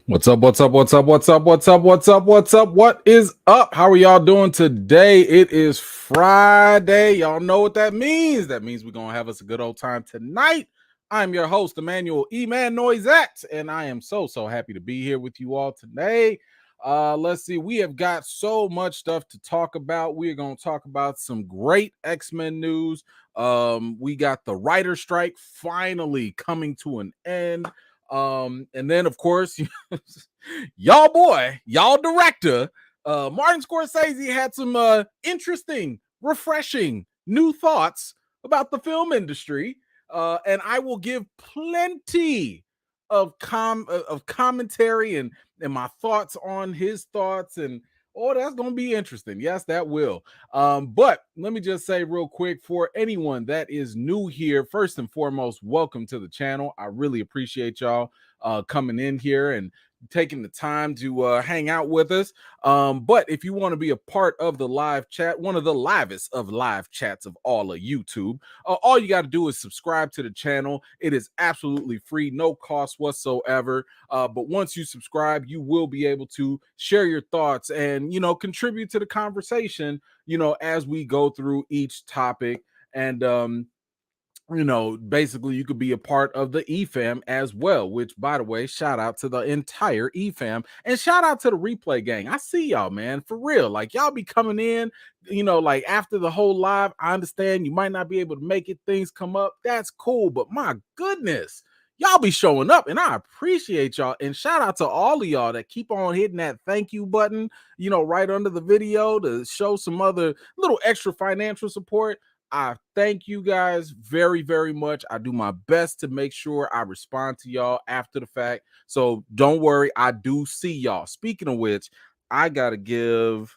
What's up? What's up? What's up? What's up? What's up? What's up? What's up? What is up? How are y'all doing today? It is Friday. Y'all know what that means. That means we're going to have us a good old time tonight. I'm your host, Emmanuel Noisette, and I am so happy to be here with you all today. Let's see. We have got so much stuff to talk about. We are going to talk about some great X-Men news. We got the writer strike finally coming to an end. And then of course, y'all director, Martin Scorsese had some interesting, refreshing new thoughts about the film industry. And I will give plenty of commentary and my thoughts on his thoughts, and that's gonna be interesting. Yes, that will. But let me just say real quick, for anyone that is new here, first and foremost, welcome to the channel. I really appreciate y'all coming in here and taking the time to hang out with us. But if you want to be a part of the live chat, one of the livest of live chats of all of YouTube, all you got to do is subscribe to the channel. It is absolutely free, no cost whatsoever. But once you subscribe, you will be able to share your thoughts and, contribute to the conversation, as we go through each topic. And basically you could be a part of the EFAM as well, which, by the way, shout out to the entire EFAM and shout out to the replay gang. I see y'all, man, for real. Like, y'all be coming in, like after the whole live. I understand you might not be able to make it, things come up. That's cool. But my goodness, y'all be showing up and I appreciate y'all. And shout out to all of y'all that keep on hitting that thank you button, right under the video to show some other little extra financial support. I thank you guys very, very much. I do my best to make sure I respond to y'all after the fact. So don't worry, I do see y'all. Speaking of which, I got to give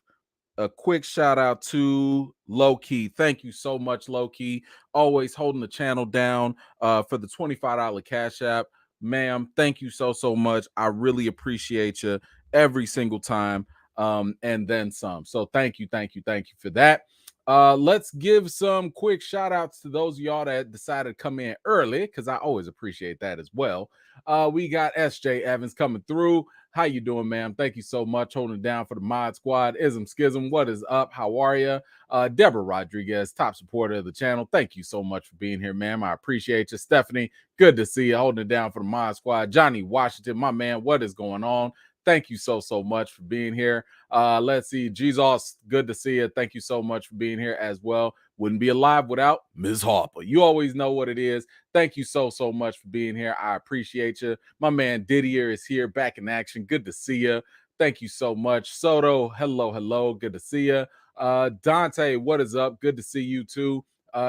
a quick shout out to Low-Key. Thank you so much, Low-Key. Always holding the channel down for the $25 Cash App. Ma'am, thank you so much. I really appreciate you every single time, and then some. So thank you for that. Let's give some quick shout outs to those of y'all that decided to come in early, because I always appreciate that as well. We got SJ Evans coming through. How you doing, ma'am? Thank you so much, holding it down for the mod squad. Ism Schism, what is up? How are you? Deborah Rodriguez, top supporter of the channel. Thank you so much for being here, ma'am. I appreciate you. Stephanie, good to see you, holding it down for the mod squad. Johnny Washington, my man, what is going on? Thank you so much for being here. Let's see. Jesus, good to see you. Thank you so much for being here as well. Wouldn't be alive without Ms. Harper. You always know what it is. Thank you so much for being here. I appreciate you. My man Didier is here, back in action. Good to see you. Thank you so much. Soto, hello. Good to see you. Dante, what is up? Good to see you too.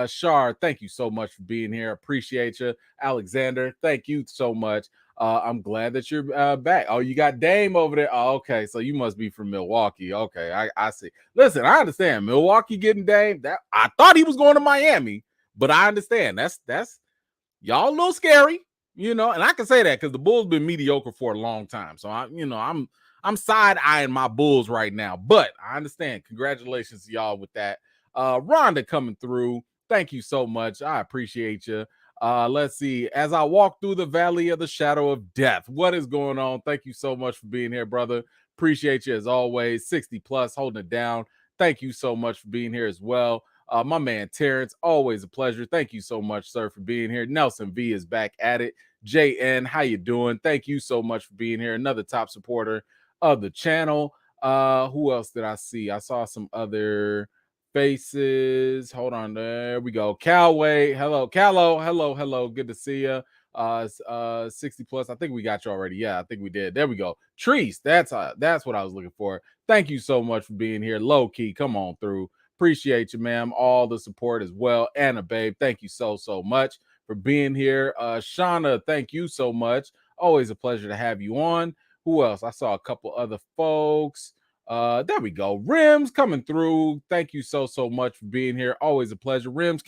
Shar, thank you so much for being here. Appreciate you. Alexander, thank you so much. I'm glad that you're back. Oh, you got Dame over there. Oh, okay. So you must be from Milwaukee. Okay, I see. Listen, I understand Milwaukee getting Dame. That I thought he was going to Miami, but I understand. That's y'all a little scary, and I can say that because the Bulls been mediocre for a long time. So I'm side eyeing my Bulls right now, but I understand. Congratulations to y'all with that. Rhonda coming through. Thank you so much. I appreciate you. Let's see. As I walk through the valley of the shadow of death, what is going on? Thank you so much for being here, brother. Appreciate you as always. 60 plus, holding it down. Thank you so much for being here as well. My man Terrence, always a pleasure. Thank you so much, sir, for being here. Nelson V is back at it. JN, how you doing? Thank you so much for being here. Another top supporter of the channel. Who else did I see? I saw some other faces. Hold on, there we go. Calway, hello. Callow, hello. Good to see you. 60 plus. I think we got you already. Yeah, I think we did. There we go. Treese, that's what I was looking for. Thank you so much for being here. Low key, come on through. Appreciate you, ma'am. All the support as well. Anna, babe, thank you so much for being here. Shauna, thank you so much. Always a pleasure to have you on. Who else? I saw a couple other folks. There we go. Rims coming through. Thank you so much for being here. Always a pleasure. Rims,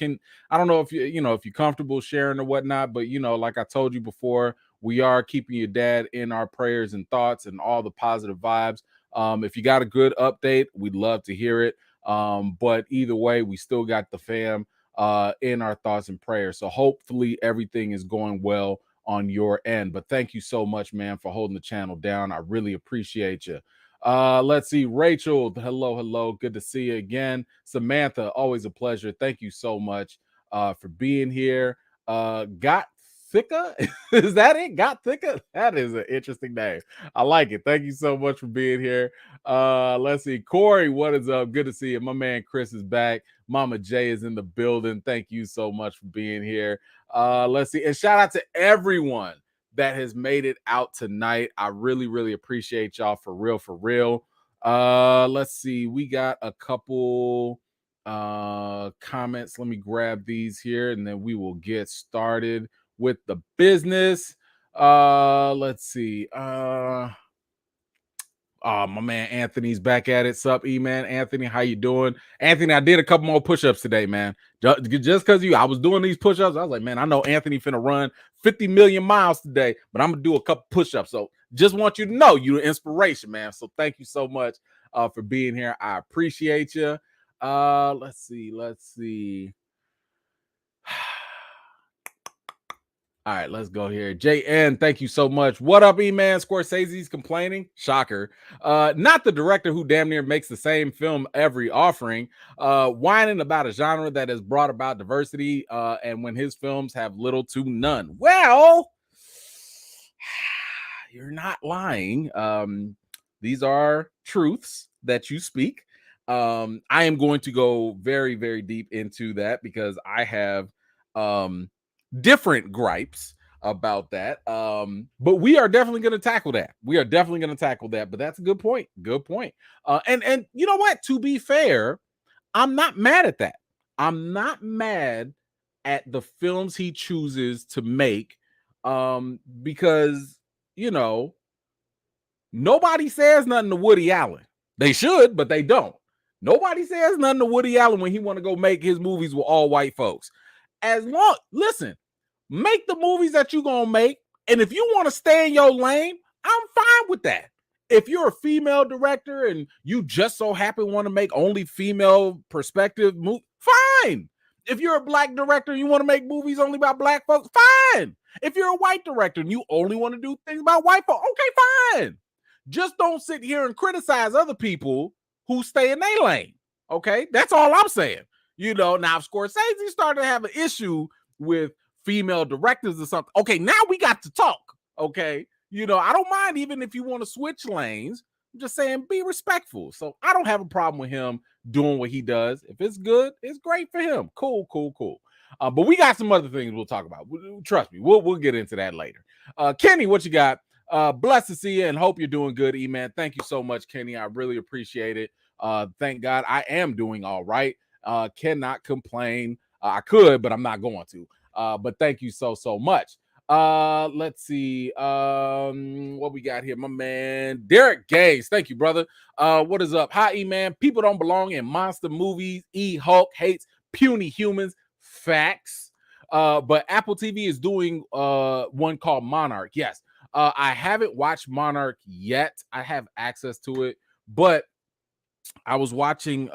I don't know if if you're comfortable sharing or whatnot, but like I told you before, we are keeping your dad in our prayers and thoughts and all the positive vibes. If you got a good update, we'd love to hear it. But either way, we still got the fam in our thoughts and prayers. So hopefully everything is going well on your end. But thank you so much, man, for holding the channel down. I really appreciate you. Let's see. Rachel, hello. Good to see you again. Samantha, always a pleasure. Thank you so much for being here. Got Thicka? Is that it? Got Thicka? That is an interesting name. I like it. Thank you so much for being here. Let's see. Corey, what is up? Good to see you. My man Chris is back. Mama J is in the building. Thank you so much for being here. Let's see. And shout out to everyone that has made it out tonight. I really appreciate y'all for real. Let's see. We got a couple comments. Let me grab these here and then we will get started with the business. Let's see. My man Anthony's back at it. Sup, E-Man? Anthony, how you doing? Anthony, I did a couple more push-ups today, man. Just because I was doing these push-ups, I was like, man, I know Anthony finna run 50 million miles today, but I'm gonna do a couple push-ups. So just want you to know you're an inspiration, man. So thank you so much for being here. I appreciate you. Let's see. All right, let's go here. JN, thank you so much. What up, E-Man? Scorsese's complaining. Shocker. Not the director who damn near makes the same film every offering. Whining about a genre that has brought about diversity and when his films have little to none. Well, you're not lying. These are truths that you speak. I am going to go very deep into that because I have different gripes about that. But we are definitely going to tackle that. But that's a good point. And you know what? To be fair, I'm not mad at that. I'm not mad at the films he chooses to make because, nobody says nothing to Woody Allen. They should, but they don't. Nobody says nothing to Woody Allen when he want to go make his movies with all white folks. Listen, make the movies that you're going to make. And if you want to stay in your lane, I'm fine with that. If you're a female director and you just so happen want to make only female perspective movies, fine. If you're a black director and you want to make movies only about black folks, fine. If you're a white director and you only want to do things about white folks, okay, fine. Just don't sit here and criticize other people who stay in their lane. Okay, that's all I'm saying. Now if Scorsese started to have an issue with female directors or something, okay, now we got to talk. Okay, I don't mind even if you want to switch lanes. I'm just saying be respectful. So I don't have a problem with him doing what he does. If it's good, it's great for him. Cool. But we got some other things we'll talk about. Trust me, we'll get into that later. Kenny, what you got? Blessed to see you and hope you're doing good, E-Man. Thank you so much, Kenny. I really appreciate it. Thank God I am doing all right. Cannot complain. I could, but I'm not going to. But thank you so much. Let's see. What we got here? My man Derek Gaze. Thank you, brother. What is up? Hi, E-Man. People don't belong in monster movies. Hulk hates puny humans. Facts. But Apple TV is doing one called Monarch. Yes. I haven't watched Monarch yet. I have access to it, but I was watching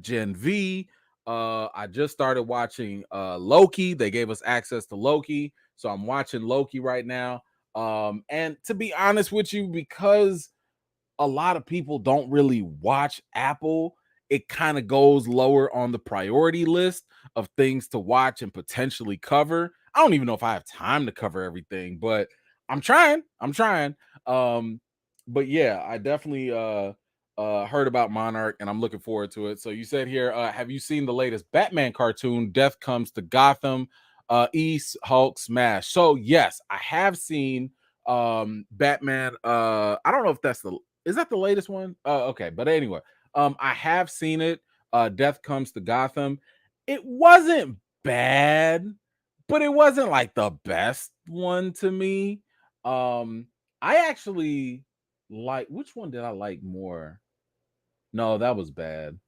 Gen V. I just started watching Loki. They gave us access to Loki, so I'm watching Loki right now. And to be honest with you, because a lot of people don't really watch Apple, it kind of goes lower on the priority list of things to watch and potentially cover. I don't even know if I have time to cover everything, but I'm trying. But yeah, I definitely heard about Monarch and I'm looking forward to it. So you said here, have you seen the latest Batman cartoon, Death Comes to Gotham, East Hulk Smash? So yes, I have seen Batman. I don't know if is that the latest one? Okay, but anyway, I have seen it. Death Comes to Gotham. It wasn't bad, but it wasn't like the best one to me. I actually which one did I like more? No, that was bad.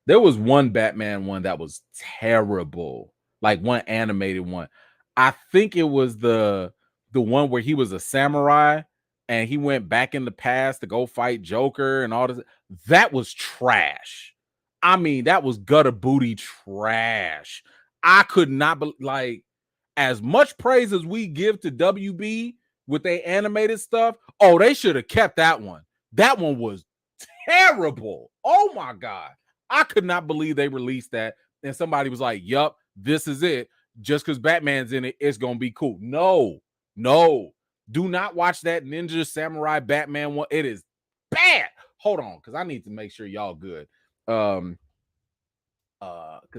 There was one Batman one that was terrible, like one animated one. I think it was the one where he was a samurai and he went back in the past to go fight Joker and all this. That was trash. I mean, that was gutter booty trash. I could not as much praise as we give to WB with their animated stuff, oh, they should have kept that one. That one was terrible. Oh my God. I could not believe they released that. And somebody was like, yup, this is it. Just because Batman's in it, it's going to be cool. No. Do not watch that Ninja Samurai Batman one. It is bad. Hold on, because I need to make sure y'all good. Because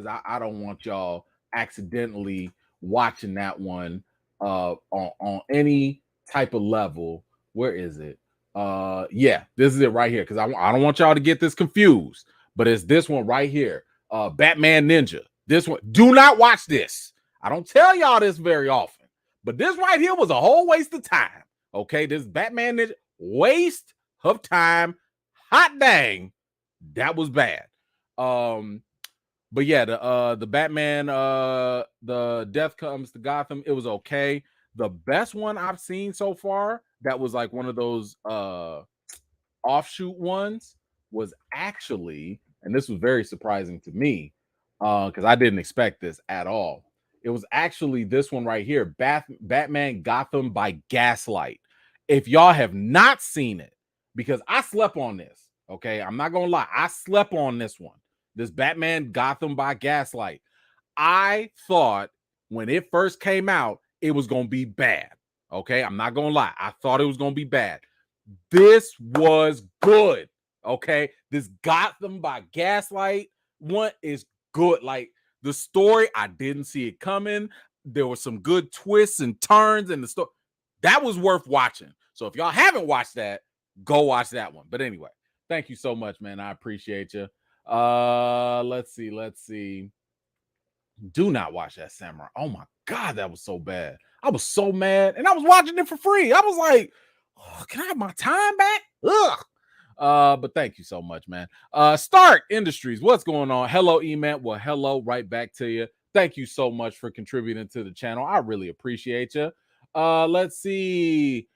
I don't want y'all accidentally watching that one on any type of level. Where is it? Yeah, this is it right here, because I don't want y'all to get this confused, but it's this one right here. Batman Ninja. This one. Do not watch this. I don't tell y'all this very often, but this right here was a whole waste of time. Okay, this Batman Ninja, waste of time. Hot dang, that was bad. But yeah, the Batman, the Death Comes to Gotham, it was okay. The best one I've seen so far that was like one of those offshoot ones was actually, and this was very surprising to me, because I didn't expect this at all. It was actually this one right here, Batman Gotham by Gaslight. If y'all have not seen it, because I slept on this, okay? I'm not gonna lie, I slept on this one. This Batman Gotham by Gaslight. I thought when it first came out, it was going to be bad. Okay. I'm not going to lie. I thought it was going to be bad. This was good. Okay. This Gotham by Gaslight one is good. Like the story, I didn't see it coming. There were some good twists and turns in the story. That was worth watching. So if y'all haven't watched that, go watch that one. But anyway, thank you so much, man. I appreciate you. Let's see. Do not watch that Samurai. Oh my God, that was so bad. I was so mad, and I was watching it for free. I was like, oh, can I have my time back? Ugh. But thank you so much, man. Stark Industries, what's going on? Hello, Eman. Well, hello, right back to you. Thank you so much for contributing to the channel. I really appreciate you. Let's see.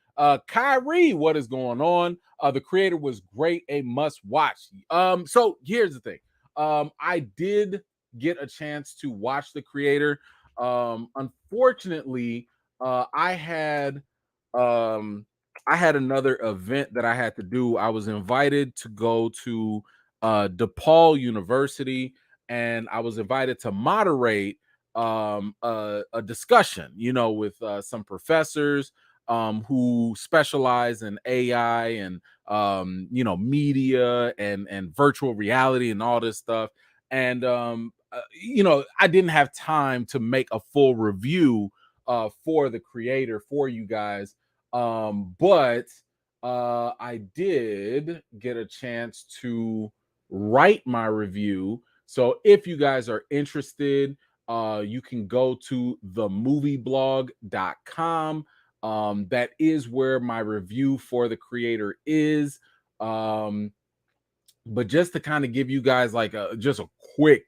Kyrie, what is going on? The creator was great, a must watch. So here's the thing. I did get a chance to watch the creator. Unfortunately, I had another event that I had to do. I was invited to go to DePaul University, and I was invited to moderate a discussion, with some professors who specialize in AI and media and virtual reality and all this stuff. And I didn't have time to make a full review for the creator for you guys, but I did get a chance to write my review. So if you guys are interested, you can go to themovieblog.com. That is where my review for the creator is. But just to kind of give you guys like just a quick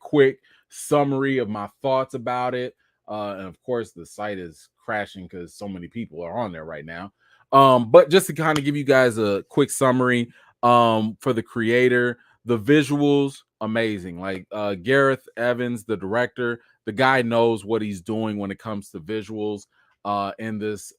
summary of my thoughts about it. And of course, the site is crashing because so many people are on there right now. But just to kind of give you guys a quick summary for the creator, the visuals, amazing. Like Gareth Evans, the director, the guy knows what he's doing when it comes to visuals in this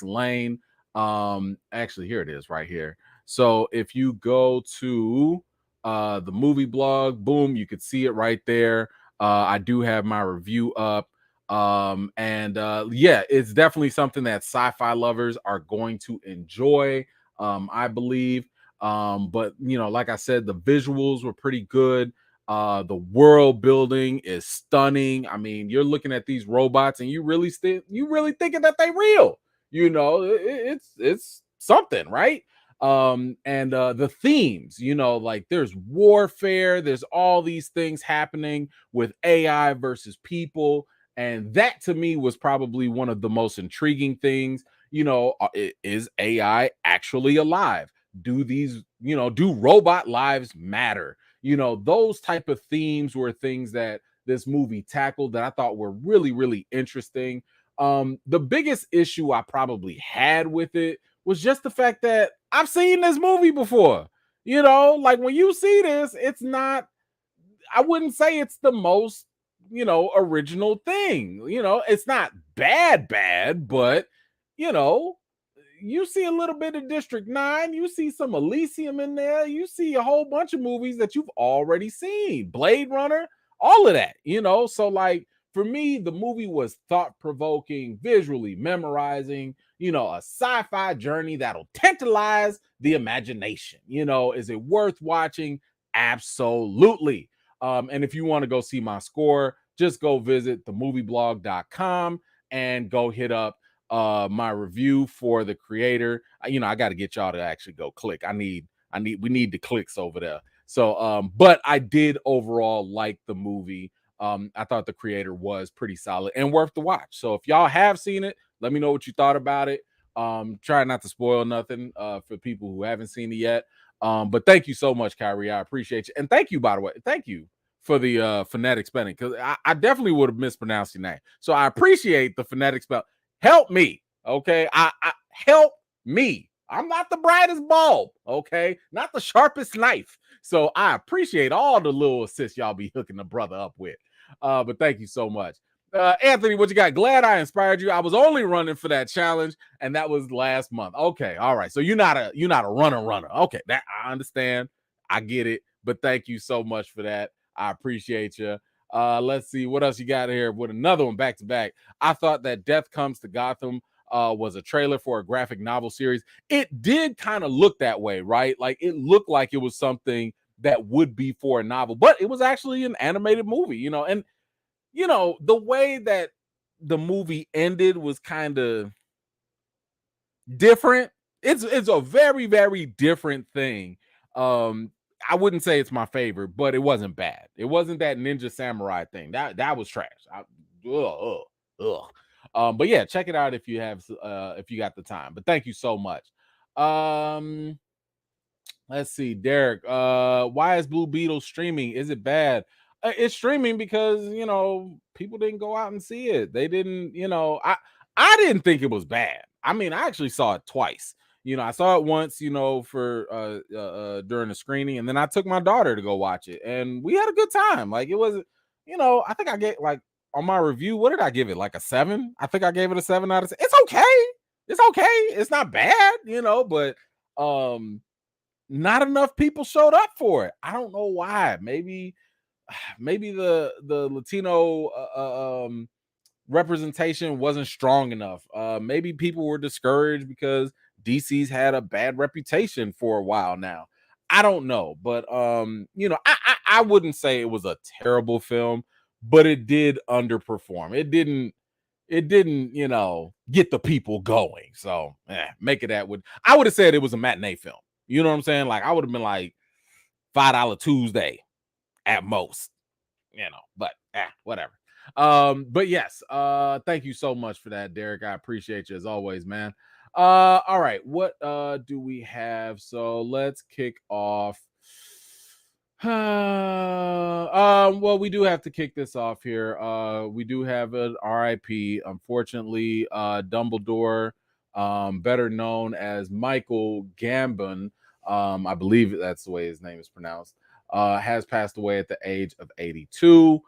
lane. Actually, here it is right here. So if you go to the movie blog, boom, you could see it right there. I do have my review up. Yeah, it's definitely something that sci-fi lovers are going to enjoy, I believe. But like I said, the visuals were pretty good. The world building is stunning. I mean, you're looking at these robots and you really thinking that they real. It's something, right? And the themes, like there's warfare, there's all these things happening with AI versus people. And that to me was probably one of the most intriguing things. Is AI actually alive? Do robot lives matter? Those type of themes were things that this movie tackled that I thought were really, really interesting. The biggest issue I probably had with it was just the fact that I've seen this movie before. Like when you see this, it's not, I wouldn't say it's the most original thing. It's not bad, but you know, you see a little bit of District 9, you see some Elysium in there, you see a whole bunch of movies that you've already seen, Blade Runner, all of that, So, like, for me, the movie was thought provoking, visually memorizing, a sci fi journey that'll tantalize the imagination. Is it worth watching? Absolutely. And if you want to go see my score, just go visit themovieblog.com and go hit up my review for the creator. I got to get y'all to actually go click. We need the clicks over there. So but I did overall like the movie. I thought the creator was pretty solid and worth the watch. So if y'all have seen it, let me know what you thought about it. Try not to spoil nothing for people who haven't seen it yet. But thank you so much, Kyrie. I appreciate you. And thank you, by the way. Thank you for the phonetic spelling, because I definitely would have mispronounced your name. So I appreciate the phonetic spell. Help me, okay? I help me. I'm not the brightest bulb, okay? Not the sharpest knife. So I appreciate all the little assists y'all be hooking the brother up with. But thank you so much. Anthony, what you got? Glad I inspired you. I was only running for that challenge, and that was last month. Okay, all right. So you're not a runner. Okay, that I understand. I get it. But thank you so much for that. I appreciate you. Let's see what else you got here with another one back to back. I thought that Death Comes to Gotham was a trailer for a graphic novel series. It did kind of look that way, right? Like it looked like it was something that would be for a novel, but it was actually an animated movie, and the way that the movie ended was kind of different. It's a very, very different thing. I wouldn't say it's my favorite, but it wasn't bad. It wasn't that Ninja Samurai thing. That was trash. But yeah, check it out if you got the time. But thank you so much. Let's see, Derek. Why is Blue Beetle streaming? Is it bad? It's streaming because people didn't go out and see it. They didn't. I didn't think it was bad. I mean, I actually saw it twice. I saw it once. For during the screening, and then I took my daughter to go watch it, and we had a good time. Like it was, I think I get like on my review. What did I give it? Like a 7? I think I gave it a 7 out of 10. It's okay. It's okay. It's not bad. But not enough people showed up for it. I don't know why. Maybe the Latino representation wasn't strong enough. Maybe people were discouraged because DC's had a bad reputation for a while now. I don't know, but I wouldn't say it was a terrible film, but it did underperform. It didn't get the people going. So make it that would. I would have said it was a matinee film. You know what I'm saying? Like I would have been like $5 Tuesday at most, but whatever. But yes, thank you so much for that, Derek. I appreciate you as always, man. All right, what do we have? So let's kick off. Well, we do have to kick this off here. We do have an RIP. Unfortunately, Dumbledore, better known as Michael Gambon, I believe that's the way his name is pronounced, has passed away at the age of 82.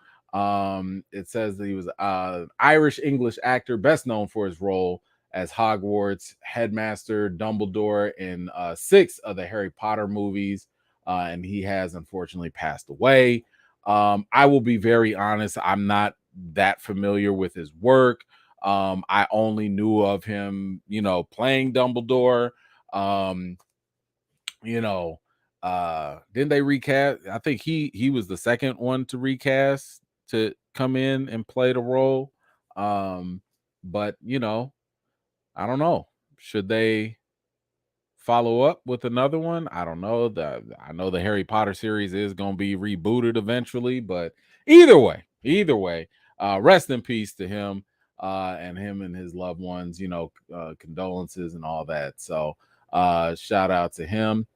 It says that he was an Irish English actor, best known for his role as Hogwarts headmaster Dumbledore in 6 of the Harry Potter movies. And he has unfortunately passed away. I will be very honest. I'm not that familiar with his work. I only knew of him, playing Dumbledore. Didn't they recast? I think he was the second one to recast to come in and play the role. But I don't know. Should they follow up with another one? I don't know. I know the Harry Potter series is going to be rebooted eventually, but either way, rest in peace to him and his loved ones, condolences and all that. So shout out to him.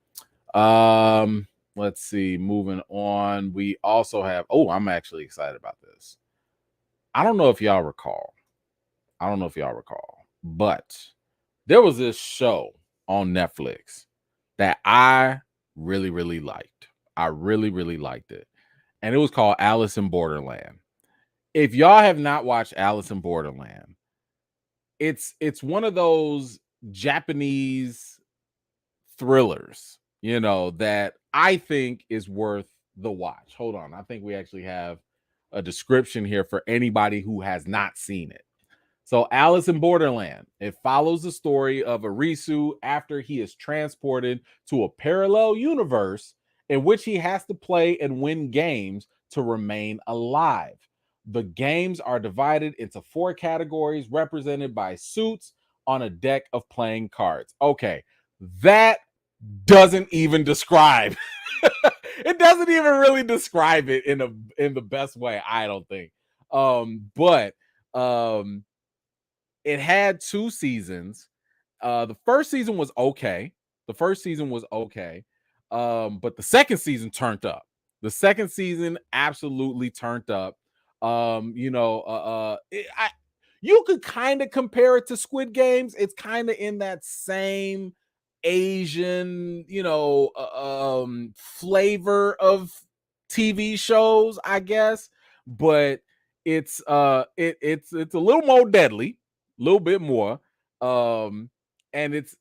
Let's see, moving on. We also have, I'm actually excited about this. I don't know if y'all recall, but there was this show on Netflix that I really, really liked. I really, really liked it. And it was called Alice in Borderland. If y'all have not watched Alice in Borderland, it's one of those Japanese thrillers, that I think is worth the watch. Hold on. I think we actually have a description here for anybody who has not seen it. So, Alice in Borderland, it follows the story of Arisu after he is transported to a parallel universe in which he has to play and win games to remain alive. The games are divided into 4 categories represented by suits on a deck of playing cards. Okay, that doesn't even describe it doesn't even really describe it in the best way, I don't think. But it had 2 seasons. The first season was okay. But the second season turned up. The second season absolutely turned up. You could kind of compare it to Squid Games. It's kind of in that same Asian, flavor of TV shows, I guess. But it's a little more deadly, a little bit more. And it's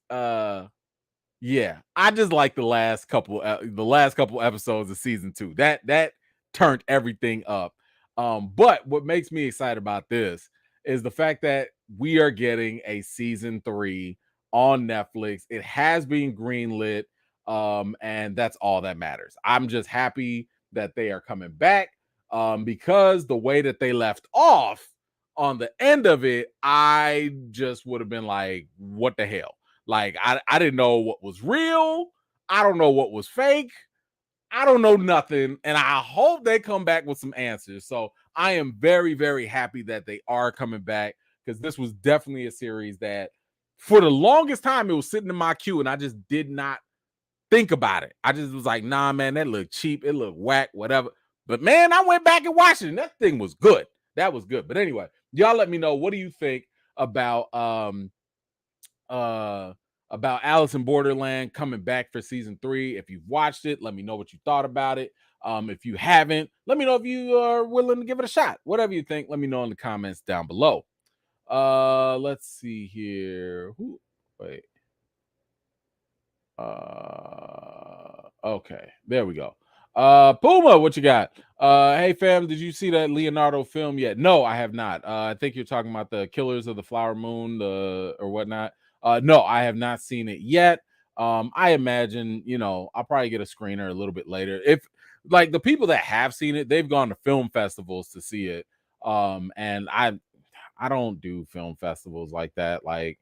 yeah, I just like the last couple episodes of season 2. That turned everything up. But what makes me excited about this is the fact that we are getting a season 3 on Netflix. It has been greenlit, and that's all that matters. I'm just happy that they are coming back, because the way that they left off on the end of it, I just would have been like, what the hell? Like, I didn't know what was real. I don't know what was fake. I don't know nothing. And I hope they come back with some answers. So I am very, very happy that they are coming back, because this was definitely a series that for the longest time it was sitting in my queue and I just did not think about it. I just was like, nah, man, that looked cheap. It looked whack, whatever. But man, I went back and watched it and that thing was good. That was good. But anyway, y'all let me know, what do you think about Alice in Borderland coming back for season 3? If you've watched it, let me know what you thought about it. If you haven't, let me know if you are willing to give it a shot. Whatever you think, let me know in the comments down below. Let's see here. Wait. Okay, there we go. Puma, what you got? Hey fam, did you see that Leonardo film yet? No, I have not. I think you're talking about the Killers of the Flower Moon, or whatnot. No, I have not seen it yet. I imagine, I'll probably get a screener a little bit later. If like the people that have seen it, they've gone to film festivals to see it. And I don't do film festivals like that. Like,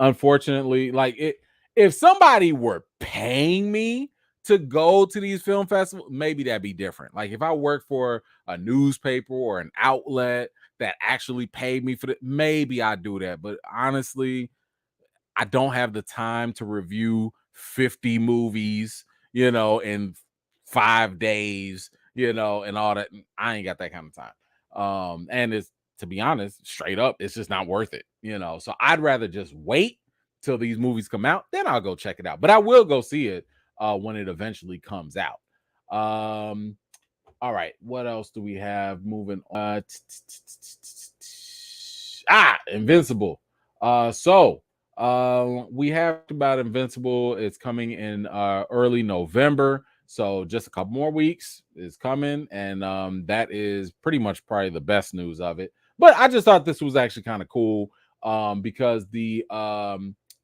unfortunately, like it, if somebody were paying me to go to these film festivals, maybe that'd be different. Like if I work for a newspaper or an outlet that actually paid me for it, maybe I'd do that. But honestly, I don't have the time to review 50 movies, in 5 days, and all that. I ain't got that kind of time. And it's, to be honest, straight up, it's just not worth it, So I'd rather just wait till these movies come out, then I'll go check it out. But I will go see it when it eventually comes out. All right, what else do we have moving on? Invincible. We have about Invincible. It's coming in early November, so just a couple more weeks is coming, and that is pretty much probably the best news of it. But I just thought this was actually kind of cool, because the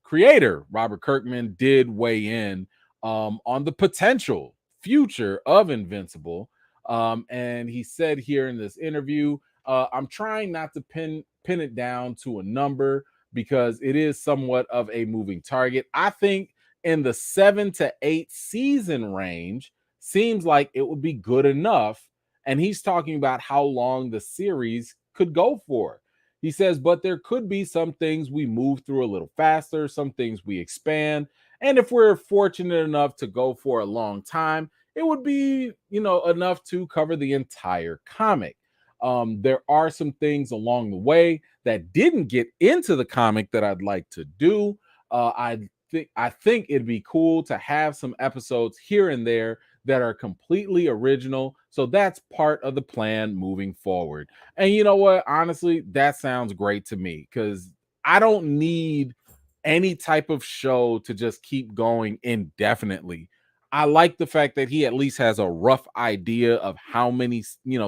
creator Robert Kirkman did weigh in on the potential future of Invincible, and he said here in this interview, I'm trying not to pin it down to a number, because it is somewhat of a moving target. I think in the 7 to 8 season range seems like it would be good enough. And he's talking about how long the series could go for. He says, but there could be some things we move through a little faster, some things we expand. And if we're fortunate enough to go for a long time, it would be, enough to cover the entire comic. There are some things along the way that didn't get into the comic that I'd like to do. I think it'd be cool to have some episodes here and there that are completely original, So that's part of the plan moving forward. And you know what? Honestly, that sounds great to me because I don't need any type of show to just keep going indefinitely. I like the fact that he at least has a rough idea of how many,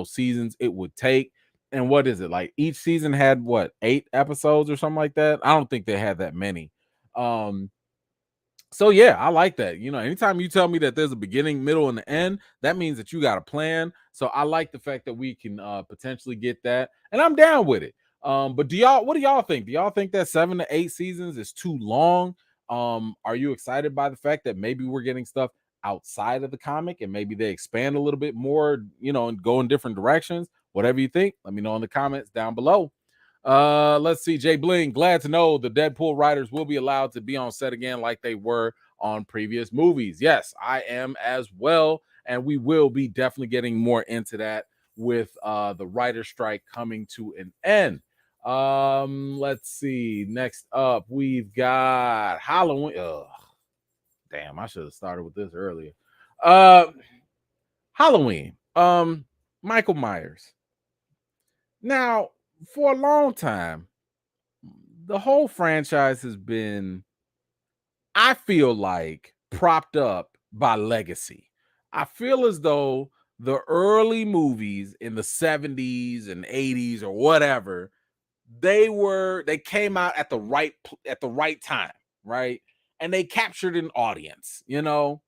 seasons it would take. And what is it like? Each season had what, 8 episodes or something like that? I don't think they had that many. Um, so yeah, I like that. Anytime you tell me that there's a beginning, middle, and the end, that means that you got a plan. So I like the fact that we can potentially get that, and I'm down with it. But what do y'all think? Do y'all think that 7 to 8 seasons is too long? Are you excited by the fact that maybe we're getting stuff outside of the comic and maybe they expand a little bit more, and go in different directions? Whatever you think, let me know in the comments down below. Let's see. Jay Bling, glad to know the Deadpool writers will be allowed to be on set again like they were on previous movies. Yes, I am as well. And we will be definitely getting more into that with the writer strike coming to an end. Let's see. Next up, we've got Halloween. Ugh, damn, I should have started with this earlier. Halloween. Michael Myers. Now, for a long time, the whole franchise has been, I feel like, propped up by legacy. I feel as though the early movies in the 70s and 80s or whatever, they came out at the right time, right? And they captured an audience. But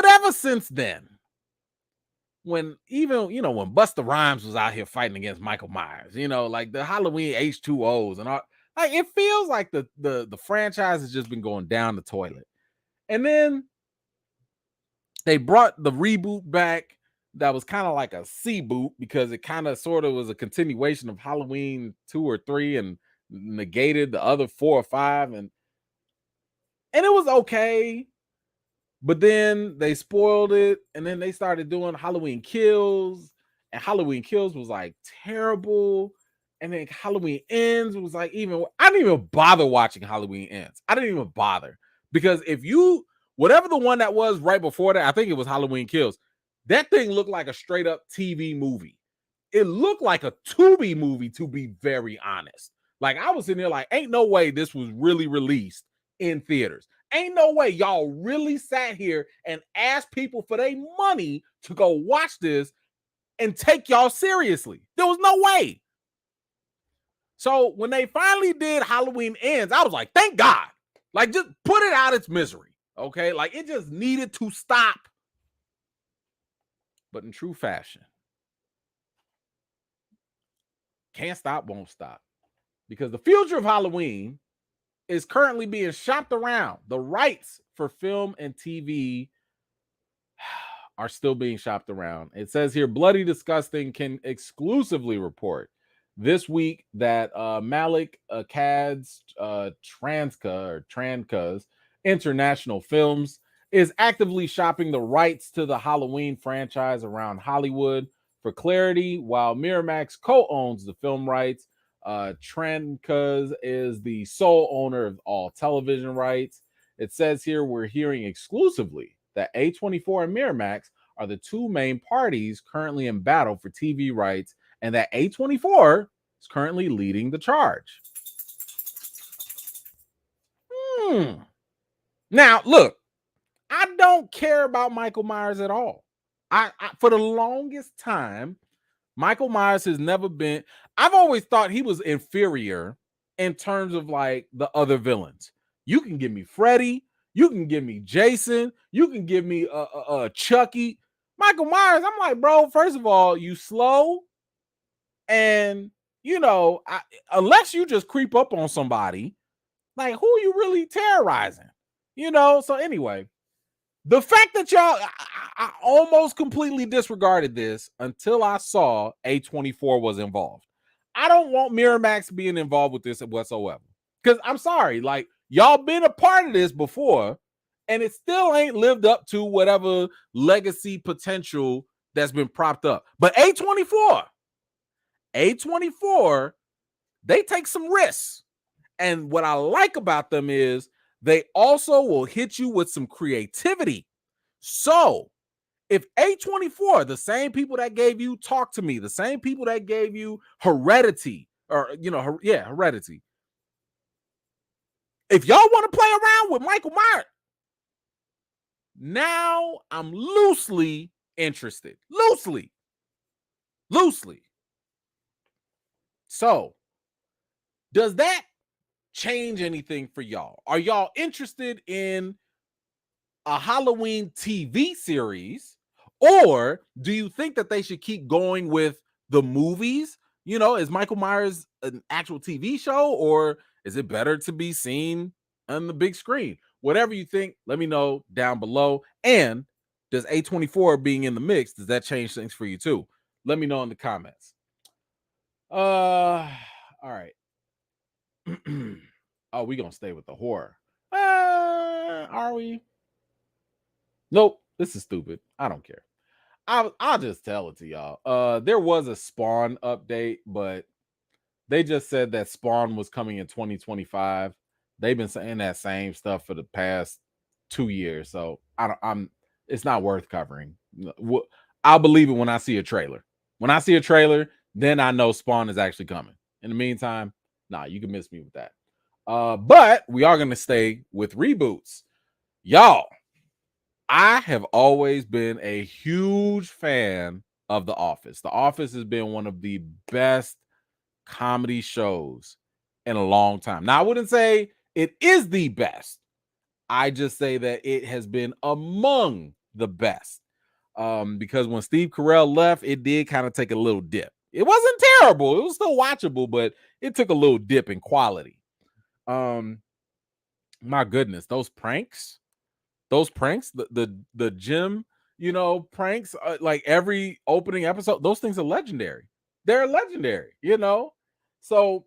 ever since then, when Busta Rhymes was out here fighting against Michael Myers, like the Halloween H2Os and all, like it feels like the franchise has just been going down the toilet. And then they brought the reboot back that was kind of like a C boot because it kind of sort of was a continuation of Halloween 2 or 3 and negated the other 4 or 5 and it was okay. But then they spoiled it, and then they started doing Halloween Kills, and Halloween Kills was like terrible. And then Halloween Ends was like I didn't even bother watching Halloween Ends. I didn't even bother because whatever the one that was right before that, I think it was Halloween Kills. That thing looked like a straight up TV movie. It looked like a Tubi movie, to be very honest. Like I was sitting there like, ain't no way this was really released in theaters. Ain't no way y'all really sat here and asked people for their money to go watch this and take y'all seriously. There was no way. So when they finally did Halloween Ends, I was like, thank God. Like, just put it out its misery. Okay. Like, it just needed to stop. But in true fashion, can't stop, won't stop. Because the future of Halloween is currently being shopped around. The rights for film and TV are still being shopped around. It says here, Bloody Disgusting can exclusively report this week that Malik Akkad's Tranca's International Films is actively shopping the rights to the Halloween franchise around Hollywood. For clarity, while Miramax co-owns the film rights, Trancas is the sole owner of all television rights. It says here we're hearing exclusively that A24 and Miramax are the two main parties currently in battle for TV rights, and that A24 is currently leading the charge. Now, look, I don't care about Michael Myers at all. I for the longest time, Michael Myers has never been. I've always thought he was inferior in terms of like the other villains. You can give me Freddy, you can give me Jason, you can give me Chucky. Michael Myers, I'm like, bro, first of all, you slow, and unless you just creep up on somebody, like who are you really terrorizing? So anyway, the fact that I almost completely disregarded this until I saw A24 was involved. I don't want Miramax being involved with this whatsoever. Because I'm sorry, like y'all been a part of this before, and it still ain't lived up to whatever legacy potential that's been propped up. But A24, they take some risks. And what I like about them is they also will hit you with some creativity. So If A24, the same people that gave you Talk to Me, the same people that gave you Heredity, or Heredity. If y'all want to play around with Michael Myers, now I'm loosely interested. Loosely. So, does that change anything for y'all? Are y'all interested in a Halloween TV series, or do you think that they should keep going with the movies? Is Michael Myers an actual TV show, or is it better to be seen on the big screen? Whatever you think, let me know down below. And does A24 being in the mix, does that change things for you too? Let me know in the comments. All right. Oh, we gonna stay with the horror. Are we? Nope, this is stupid. I don't care. I'll just tell it to y'all. There was a Spawn update, but they just said that Spawn was coming in 2025. They've been saying that same stuff for the past 2 years, so it's not worth covering. I'll believe it when I see a trailer. When I see a trailer, then I know Spawn is actually coming. In the meantime, nah, you can miss me with that. But we are gonna stay with reboots. Y'all, I have always been a huge fan of The Office. The Office has been one of the best comedy shows in a long time. Now, I wouldn't say it is the best. I just say that it has been among the best. Because when Steve Carell left, it did kind of take a little dip. It wasn't terrible. It was still watchable, but it took a little dip in quality. My goodness, those pranks, the gym, pranks, like every opening episode, those things are legendary. They're legendary, So,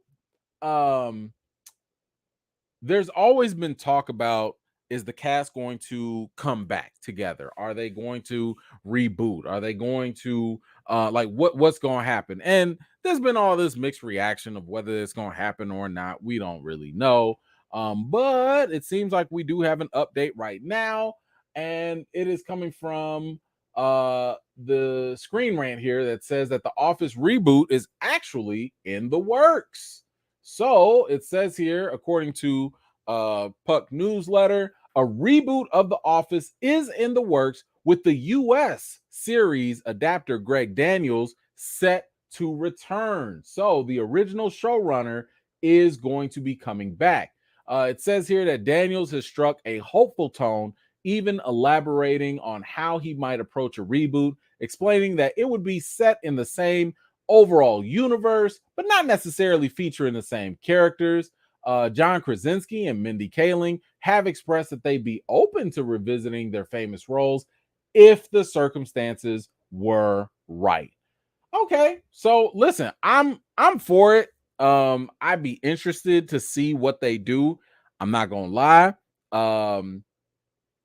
there's always been talk about, is the cast going to come back together? Are they going to reboot? Are they going to what's going to happen? And there's been all this mixed reaction of whether it's going to happen or not. We don't really know. But it seems like we do have an update right now, and it is coming from the Screen Rant here that says that the Office reboot is actually in the works. So it says here, according to Puck Newsletter, a reboot of The Office is in the works, with the US series adapter Greg Daniels set to return. So the original showrunner is going to be coming back. It says here that Daniels has struck a hopeful tone, even elaborating on how he might approach a reboot, explaining that it would be set in the same overall universe, but not necessarily featuring the same characters. John Krasinski and Mindy Kaling have expressed that they'd be open to revisiting their famous roles if the circumstances were right. Okay, so listen, I'm for it. I'd be interested to see what they do. I'm not gonna lie.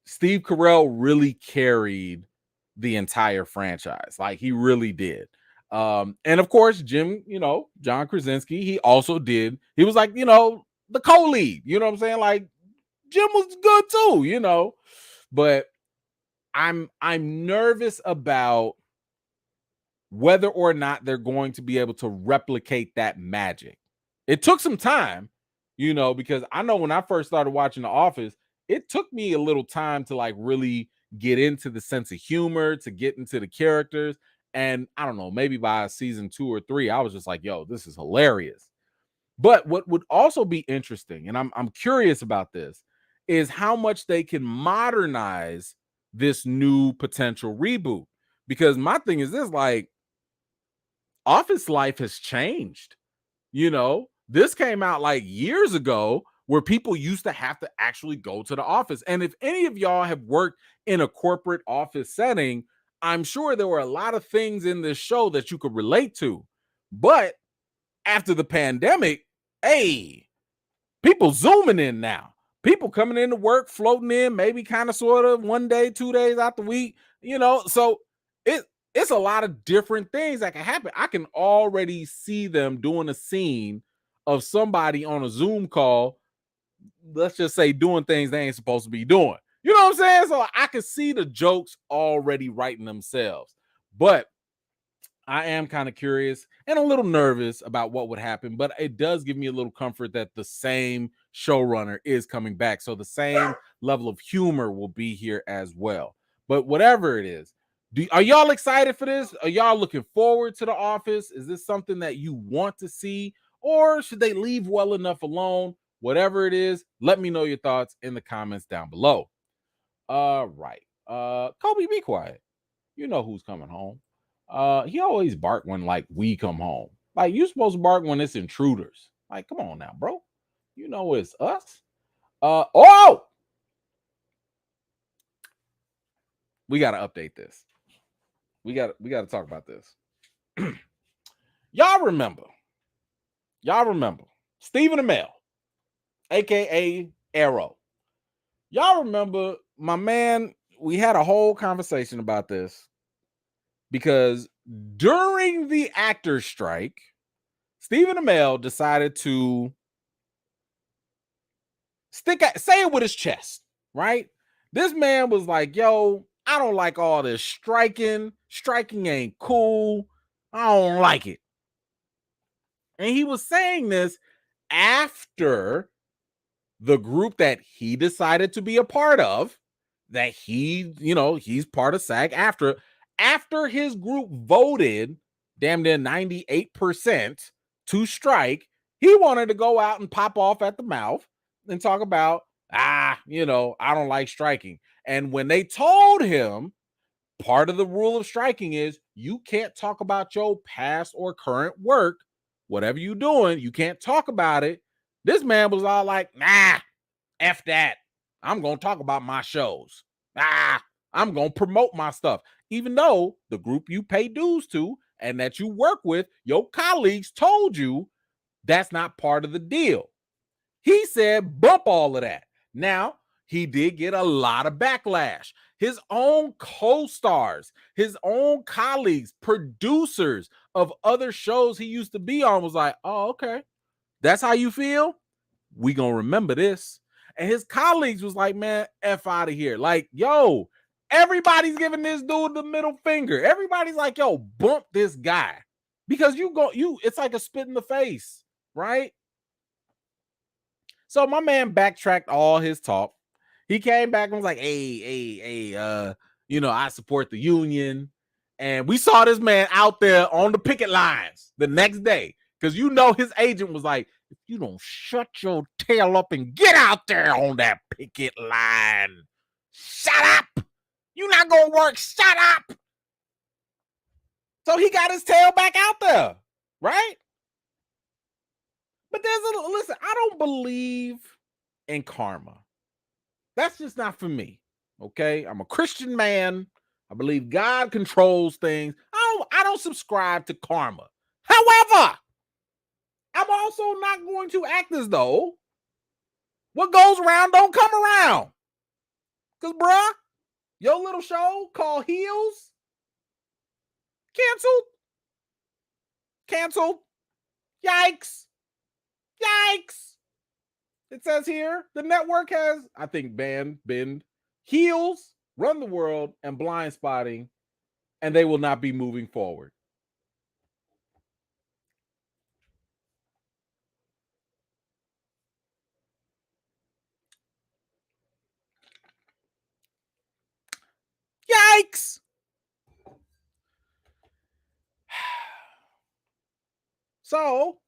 Steve Carell really carried the entire franchise. Like, he really did. And of course, John Krasinski, he also did. He was like, the co-lead. You know what I'm saying? Like, Jim was good too, But I'm nervous about whether or not they're going to be able to replicate that magic. It took some time, because I know when I first started watching The Office, it took me a little time to like really get into the sense of humor, to get into the characters. And I don't know, maybe by season 2 or 3, I was just like, yo, this is hilarious. But what would also be interesting, and I'm curious about this, is how much they can modernize this new potential reboot. Because my thing is this, like, Office life has changed. This came out like years ago, where people used to have to actually go to the office. And if any of y'all have worked in a corporate office setting, I'm sure there were a lot of things in this show that you could relate to. But after the pandemic, hey, people zooming in now. People coming into work, floating in, maybe kind of sort of 1 day, 2 days out the week, so it's a lot of different things that can happen. I can already see them doing a scene of somebody on a Zoom call, let's just say, doing things they ain't supposed to be doing. You know what I'm saying? So I could see the jokes already writing themselves. But I am kind of curious and a little nervous about what would happen, but it does give me a little comfort that the same showrunner is coming back. So the same level of humor will be here as well. But whatever it is, are y'all excited for this? Are y'all looking forward to The Office? Is this something that you want to see, or should they leave well enough alone? Whatever it is, let me know your thoughts in the comments down below. All right. Kobe, be quiet. You know who's coming home. He always bark when like we come home. Like you supposed to bark when it's intruders. Like, come on now, bro. You know it's us. Oh, we gotta update this. We gotta talk about this. Y'all remember Stephen Amell, aka Arrow. Y'all remember my man? We had a whole conversation about this because during the actor strike, Stephen Amell decided to say it with his chest, right? This man was like, yo, I don't like all this striking. Striking ain't cool. I don't like it. And he was saying this after the group that he decided to be a part of, that he's part of SAG after his group voted damn near 98% to strike, he wanted to go out and pop off at the mouth and talk about, I don't like striking. And when they told him part of the rule of striking is you can't talk about your past or current work, whatever you're doing, you can't talk about it. This man was all like, nah, F that. I'm going to talk about my shows. I'm going to promote my stuff. Even though the group you pay dues to and that you work with, your colleagues told you that's not part of the deal. He said, bump all of that. Now, he did get a lot of backlash. His own co-stars, his own colleagues, producers of other shows he used to be on was like, oh, okay. That's how you feel? We gonna remember this. And his colleagues was like, man, F out of here. Like, yo, everybody's giving this dude the middle finger. Everybody's like, yo, bump this guy. Because it's like a spit in the face, right? So my man backtracked all his talk. He came back and was like, hey, I support the union. And we saw this man out there on the picket lines the next day. Because his agent was like, if you don't shut your tail up and get out there on that picket line, shut up. You're not going to work. Shut up. So he got his tail back out there, right? But listen, I don't believe in karma. That's just not for me. Okay. I'm a Christian man. I believe God controls things. I don't subscribe to karma. However, I'm also not going to act as though what goes around don't come around. Because, bruh, your little show called Heels, canceled. Yikes. It says here the network has, I think, banned Heels, Run the World, and Blind Spotting, and they will not be moving forward. Yikes! So,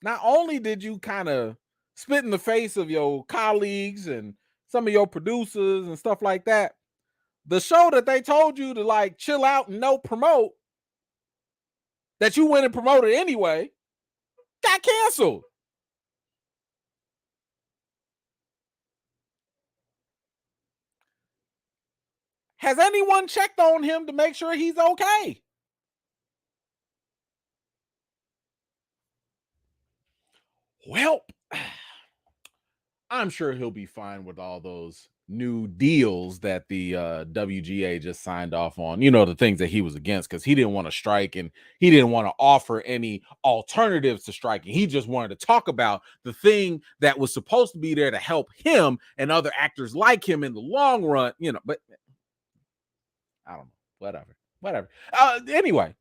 not only did you kind of spit in the face of your colleagues and some of your producers and stuff like that, the show that they told you to like chill out and no promote, that you went and promoted anyway, got canceled. Has anyone checked on him to make sure he's okay? Well, I'm sure he'll be fine with all those new deals that the WGA just signed off on, you know, the things that he was against, because he didn't want to strike and he didn't want to offer any alternatives to striking. He just wanted to talk about the thing that was supposed to be there to help him and other actors like him in the long run, you know. But I don't know, whatever. Anyway,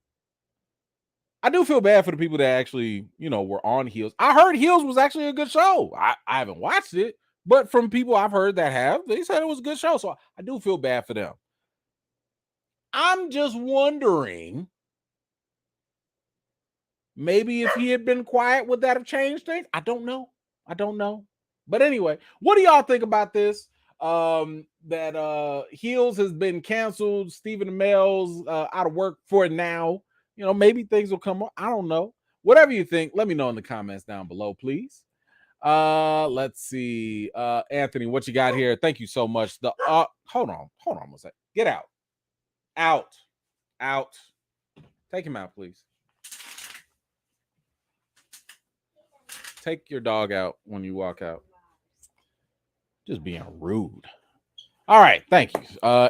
I do feel bad for the people that actually, you know, were on Heels. I heard Heels was actually a good show. I haven't watched it, but from people I've heard that have, they said it was a good show. So I do feel bad for them. I'm just wondering, maybe if he had been quiet, would that have changed things? I don't know. But anyway, what do y'all think about this? That Heels has been canceled. Stephen Amell's out of work for now. You know, maybe things will come up. I don't know. Whatever you think, let me know in the comments down below, please. Let's see. Anthony, what you got here? Thank you so much. Hold on one second. Get out. Take him out, please. Take your dog out when you walk out. Just being rude. All right, thank you.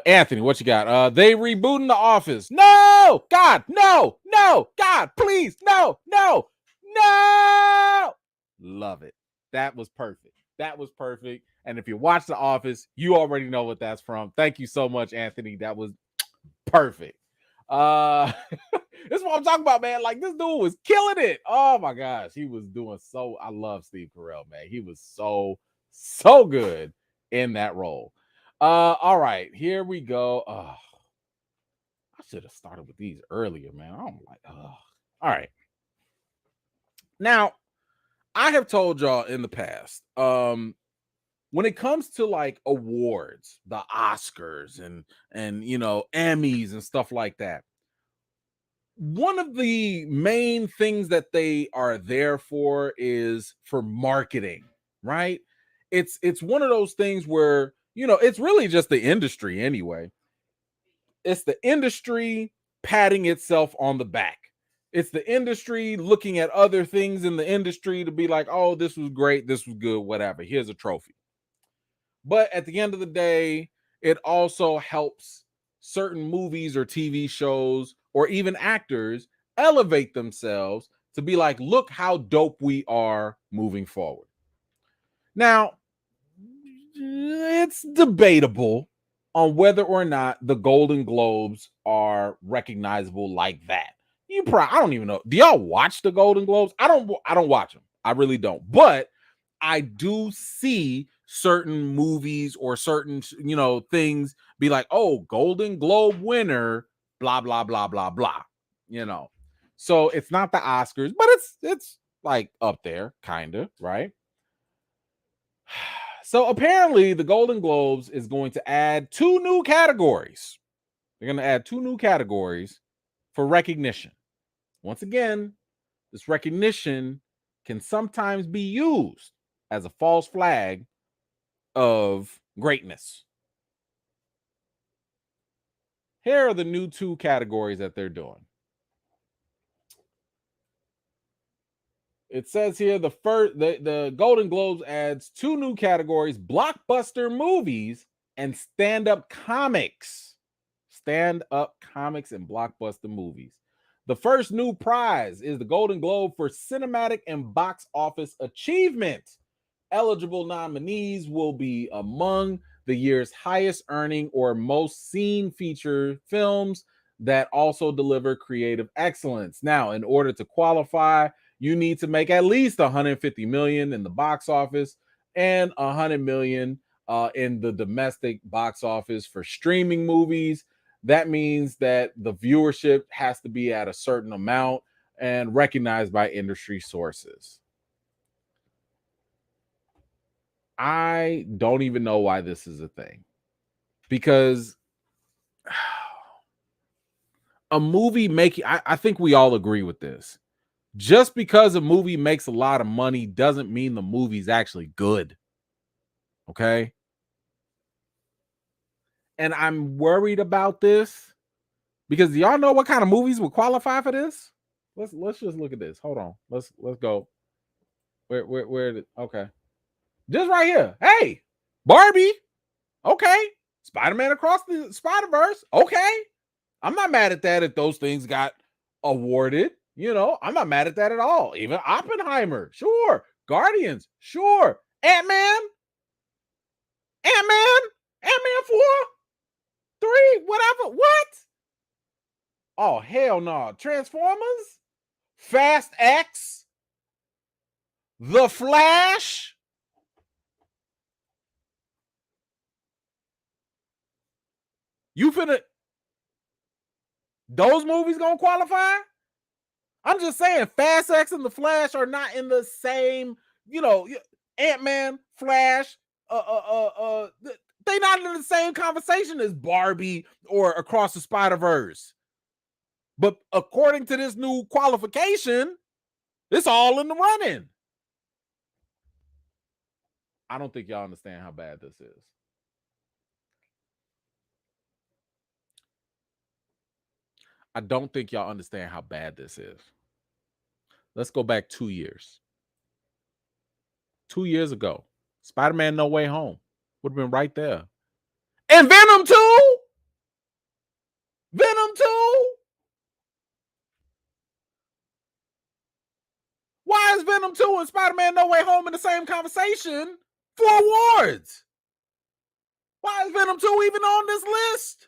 Anthony, what you got? They rebooting The Office. No! God, no! God, please, no! Love it. That was perfect. And if you watch The Office, you already know what that's from. Thank you so much, Anthony. That was perfect. This is what I'm talking about, man. Like, this dude was killing it. Oh my gosh, he was doing so. I love Steve Carell, man. He was so good in that role. All right, here we go. I should have started with these earlier, man. I'm like, all right. Now, I have told y'all in the past, when it comes to like awards, the Oscars and you know, Emmys and stuff like that, one of the main things that they are there for is for marketing, right? It's one of those things where, you know, it's really just the industry anyway. It's the industry patting itself on the back. It's the industry looking at other things in the industry to be like, oh, this was great, this was good, whatever. Here's a trophy. But at the end of the day, it also helps certain movies or TV shows or even actors elevate themselves to be like, look how dope we are moving forward. Now, it's debatable on whether or not the Golden Globes are recognizable like that. I don't even know. Do y'all watch the Golden Globes? I don't watch them. I really don't. But I do see certain movies or certain, you know, things be like, oh, Golden Globe winner, blah blah blah blah blah, you know. So it's not the Oscars, but it's like up there, kind of, right? So apparently the Golden Globes is going to add 2 new categories. They're going to add 2 new categories for recognition. Once again, this recognition can sometimes be used as a false flag of greatness. Here are the new 2 categories that they're doing. It says here the Golden Globes adds 2 new categories: blockbuster movies and stand-up comics. Stand-up comics and blockbuster movies. The first new prize is the Golden Globe for cinematic and box office achievement. Eligible nominees will be among the year's highest earning or most seen feature films that also deliver creative excellence. Now, in order to qualify, you need to make at least 150 million in the box office and 100 million in the domestic box office for streaming movies. That means that the viewership has to be at a certain amount and recognized by industry sources. I don't even know why this is a thing, because a movie making, I think we all agree with this. Just because a movie makes a lot of money doesn't mean the movie's actually good. Okay. And I'm worried about this because y'all know what kind of movies would qualify for this? Let's just look at this. Hold on. Let's go. Where okay. Just right here. Hey, Barbie. Okay. Spider-Man Across the Spider-Verse. Okay. I'm not mad at that if those things got awarded. I'm not mad at that at all. Even Oppenheimer, sure. Guardians, sure. Ant-Man, Ant-Man, Ant-Man 4, 3, whatever. What? Oh, hell no. Transformers, Fast X, The Flash. You finna, those movies gonna qualify? I'm just saying, Fast X and The Flash are not in the same, Ant-Man, Flash, they not in the same conversation as Barbie or Across the Spider-Verse. But according to this new qualification, it's all in the running. I don't think y'all understand how bad this is. I don't think y'all understand how bad this is. Let's go back 2 years. 2 years ago, Spider-Man No Way Home would have been right there. And Venom 2? Venom 2? Why is Venom 2 and Spider-Man No Way Home in the same conversation for awards? Why is Venom 2 even on this list?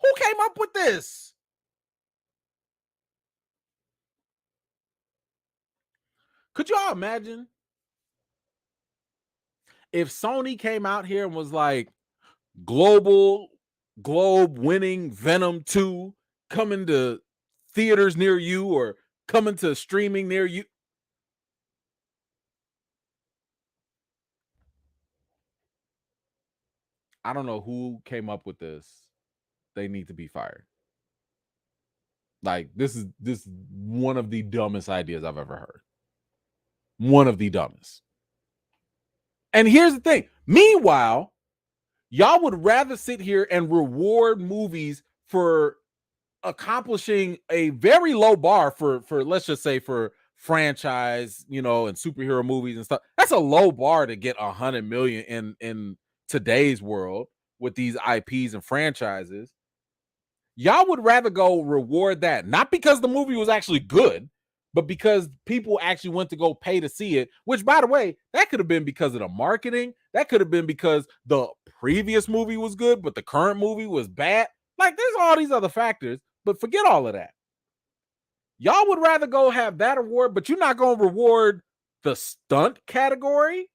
Who came up with this? Could y'all imagine if Sony came out here and was like, globe winning Venom 2 coming to theaters near you or coming to streaming near you? I don't know who came up with this. They need to be fired. Like, this is one of the dumbest ideas I've ever heard. One of the dumbest. And here's the thing. Meanwhile, y'all would rather sit here and reward movies for accomplishing a very low bar for let's just say for franchise, and superhero movies and stuff. That's a low bar to get 100 million in today's world with these IPs and franchises. Y'all would rather go reward that, not because the movie was actually good, but because people actually went to go pay to see it, which, by the way, that could have been because of the marketing. That could have been because the previous movie was good, but the current movie was bad. Like, there's all these other factors, but forget all of that. Y'all would rather go have that award, but you're not going to reward the stunt category.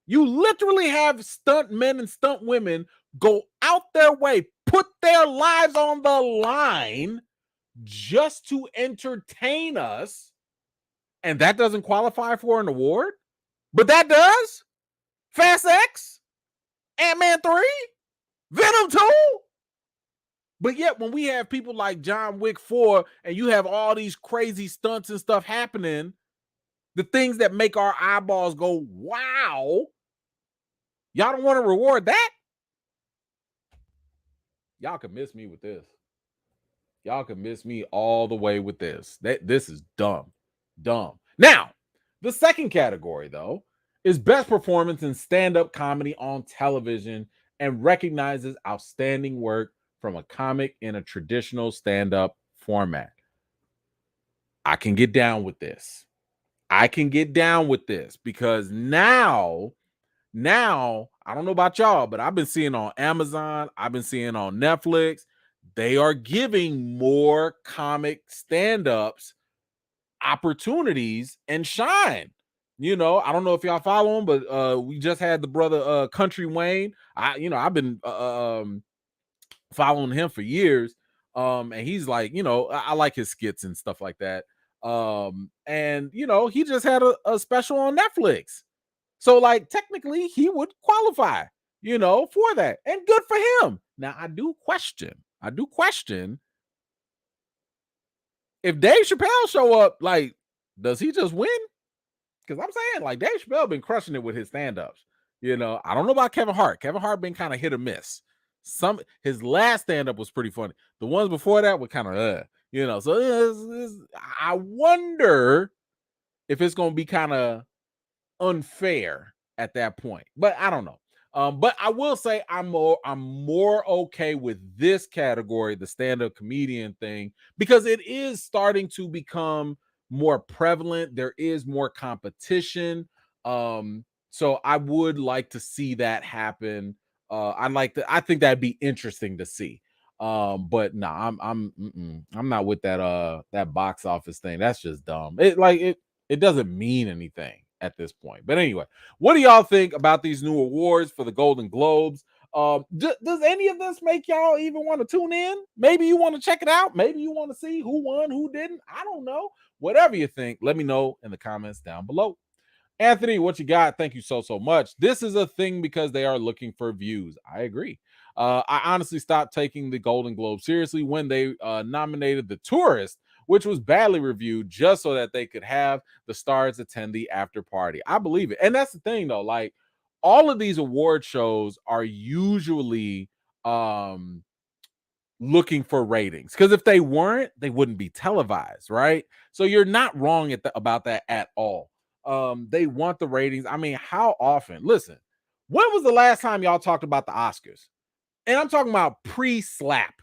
You literally have stunt men and stunt women go out their way, put their lives on the line just to entertain us. And that doesn't qualify for an award, but that does. Fast X, Ant-Man 3, Venom 2. But yet, when we have people like John Wick 4 and you have all these crazy stunts and stuff happening, the things that make our eyeballs go, wow, y'all don't want to reward that? Y'all can miss me with this. Y'all can miss me all the way with this. This is dumb. Dumb. Now, the second category, though, is best performance in stand-up comedy on television and recognizes outstanding work from a comic in a traditional stand-up format. I can get down with this. I can get down with this because now, I don't know about y'all, but I've been seeing on Amazon, I've been seeing on Netflix, they are giving more comic stand-ups opportunities and shine. I don't know if y'all follow him, but we just had the brother Country Wayne. I've been following him for years. And he's like, I like his skits and stuff like that. And he just had a special on Netflix. So, like, technically he would qualify, for that. And good for him. Now, I do question if Dave Chappelle show up, like, does he just win? Because I'm saying, like, Dave Chappelle been crushing it with his stand-ups. I don't know about Kevin Hart. Kevin Hart been kind of hit or miss. His last stand-up was pretty funny. The ones before that were kind of so I wonder if it's gonna be kind of unfair at that point. But I don't know. But I will say I'm more okay with this category, the stand-up comedian thing, because it is starting to become more prevalent. There is more competition. So I would like to see that happen. I think that'd be interesting to see. But no, I'm not with that box office thing. That's just dumb. It doesn't mean anything at this point. But anyway, what do y'all think about these new awards for the Golden Globes? Does any of this make y'all even want to tune in? Maybe you want to check it out. Maybe you want to see who won, who didn't. I don't know. Whatever you think, let me know in the comments down below. Anthony, what you got? Thank you so much. This is a thing because they are looking for views. I agree. I honestly stopped taking the Golden Globe seriously when they nominated The Tourist, which was badly reviewed, just so that they could have the stars attend the after party. I believe it. And that's the thing, though. Like, all of these award shows are usually looking for ratings, because if they weren't, they wouldn't be televised, right? So you're not wrong about that at all. They want the ratings. I mean, how often? Listen, when was the last time y'all talked about the Oscars? And I'm talking about pre-slap.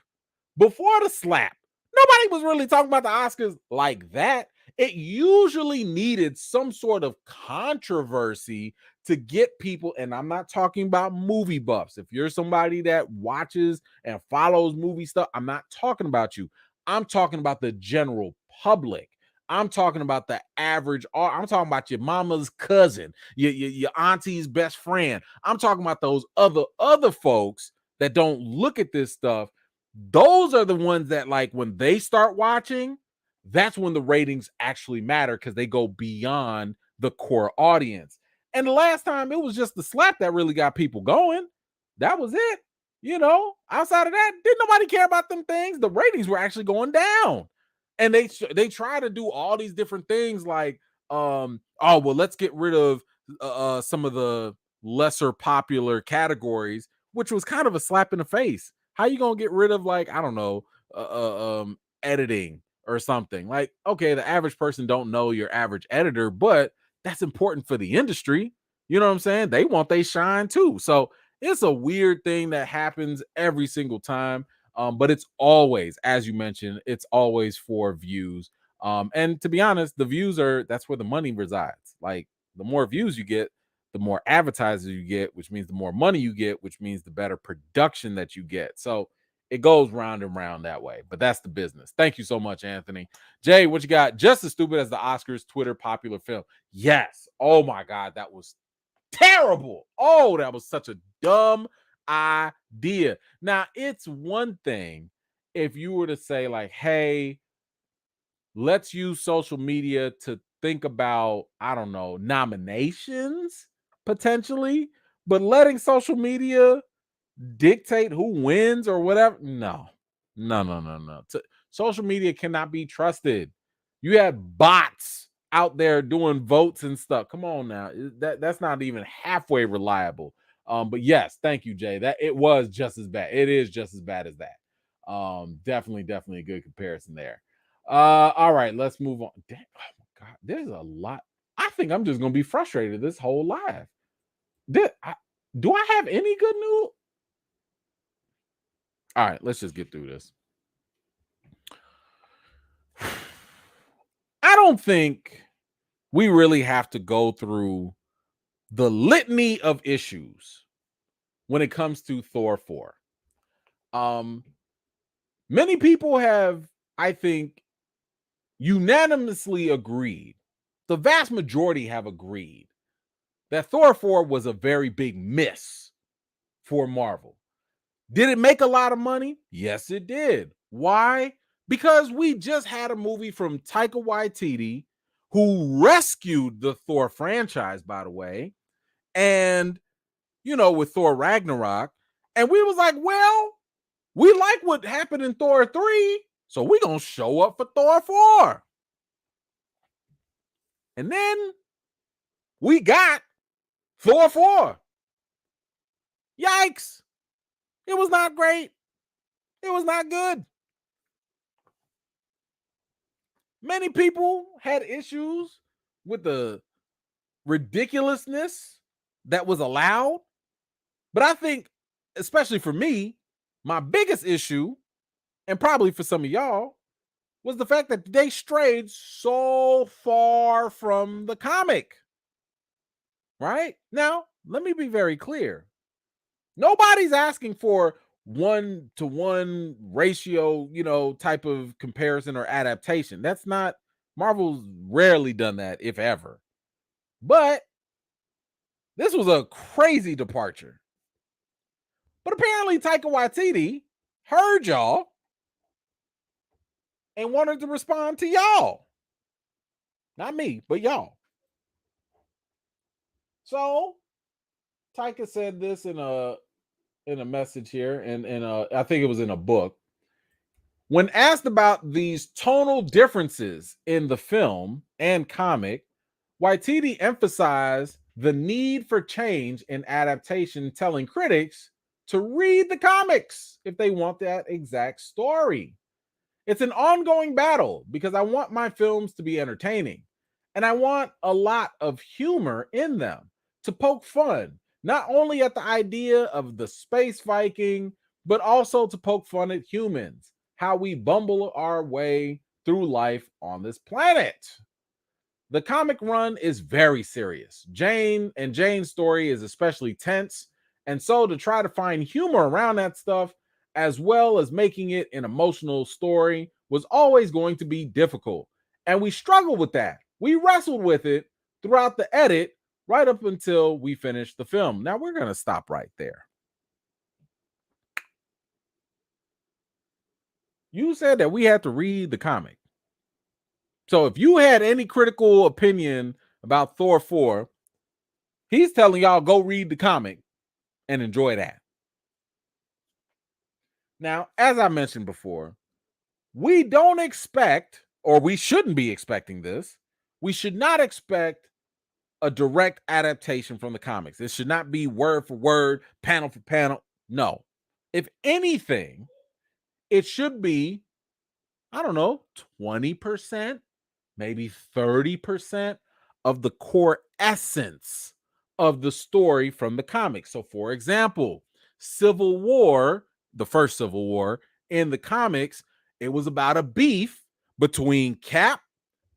Before the slap, nobody was really talking about the Oscars like that. It usually needed some sort of controversy to get people, and I'm not talking about movie buffs. If you're somebody that watches and follows movie stuff, I'm not talking about you. I'm talking about the general public. I'm talking about the average. I'm talking about your mama's cousin, your auntie's best friend. I'm talking about those other folks that don't look at this stuff. Those are the ones that, like, when they start watching, that's when the ratings actually matter, because they go beyond the core audience. And the last time, it was just the slap that really got people going. That was it. Outside of that, didn't nobody care about them things. The ratings were actually going down. And they try to do all these different things, like, oh, well, let's get rid of some of the lesser popular categories, which was kind of a slap in the face. How you gonna get rid of, like, I don't know, editing or something? Like, okay, the average person don't know your average editor, but that's important for the industry. You know what I'm saying? They want they shine too. So it's a weird thing that happens every single time. But it's always, as you mentioned, it's always for views. And to be honest, that's where the money resides. Like, the more views you get, the more advertisers you get, which means the more money you get, which means the better production that you get. So it goes round and round that way. But that's the business. Thank you so much, Anthony. Jay, what you got? Just as stupid as the Oscars Twitter popular film. Yes. Oh my God, that was terrible. Oh, that was such a dumb idea. Now, it's one thing if you were to say, like, hey, let's use social media to think about, I don't know, nominations potentially, but letting social media dictate who wins or whatever. No. Social media cannot be trusted. You had bots out there doing votes and stuff. Come on now. That's not even halfway reliable. But yes, thank you, Jay. That it was just as bad. It is just as bad as that. Definitely a good comparison there. All right, let's move on. Damn, oh my God, there's a lot. I think I'm just gonna be frustrated this whole live. Do I have any good news? All right, let's just get through this. I don't think we really have to go through the litany of issues when it comes to Thor 4. Many people have, I think, unanimously agreed. The vast majority have agreed that Thor 4 was a very big miss for Marvel. Did it make a lot of money? Yes, it did. Why? Because we just had a movie from Taika Waititi, who rescued the Thor franchise, by the way, and, with Thor Ragnarok. And we was like, well, we like what happened in Thor 3, so we're going to show up for Thor 4. And then we got Thor 4. Yikes. It was not great. It was not good. Many people had issues with the ridiculousness that was allowed. But I think, especially for me, my biggest issue, and probably for some of y'all, was the fact that they strayed so far from the comic. Right? Now, let me be very clear. Nobody's asking for 1-to-1 ratio, type of comparison or adaptation. That's not, Marvel's rarely done that, if ever. But this was a crazy departure. But apparently Taika Waititi heard y'all and wanted to respond to y'all. Not me, but y'all. So Taika said this in a message here, and I think it was in a book. When asked about these tonal differences in the film and comic, Waititi emphasized the need for change in adaptation, telling critics to read the comics if they want that exact story. It's an ongoing battle because I want my films to be entertaining, and I want a lot of humor in them to poke fun, not only at the idea of the space Viking, but also to poke fun at humans, how we bumble our way through life on this planet. The comic run is very serious. Jane's story is especially tense. And so to try to find humor around that stuff, as well as making it an emotional story, was always going to be difficult. And we struggled with that. We wrestled with it throughout the edit, right up until we finished the film. Now we're going to stop right there. You said that we had to read the comic. So if you had any critical opinion about Thor 4, he's telling y'all go read the comic and enjoy that. Now, as I mentioned before, we don't expect, or we shouldn't be expecting this. We should not expect a direct adaptation from the comics. It should not be word for word, panel for panel. No. If anything, it should be, I don't know, 20%, maybe 30% of the core essence of the story from the comics. So, for example, Civil War, the first Civil War in the comics, it was about a beef between Cap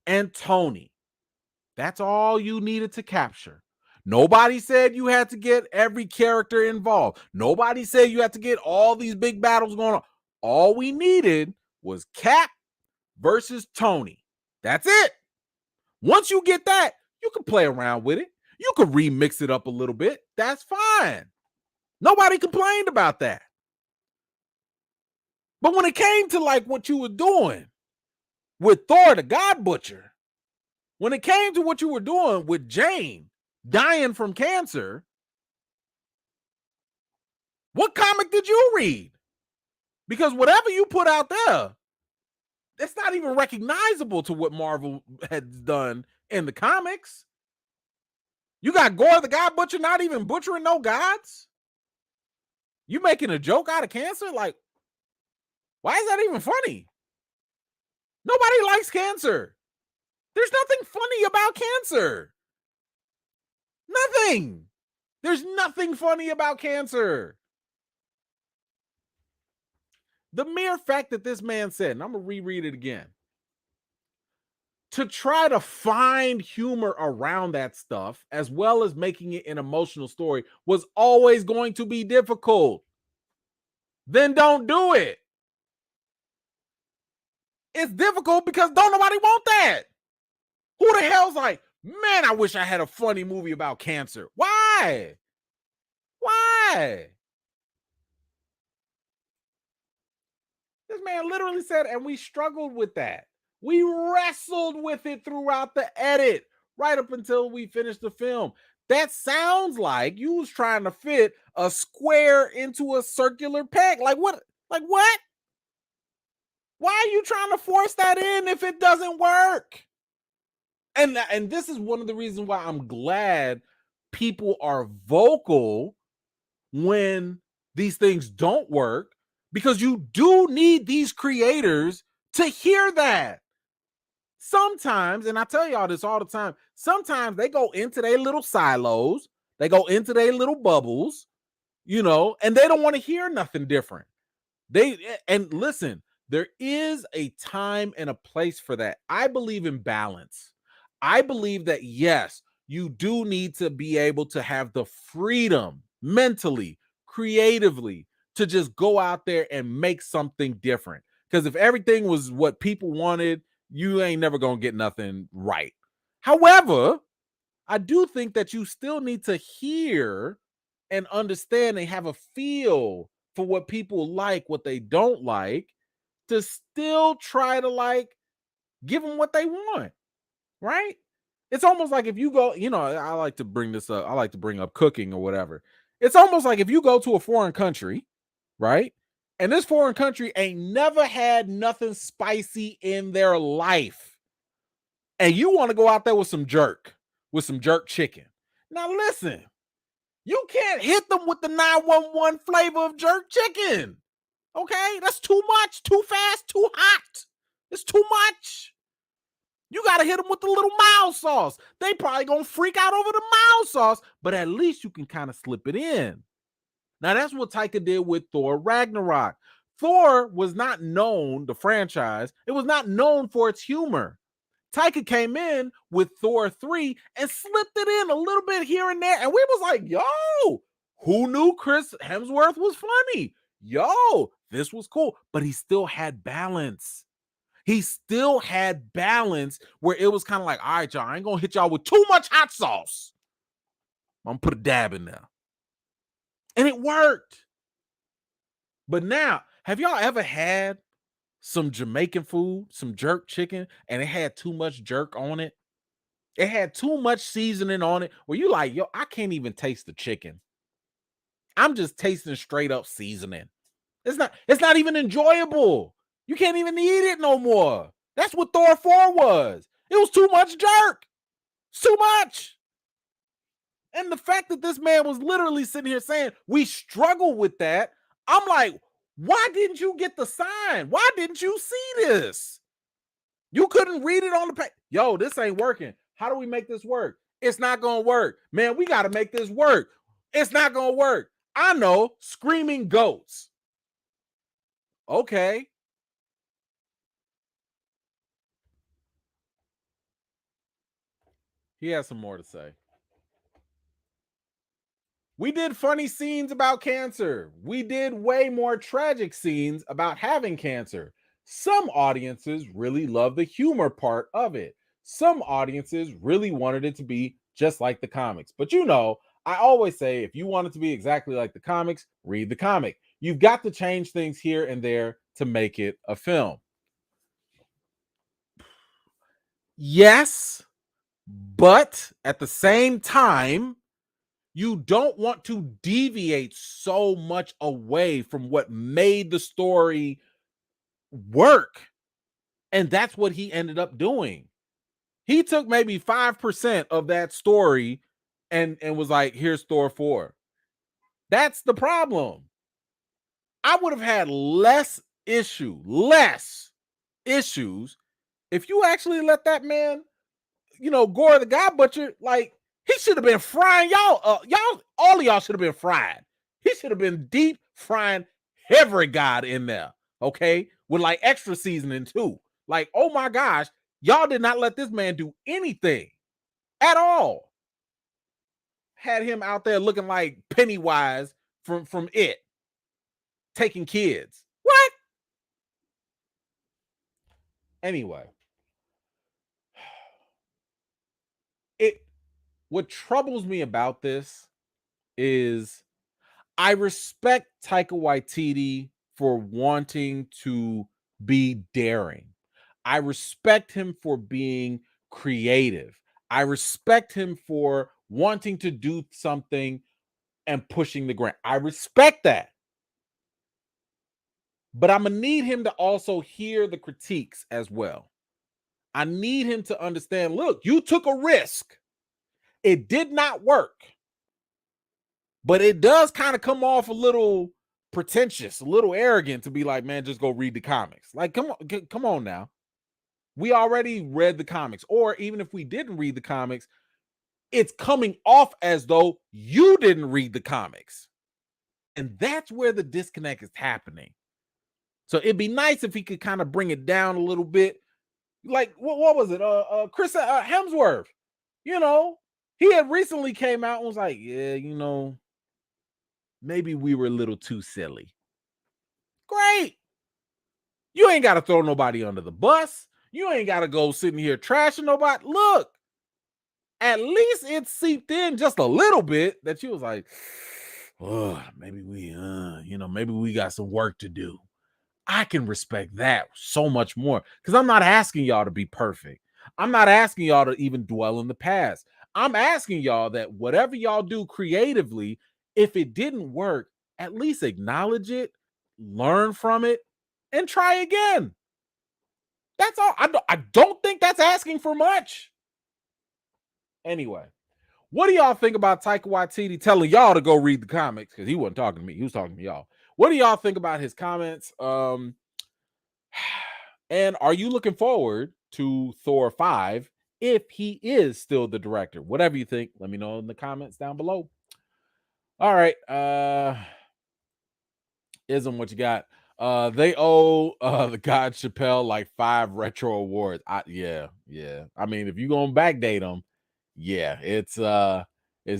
and Tony. That's all you needed to capture. Nobody said you had to get every character involved. Nobody said you had to get all these big battles going on. All we needed was Cap versus Tony. That's it. Once you get that, you can play around with it. You can remix it up a little bit. That's fine. Nobody complained about that. But when it came to like what you were doing with Thor the God Butcher, when it came to what you were doing with Jane dying from cancer, what comic did you read? Because whatever you put out there, it's not even recognizable to what Marvel had done in the comics. You got Gore the God Butcher not even butchering no gods? You making a joke out of cancer? Like, why is that even funny? Nobody likes cancer. There's nothing funny about cancer. Nothing. There's nothing funny about cancer. The mere fact that this man said, and I'm going to reread it again, to try to find humor around that stuff, as well as making it an emotional story, was always going to be difficult. Then don't do it. It's difficult because don't nobody want that. Who the hell's like, man, I wish I had a funny movie about cancer. Why? Why? This man literally said, and we struggled with that. We wrestled with it throughout the edit, right up until we finished the film. That sounds like you was trying to fit a square into a circular peg. Like what? Like what? Why are you trying to force that in if it doesn't work? And this is one of the reasons why I'm glad people are vocal when these things don't work, because you do need these creators to hear that. Sometimes, and I tell y'all this all the time, sometimes they go into their little silos, they go into their little bubbles, and they don't want to hear nothing different. And listen, there is a time and a place for that. I believe in balance. I believe that, yes, you do need to be able to have the freedom mentally, creatively, to just go out there and make something different. Because if everything was what people wanted, you ain't never going to get nothing right. However, I do think that you still need to hear and understand and have a feel for what people like, what they don't like, to still try to give them what they want, right? It's almost like if you go, I like to bring this up. I like to bring up cooking or whatever. It's almost like if you go to a foreign country, right? And this foreign country ain't never had nothing spicy in their life. And you want to go out there with some jerk chicken. Now listen, you can't hit them with the 911 flavor of jerk chicken. Okay? That's too much, too fast, too hot. It's too much. You got to hit them with the little mild sauce. They probably going to freak out over the mild sauce, but at least you can kind of slip it in. Now, that's what Taika did with Thor Ragnarok. Thor was not known, the franchise, it was not known for its humor. Taika came in with Thor 3 and slipped it in a little bit here and there. And we was like, yo, who knew Chris Hemsworth was funny? Yo, this was cool. But he still had balance. He still had balance where it was kind of like, all right, y'all, I ain't going to hit y'all with too much hot sauce. I'm going to put a dab in there. And it worked. But now, have y'all ever had some Jamaican food, some jerk chicken, and it had too much jerk on it? It had too much seasoning on it where you like, yo, I can't even taste the chicken. I'm just tasting straight up seasoning. It's not even enjoyable. You can't even eat it no more. That's what Thor 4 was. It was too much jerk. It's too much. And the fact that this man was literally sitting here saying, we struggle with that. I'm like, why didn't you get the sign? Why didn't you see this? You couldn't read it on the page. Yo, this ain't working. How do we make this work? It's not going to work. Man, we got to make this work. It's not going to work. I know, screaming goats. Okay. He has some more to say. We did funny scenes about cancer. We did way more tragic scenes about having cancer. Some audiences really love the humor part of it. Some audiences really wanted it to be just like the comics. But I always say, if you want it to be exactly like the comics, read the comic. You've got to change things here and there to make it a film. Yes, but at the same time, you don't want to deviate so much away from what made the story work. And that's what he ended up doing. He took maybe 5% of that story and was like, here's Thor 4. That's the problem. I would have had less issues if you actually let that man, Gore the God Butcher, he should have been frying y'all. All of y'all should have been fried. He should have been deep frying every god in there, okay? With extra seasoning too. Oh my gosh, y'all did not let this man do anything at all. Had him out there looking like Pennywise from It, taking kids. What? Anyway, what troubles me about this is I respect Taika Waititi for wanting to be daring. I respect him for being creative. I respect him for wanting to do something and pushing the grant. I respect that. But I'm going to need him to also hear the critiques as well. I need him to understand, look, you took a risk. It did not work. But it does kind of come off a little pretentious, a little arrogant to be like, man, just go read the comics. Come on now. We already read the comics. Or even if we didn't read the comics, it's coming off as though you didn't read the comics. And that's where the disconnect is happening. So it'd be nice if he could kind of bring it down a little bit. Like, what was it? Chris Hemsworth, you know, he had recently came out and was like, yeah, you know, maybe we were a little too silly. Great. You ain't got to throw nobody under the bus. You ain't got to go sitting here trashing nobody. Look, at least it seeped in just a little bit that you was like, oh, maybe we, maybe we got some work to do. I can respect that so much more because I'm not asking y'all to be perfect. I'm not asking y'all to even dwell in the past. I'm asking y'all that whatever y'all do creatively, if it didn't work, at least acknowledge it, learn from it, and try again. That's all. I don't think that's asking for much. Anyway, what do y'all think about Taika Waititi telling y'all to go read the comics? Because he wasn't talking to me. He was talking to y'all. What do y'all think about his comments? And are you looking forward to Thor 5 if he is still the director? Whatever you think, let me know in the comments down below. All right. Ism, what you got? They owe the God Chappelle like 5 retro awards. Yeah. I mean, if you're gonna backdate them, yeah, it's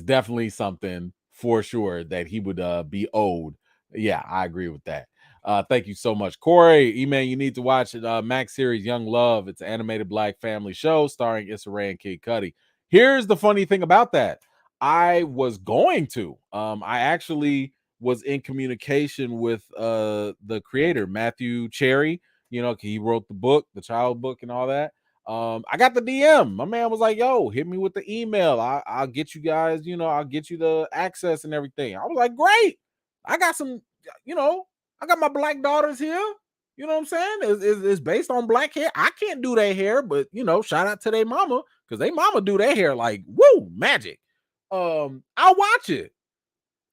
definitely something for sure that he would be owed. Yeah, I agree with that. Thank you so much, Corey. E-Man, you need to watch it. Max series Young Love. It's an animated Black family show starring Issa Rae and Kid Cudi. Here's the funny thing about that. I was going to. I actually was in communication with the creator, Matthew Cherry. You know, he wrote the book, the child book, and all that. I got the DM. My man was like, yo, hit me with the email. I'll get you guys, I'll get you the access and everything. I was like, great. I got some, I got my black daughters here. You know what I'm saying? It's based on black hair. I can't do their hair, but shout out to their mama because they mama do their hair like woo magic. I'll watch it.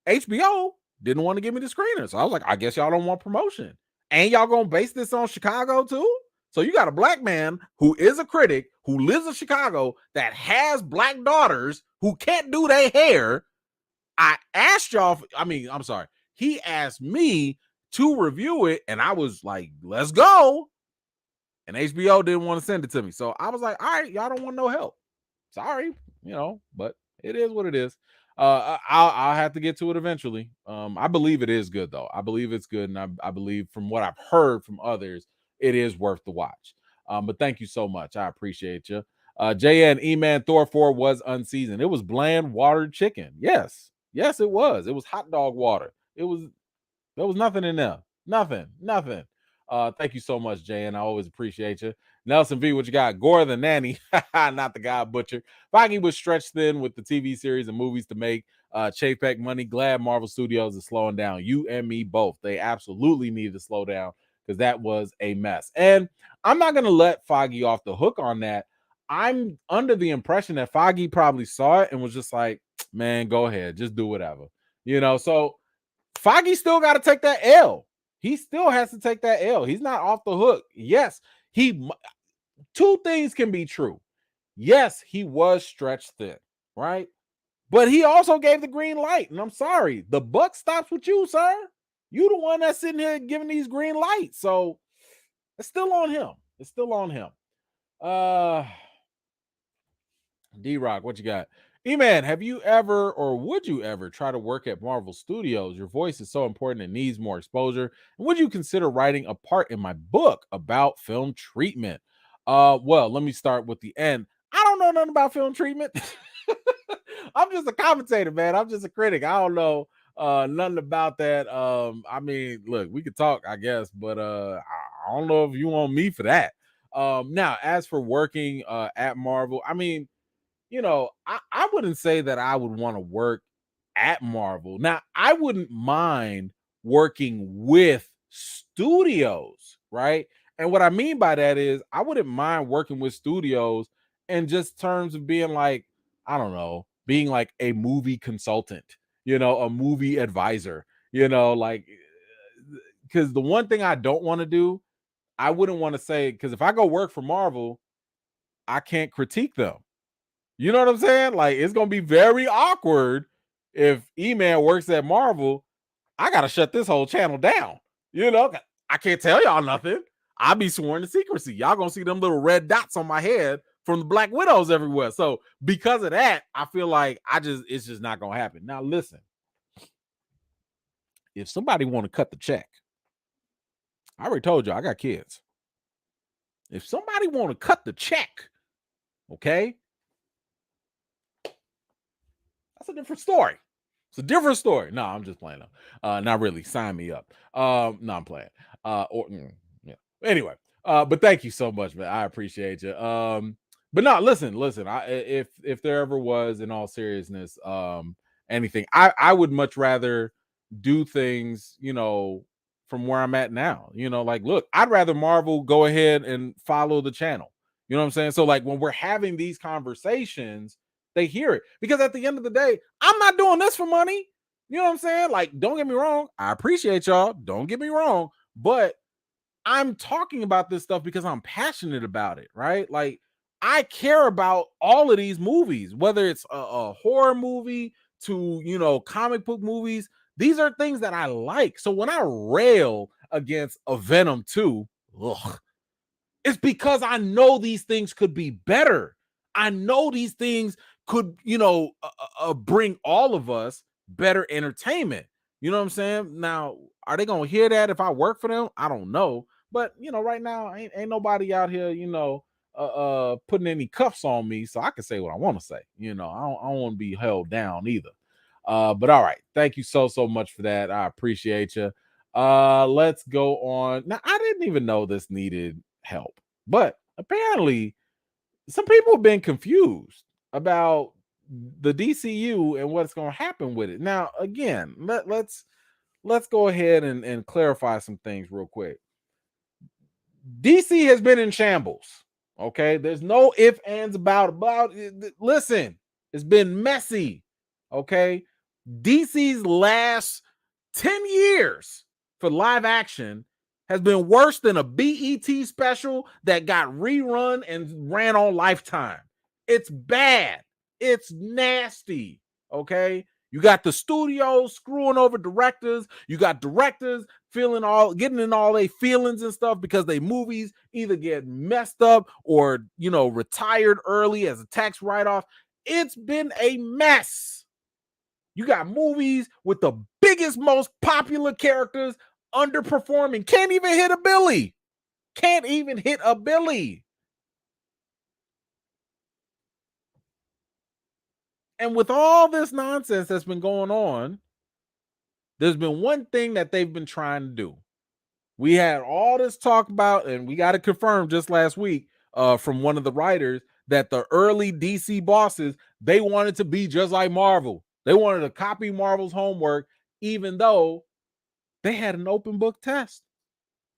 HBO didn't want to give me the screener, so I was like, I guess y'all don't want promotion. And y'all gonna base this on Chicago too? So you got a black man who is a critic who lives in Chicago that has black daughters who can't do their hair. I asked y'all, I'm sorry. He asked me to review it, and I was like, let's go. And HBO didn't want to send it to me. So I was like, all right, y'all don't want no help. Sorry, but it is what it is. I'll have to get to it eventually. I believe it is good though. I believe it's good, and I believe from what I've heard from others, it is worth the watch. But thank you so much. I appreciate you. JN E-Man Thor 4 was unseasoned. It was bland watered chicken. Yes, it was. It was hot dog water. There was nothing in there. Nothing. Thank you so much, JN. I always appreciate you. Nelson V, what you got? Gore the nanny, not the God Butcher. Feige was stretched thin with the TV series and movies to make Chapek money. Glad Marvel Studios is slowing down. You and me both. They absolutely need to slow down because that was a mess. And I'm not going to let Feige off the hook on that. I'm under the impression that Feige probably saw it and was just like, man, go ahead. Just do whatever. So Feige still got to take that L. He still has to take that L. He's not off the hook. Yes, two things can be true. Yes, he was stretched thin, right? But he also gave the green light. And I'm sorry, the buck stops with you, sir. You the one that's sitting here giving these green lights. So it's still on him. D-Rock, what you got? E-Man, have you ever or would you ever try to work at Marvel Studios? Your voice is so important and needs more exposure. And would you consider writing a part in my book about film treatment? Well, let me start with the end. I don't know nothing about film treatment. I'm just a commentator, man. I'm just a critic. I don't know nothing about that. Look, we could talk, I guess, but I don't know if you want me for that. Now, as for working at Marvel, I wouldn't say that I would want to work at Marvel. Now, I wouldn't mind working with studios, right? And what I mean by that is I wouldn't mind working with studios in just terms of being like, I don't know, being like a movie consultant, a movie advisor, like, because the one thing I don't want to do, I wouldn't want to say, because if I go work for Marvel, I can't critique them. You know what I'm saying? Like, it's going to be very awkward if E-Man works at Marvel. I gotta shut this whole channel down. You know, I can't tell y'all nothing. I'll be sworn to secrecy. Y'all gonna see them little red dots on my head from the Black Widows everywhere. So because of that, I feel like it's just not gonna happen. Now listen, if somebody want to cut the check, I already told you I got kids. If somebody want to cut the check, okay, that's a different story. It's a different story. No, I'm just playing. Not really. Sign me up. No, I'm playing. Yeah. Anyway, but thank you so much, man. I appreciate you. But no, listen. If there ever was, in all seriousness, anything, I would much rather do things, from where I'm at now. Like, look, I'd rather Marvel go ahead and follow the channel. You know what I'm saying? So, like, when we're having these conversations, they hear it, because at the end of the day, I'm not doing this for money. You know what I'm saying? Like, don't get me wrong. I appreciate y'all. Don't get me wrong. But I'm talking about this stuff because I'm passionate about it, right? Like, I care about all of these movies, whether it's a horror movie to, comic book movies. These are things that I like. So when I rail against a Venom 2, it's because I know these things could be better. I know these things could, bring all of us better entertainment. You know what I'm saying? Now, are they gonna hear that if I work for them? I don't know. But right now, ain't nobody out here, putting any cuffs on me, so I can say what I want to say. I don't want to be held down either. But all right, thank you so much for that. I appreciate you. Let's go on. Now, I didn't even know this needed help, but apparently some people have been confused about the DCU and what's going to happen with it. Now, again, let's go ahead and clarify some things real quick. DC has been in shambles. Okay, there's no ifs, ands, about it. Listen, it's been messy. Okay, DC's last 10 years for live action has been worse than a BET special that got rerun and ran on Lifetime. It's bad. It's nasty. Okay. You got the studios screwing over directors. You got directors getting in all their feelings and stuff because they movies either get messed up or, retired early as a tax write-off. It's been a mess. You got movies with the biggest, most popular characters underperforming. Can't even hit a Billy. Can't even hit a Billy. And with all this nonsense that's been going on, there's been one thing that they've been trying to do. We had all this talk about, and we got it confirmed just last week from one of the writers, that the early DC bosses, they wanted to be just like Marvel. They wanted to copy Marvel's homework, even though they had an open book test.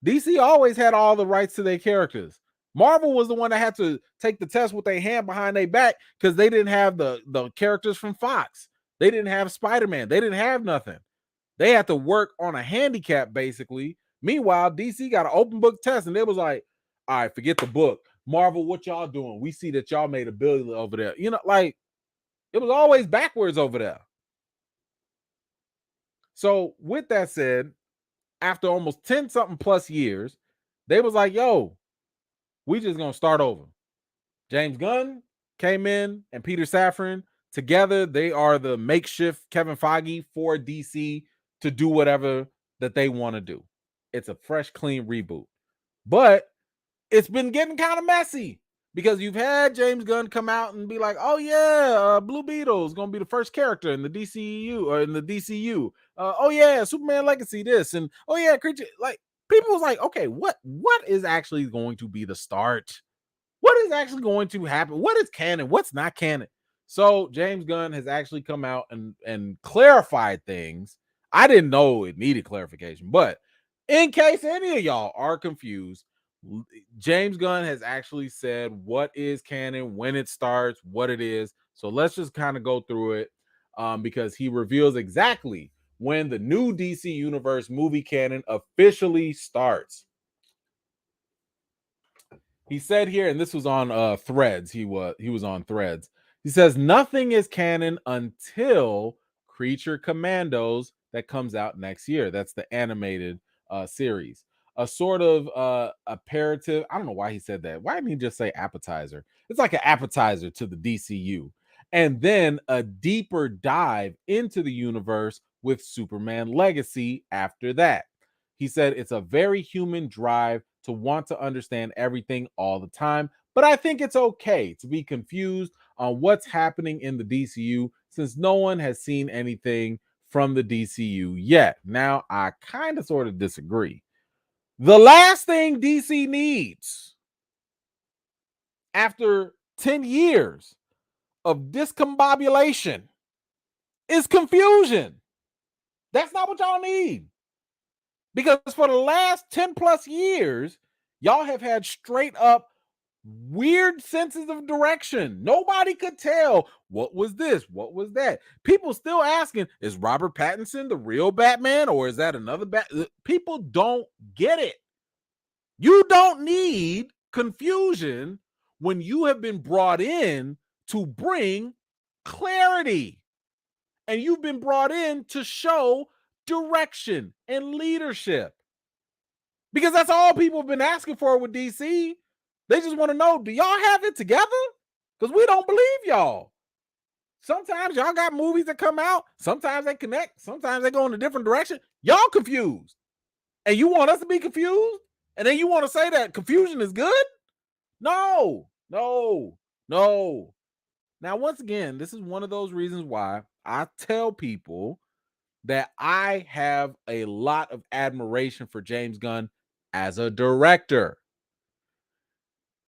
DC always had all the rights to their characters. Marvel was the one that had to take the test with their hand behind their back because they didn't have the characters from Fox. They didn't have Spider-Man. They didn't have nothing. They had to work on a handicap, basically. Meanwhile, DC got an open book test, and they was like, all right, forget the book. Marvel, what y'all doing? We see that y'all made $1 billion over there. Like, it was always backwards over there. So with that said, after almost 10 something plus years, they was like, yo, we just gonna start over. James Gunn came in and Peter Safran together. They are the makeshift Kevin Feige for DC to do whatever that they want to do. It's a fresh, clean reboot. But it's been getting kind of messy because you've had James Gunn come out and be like, oh yeah, Blue Beetle is going to be the first character in the DCU or in the DCU. Oh yeah, Superman Legacy this. And oh yeah, creature. Like, people was like, okay, what is actually going to be the start? What is actually going to happen? What is canon? What's not canon? So James Gunn has actually come out and clarified things. I didn't know it needed clarification, but in case any of y'all are confused, James Gunn has actually said what is canon, when it starts, what it is. So let's just kind of go through it because he reveals exactly when the new DC Universe movie canon officially starts. He said here, and this was on Threads. He was on Threads. He says nothing is canon until Creature Commandos, that comes out next year. That's the animated series. A sort of aperitif. I don't know why he said that. Why didn't he just say appetizer? It's like an appetizer to the DCU. And then a deeper dive into the universe with Superman Legacy after that. He said it's a very human drive to want to understand everything all the time, but I think it's okay to be confused on what's happening in the DCU since no one has seen anything from the DCU yet. Now, I kind of sort of disagree. The last thing DC needs after 10 years of discombobulation is confusion. That's not what y'all need. Because for the last 10 plus years, y'all have had straight up weird senses of direction. Nobody could tell what was this, what was that. People still asking, is Robert Pattinson the real Batman or is that another People don't get it. You don't need confusion when you have been brought in to bring clarity. And you've been brought in to show direction and leadership. Because that's all people have been asking for with DC. They just want to know, do y'all have it together? Because we don't believe y'all. Sometimes y'all got movies that come out. Sometimes they connect. Sometimes they go in a different direction. Y'all confused. And you want us to be confused? And then you want to say that confusion is good? No. Now, once again, this is one of those reasons why I tell people that I have a lot of admiration for James Gunn as a director.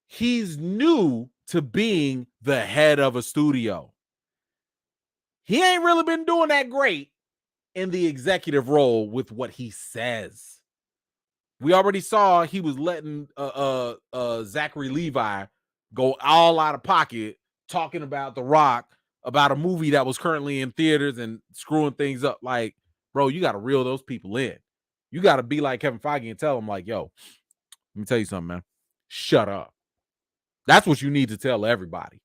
He's new to being the head of a studio. He ain't really been doing that great in the executive role with what he says. We already saw he was letting Zachary Levi go all out of pocket talking about The Rock, about a movie that was currently in theaters and screwing things up. Like, bro, you got to reel those people in. You got to be like Kevin Feige and tell them, like, yo, let me tell you something, man. Shut up. That's what you need to tell everybody.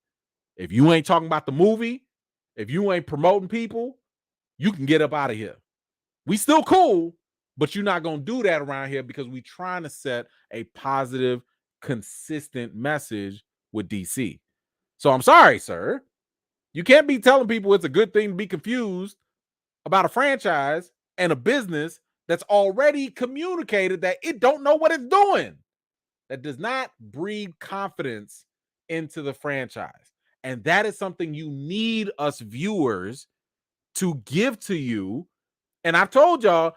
If you ain't talking about the movie, if you ain't promoting people, you can get up out of here. We still cool, but you're not going to do that around here because we trying to set a positive, consistent message with DC. So I'm sorry, sir. You can't be telling people it's a good thing to be confused about a franchise and a business that's already communicated that it don't know what it's doing. That does not breed confidence into the franchise. And that is something you need us viewers to give to you. And I've told y'all,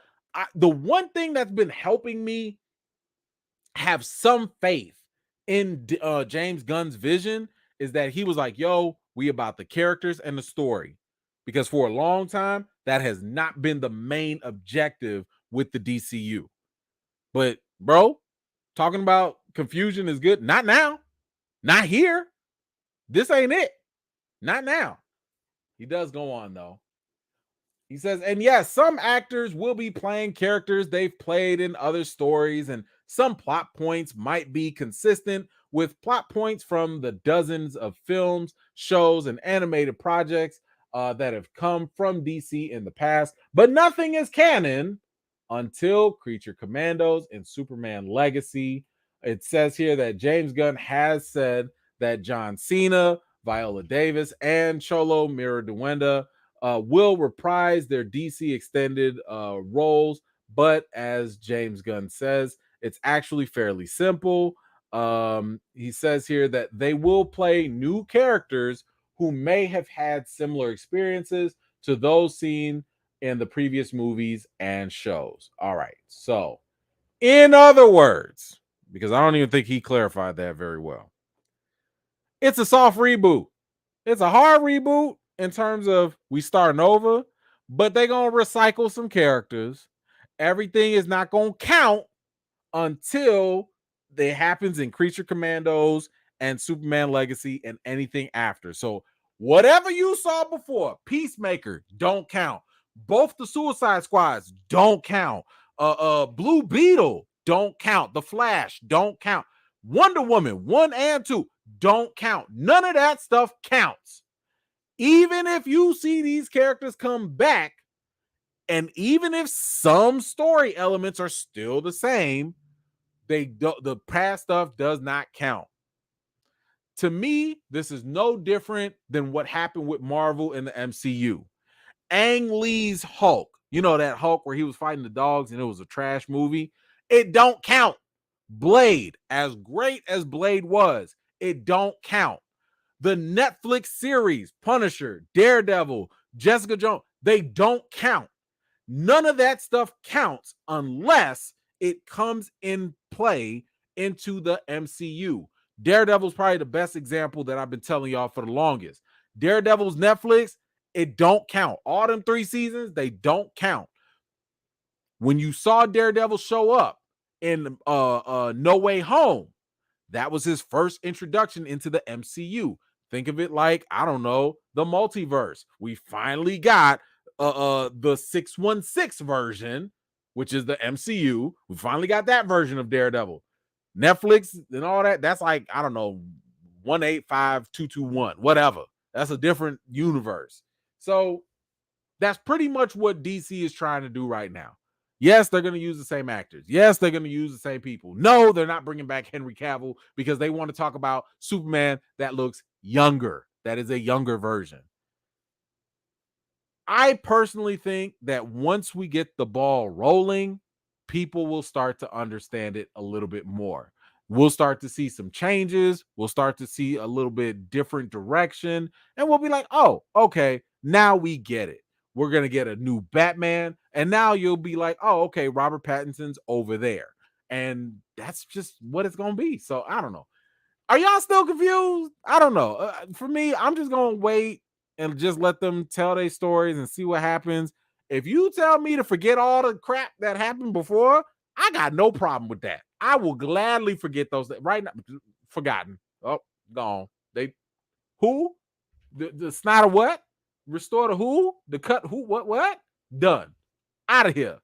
the one thing that's been helping me have some faith in James Gunn's vision is that he was like, yo, we about the characters and the story. Because for a long time, that has not been the main objective with the DCU. But, bro, talking about confusion is good. Not now. Not here. This ain't it. Not now. He does go on, though. He says, and yes, some actors will be playing characters they've played in other stories, and some plot points might be consistent with plot points from the dozens of films, shows, and animated projects that have come from DC in the past, but nothing is canon until Creature Commandos and Superman Legacy. It says here that James Gunn has said that John Cena, Viola Davis, and Cholo Miraduenda will reprise their DC extended roles, but as James Gunn says, it's actually fairly simple. He says here that they will play new characters who may have had similar experiences to those seen in the previous movies and shows. All right, so in other words, because I don't even think he clarified that very well, it's a soft reboot. It's a hard reboot in terms of we starting over, but they're going to recycle some characters. Everything is not going to count until it happens in Creature Commandos and Superman Legacy and anything after. So whatever you saw before, Peacemaker, don't count. Both the Suicide Squads don't count. Blue Beetle, don't count. The Flash, don't count. Wonder Woman 1 and 2, don't count. None of that stuff counts. Even if you see these characters come back, And even if some story elements are still the same, the past stuff does not count. To me, this is no different than what happened with Marvel in the MCU. Ang Lee's Hulk, you know that Hulk where he was fighting the dogs and it was a trash movie? It don't count. Blade, as great as Blade was, it don't count. The Netflix series, Punisher, Daredevil, Jessica Jones, they don't count. None of that stuff counts unless it comes in play into the MCU. Daredevil's probably the best example that I've been telling y'all for the longest. Daredevil's Netflix, it don't count. All them 3 seasons, they don't count. When you saw Daredevil show up in No Way Home, that was his first introduction into the MCU. Think of it like, I don't know, the multiverse. We finally got the 616 version, which is the MCU. We finally got that version of Daredevil. Netflix and all that, that's like, I don't know, 185221, whatever. That's a different universe. So that's pretty much what DC is trying to do right now. Yes, they're going to use the same actors. Yes, they're going to use the same people. No, they're not bringing back Henry Cavill because they want to talk about Superman that looks younger. That is a younger version. I personally think that once we get the ball rolling, people will start to understand it a little bit more. We'll start to see some changes. We'll start to see a little bit different direction. And we'll be like, oh, okay, now we get it. We're going to get a new Batman. And now you'll be like, oh, okay, Robert Pattinson's over there. And that's just what it's going to be. So I don't know. Are y'all still confused? I don't know. For me, I'm just going to wait and just let them tell their stories and see what happens. If you tell me to forget all the crap that happened before, I got no problem with that. I will gladly forget those right now. Forgotten. Oh, gone. They who? The Snyder what? Restore the who? The cut who? What? Done. Out of here.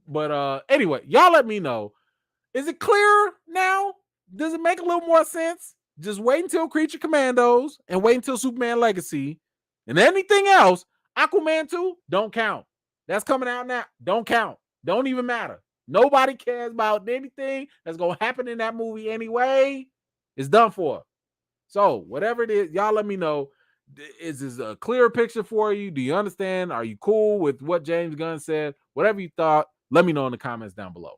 But anyway, y'all let me know. Is it clearer now? Does it make a little more sense? Just wait until Creature Commandos and wait until Superman Legacy. And anything else, Aquaman 2, don't count. That's coming out now. Don't count. Don't even matter. Nobody cares about anything that's going to happen in that movie anyway. It's done for. So, whatever it is, y'all let me know. Is this a clearer picture for you? Do you understand? Are you cool with what James Gunn said? Whatever you thought, let me know in the comments down below.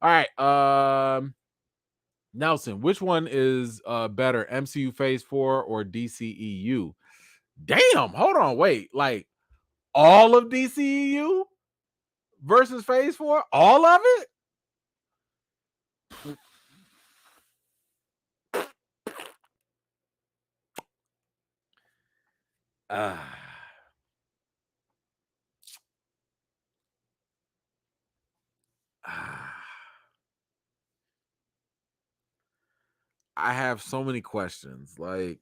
All right. Nelson, which one is better, MCU Phase 4 or DCEU? Damn, hold on, wait. Like all of DCEU versus Phase 4? All of it? I have so many questions. Like,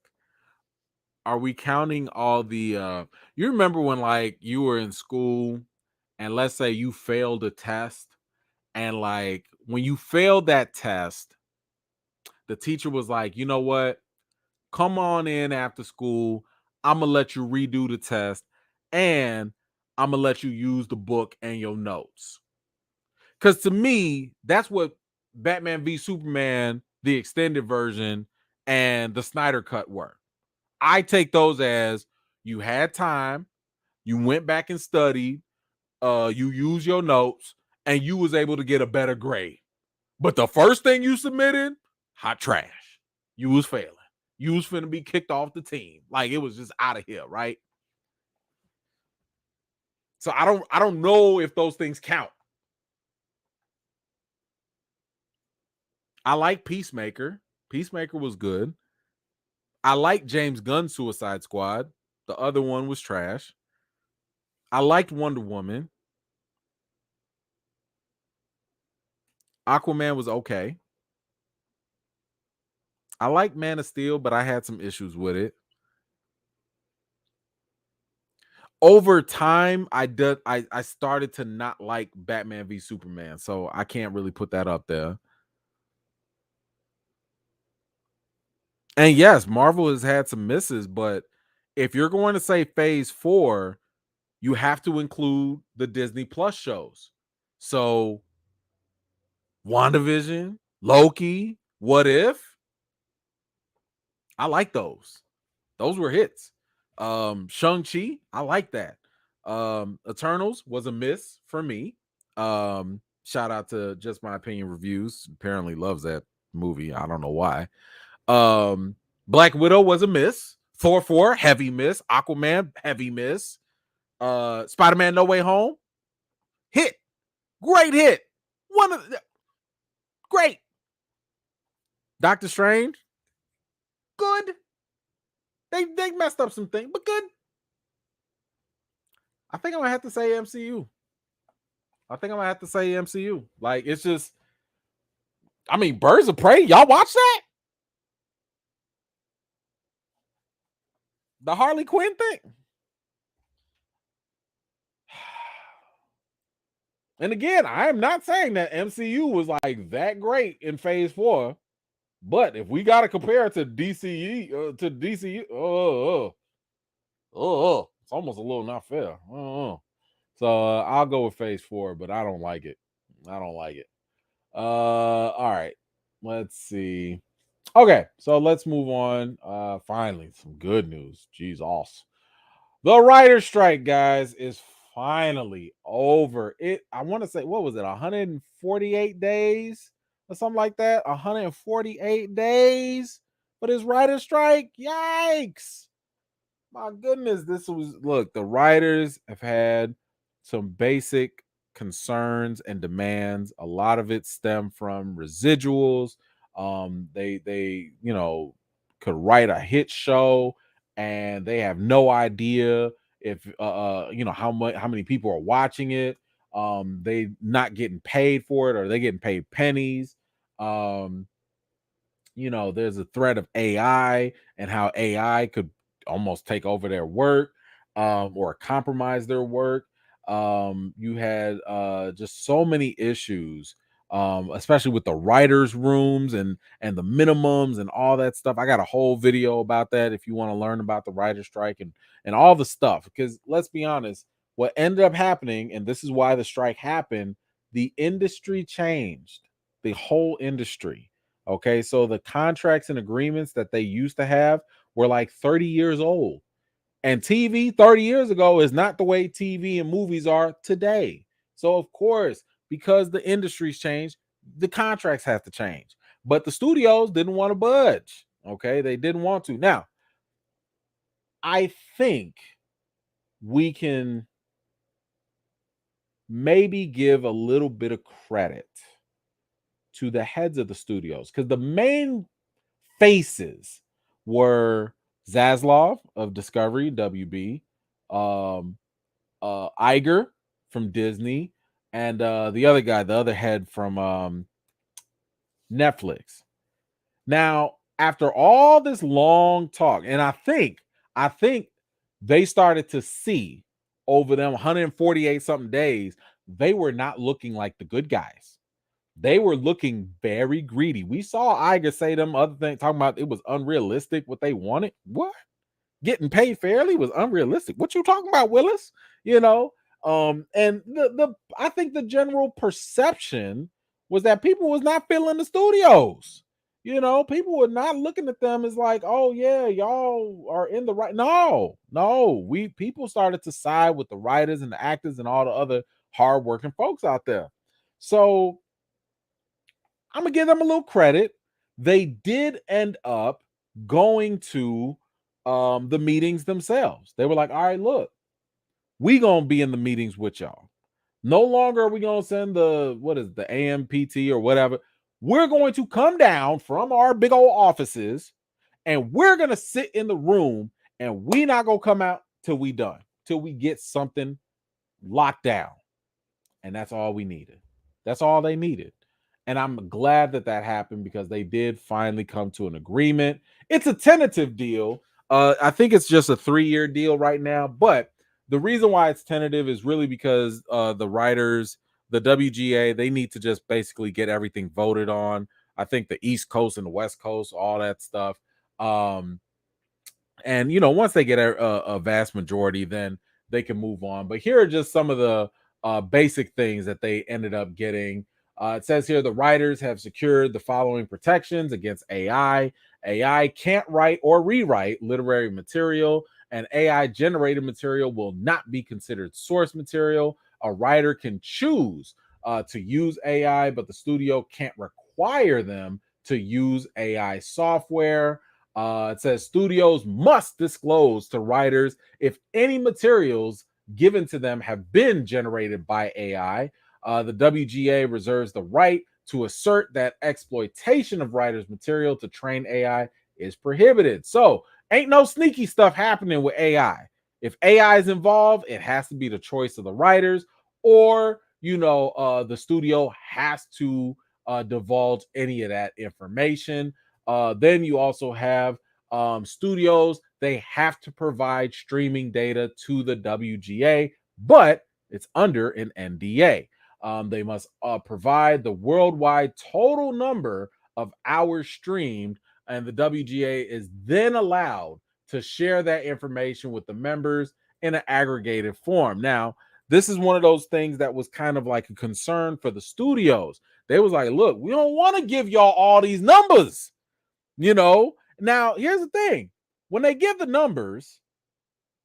are we counting all the you remember when like you were in school and let's say you failed a test and like when you failed that test, the teacher was like, you know what? Come on in after school. I'm gonna let you redo the test and I'm gonna let you use the book and your notes. Because to me, that's what Batman v Superman, the extended version, and the Snyder cut were. I take those as you had time, you went back and studied, you used your notes, and you was able to get a better grade. But the first thing you submitted, hot trash. You was failing. You was finna be kicked off the team. Like it was just out of here, right? So I don't know if those things count. I like Peacemaker. Peacemaker was good. I like James Gunn's Suicide Squad. The other one was trash. I liked Wonder Woman. Aquaman was okay. I like Man of Steel, but I had some issues with it. Over time, I started to not like Batman v Superman, so I can't really put that up there. And yes, Marvel has had some misses, but if you're going to say Phase 4, you have to include the Disney Plus shows. So WandaVision, Loki, What If, I like those. Those were hits. Shang-Chi, I like that. Eternals was a miss for me. Shout out to Just My Opinion Reviews. Apparently loves that movie. I don't know why. Black Widow was a miss. Thor 4, heavy miss. Aquaman, heavy miss. Spider-Man No Way Home, hit. Great hit. One of the great. Doctor Strange, good. They messed up some things, but good. I think I'm gonna have to say MCU. Like, it's just, I mean, Birds of Prey. Y'all watch that? The Harley Quinn thing. And again, I am not saying that MCU was like that great in Phase 4, but if we got to compare it to DCE, it's almost a little not fair. So I'll go with Phase 4, but I don't like it. All right, let's see. Okay, so let's move on. Finally, some good news. Jesus. The writer's strike, guys, is finally over. I want to say, what was it, 148 days or something like that? 148 days for this writer's strike. Yikes. My goodness, look, the writers have had some basic concerns and demands. A lot of it stem from residuals. They could write a hit show and they have no idea if how many people are watching it. They not getting paid for it, or they getting paid pennies. There's a threat of AI and how AI could almost take over their work, or compromise their work. You had just so many issues, especially with the writers' rooms and the minimums and all that stuff. I got a whole video about that if you want to learn about the writer's strike and all the stuff. Because let's be honest, what ended up happening, and this is why the strike happened, the industry changed, the whole industry. Okay, so the contracts and agreements that they used to have were like 30 years old. And TV 30 years ago is not the way TV and movies are today. So, of course, because the industry's changed, the contracts have to change. But the studios didn't want to budge. Okay, they didn't want to. Now, I think we can maybe give a little bit of credit to the heads of the studios, because the main faces were Zaslav of Discovery, WB, Iger from Disney, and the other guy, the other head from Netflix. Now, after all this long talk, and I think they started to see over them 148 something days, they were not looking like the good guys. They were looking very greedy. We saw Iger say them other things, talking about it was unrealistic what they wanted. What? Getting paid fairly was unrealistic. What you talking about, Willis? And the I think the general perception was that people was not feeling the studios. People were not looking at them as like, oh yeah, y'all are in the right. No, people started to side with the writers and the actors and all the other hardworking folks out there. So I'm gonna give them a little credit. They did end up going to the meetings themselves. They were like, all right, look, we gonna be in the meetings with y'all. No longer are we gonna send the AMPT or whatever. We're going to come down from our big old offices and we're gonna sit in the room, and we not gonna come out till we done, till we get something locked down. And that's all we needed. That's all they needed. And I'm glad that happened, because they did finally come to an agreement. It's a tentative deal. I think it's just a 3-year deal right now. But the reason why it's tentative is really because the writers, the WGA, they need to just basically get everything voted on. I think the East Coast and the West Coast, all that stuff. And once they get a vast majority, then they can move on. But here are just some of the basic things that they ended up getting. It says here the writers have secured the following protections against AI. AI can't write or rewrite literary material, and AI generated material will not be considered source material. A writer can choose to use AI, but the studio can't require them to use AI software. It says studios must disclose to writers if any materials given to them have been generated by AI. The WGA reserves the right to assert that exploitation of writers' material to train AI is prohibited. So, ain't no sneaky stuff happening with AI. If AI is involved, it has to be the choice of the writers, or the studio has to divulge any of that information. Then you also have studios, they have to provide streaming data to the WGA, but it's under an NDA. They must provide the worldwide total number of hours streamed, and the WGA is then allowed to share that information with the members in an aggregated form. Now, this is one of those things that was kind of like a concern for the studios. They was like, look, we don't want to give y'all all these numbers. Now here's the thing. When they give the numbers,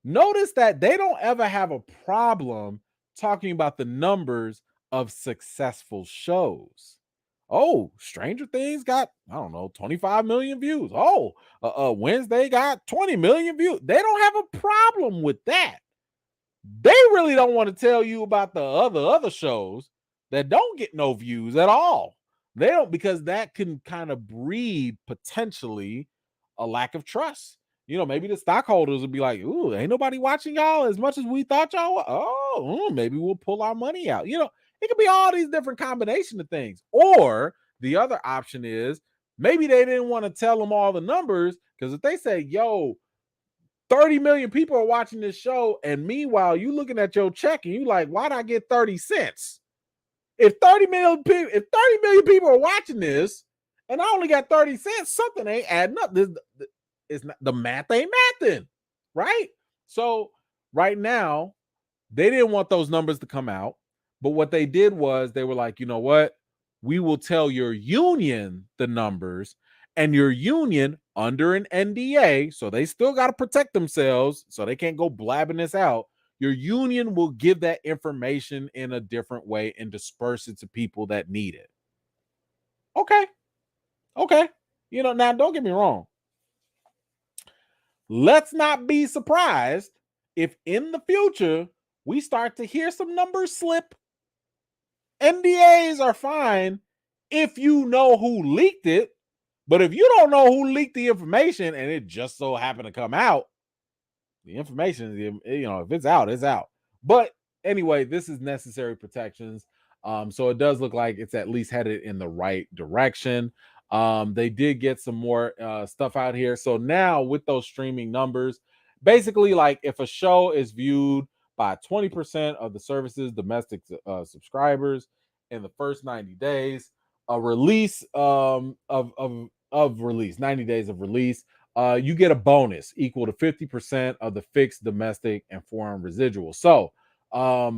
notice that they don't ever have a problem talking about the numbers of successful shows. Oh, Stranger Things got, I don't know, 25 million views. Oh, Wednesday got 20 million views. They don't have a problem with that. They really don't want to tell you about the other shows that don't get no views at all. They don't, because that can kind of breed potentially a lack of trust. Maybe the stockholders will be like, ooh, ain't nobody watching y'all as much as we thought y'all. Oh, maybe we'll pull our money out. It could be all these different combination of things. Or the other option is maybe they didn't want to tell them all the numbers, because if they say, yo, 30 million people are watching this show, and meanwhile you looking at your check and you like, why'd I get 30 cents? If 30 million people are watching this and I only got 30 cents, something ain't adding up. It's not, the math ain't mathing, right? So right now, they didn't want those numbers to come out, but what they did was they were like, you know what? We will tell your union the numbers, and your union under an NDA, so they still got to protect themselves, so they can't go blabbing this out. Your union will give that information in a different way and disperse it to people that need it. Okay. Now don't get me wrong. Let's not be surprised if in the future we start to hear some numbers slip. NDAs are fine if you know who leaked it, but if you don't know who leaked the information and it just so happened to come out, the information, if it's out, it's out. But anyway, this is necessary protections. So it does look like it's at least headed in the right direction. They did get some more stuff out here. So now with those streaming numbers, basically, like if a show is viewed by 20% of the service's domestic subscribers in the first 90 days, a release of release, 90 days of release, you get a bonus equal to 50% of the fixed domestic and foreign residual. So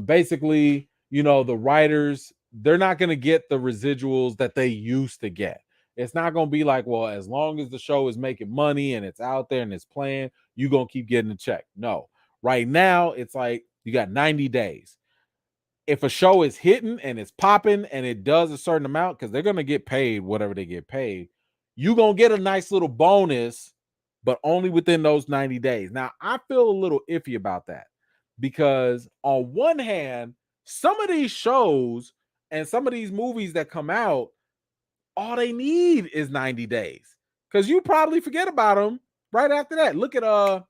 basically, the writers, they're not going to get the residuals that they used to get. It's not going to be like, well, as long as the show is making money and it's out there and it's playing, you're going to keep getting a check. No. Right now, it's like you got 90 days. If a show is hitting and it's popping and it does a certain amount, because they're going to get paid whatever they get paid, you're going to get a nice little bonus, but only within those 90 days. Now, I feel a little iffy about that, because on one hand, some of these shows and some of these movies that come out, all they need is 90 days, because you probably forget about them right after that. Look at God,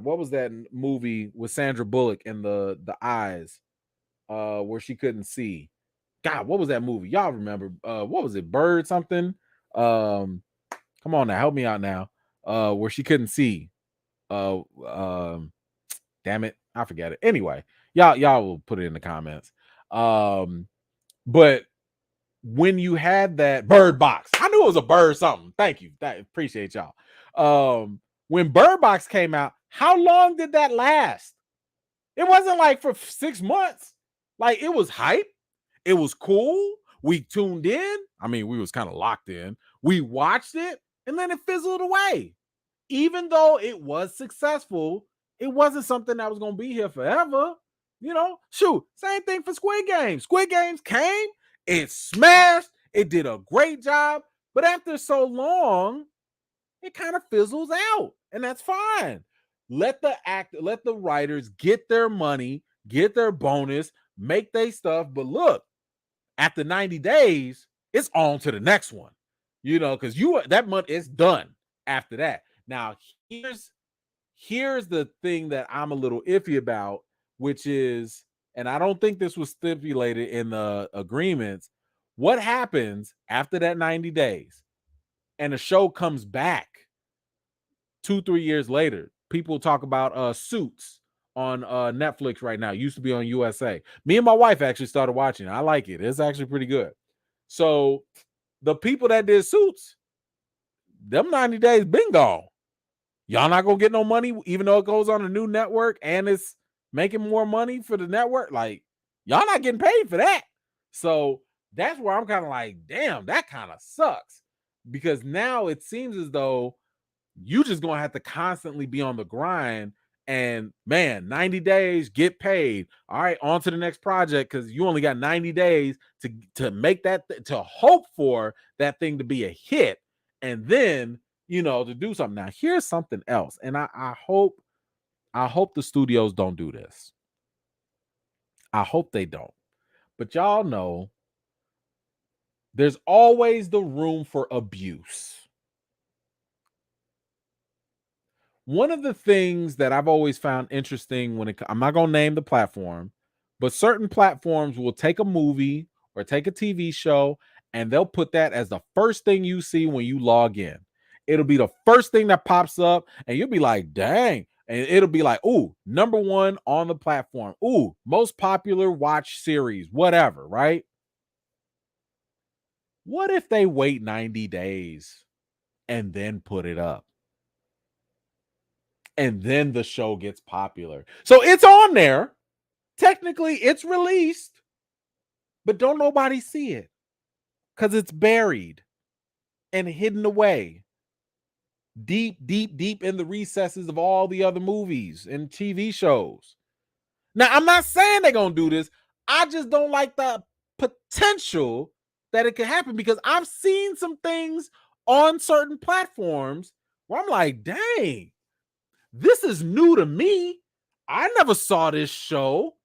what was that movie with Sandra Bullock and the eyes where she couldn't see? God, what was that movie? Y'all remember? What was it? Bird something? Come on now, help me out now. Where she couldn't see. Damn it, I forget it. Anyway, y'all will put it in the comments. But when you had that Bird Box, I knew it was a bird something. Thank you. Appreciate y'all. When Bird Box came out, How long did that last? It wasn't like for 6 months. Like, it was hype. It was cool. We tuned in. I mean, we was kind of locked in. We watched it, and then it fizzled away. Even though it was successful, it wasn't something that was going to be here forever. You know, shoot, same thing for Squid Games. Squid Games came, it smashed, it did a great job, but after so long, it kind of fizzles out, and that's fine. Let the writers get their money, get their bonus, make their stuff. But look, after 90 days, it's on to the next one. You know, because that month is done after that. Now, here's the thing that I'm a little iffy about, which is, and I don't think this was stipulated in the agreements. What happens after that 90 days and the show comes back 2-3 years later? People talk about Suits on Netflix right now. It used to be on USA. Me and my wife actually started watching it. I like it. It's actually pretty good. So the people that did Suits, them 90 days been gone. Y'all not gonna get no money, even though it goes on a new network and it's making more money for the network. Like, y'all not getting paid for that. So that's where I'm kind of like, damn, that kind of sucks. Because now it seems as though you just gonna have to constantly be on the grind. And man, 90 days, get paid. All right, on to the next project, because you only got 90 days to make that, to hope for that thing to be a hit, and then, you know, to do something. Now, here's something else, and I hope the studios don't do this. I hope they don't. But y'all know there's always the room for abuse. One of the things that I've always found interesting I'm not going to name the platform, but certain platforms will take a movie or take a TV show and they'll put that as the first thing you see when you log in. It'll be the first thing that pops up and you'll be like, dang. And it'll be like, ooh, #1 on the platform. Ooh, most popular watch series, whatever, right? What if they wait 90 days and then put it up? And then the show gets popular. So it's on there. Technically, it's released, but don't nobody see it because it's buried and hidden away deep, deep, deep in the recesses of all the other movies and TV shows. Now, I'm not saying they're going to do this. I just don't like the potential that it could happen, because I've seen some things on certain platforms where I'm like, dang, this is new to me. I never saw this show,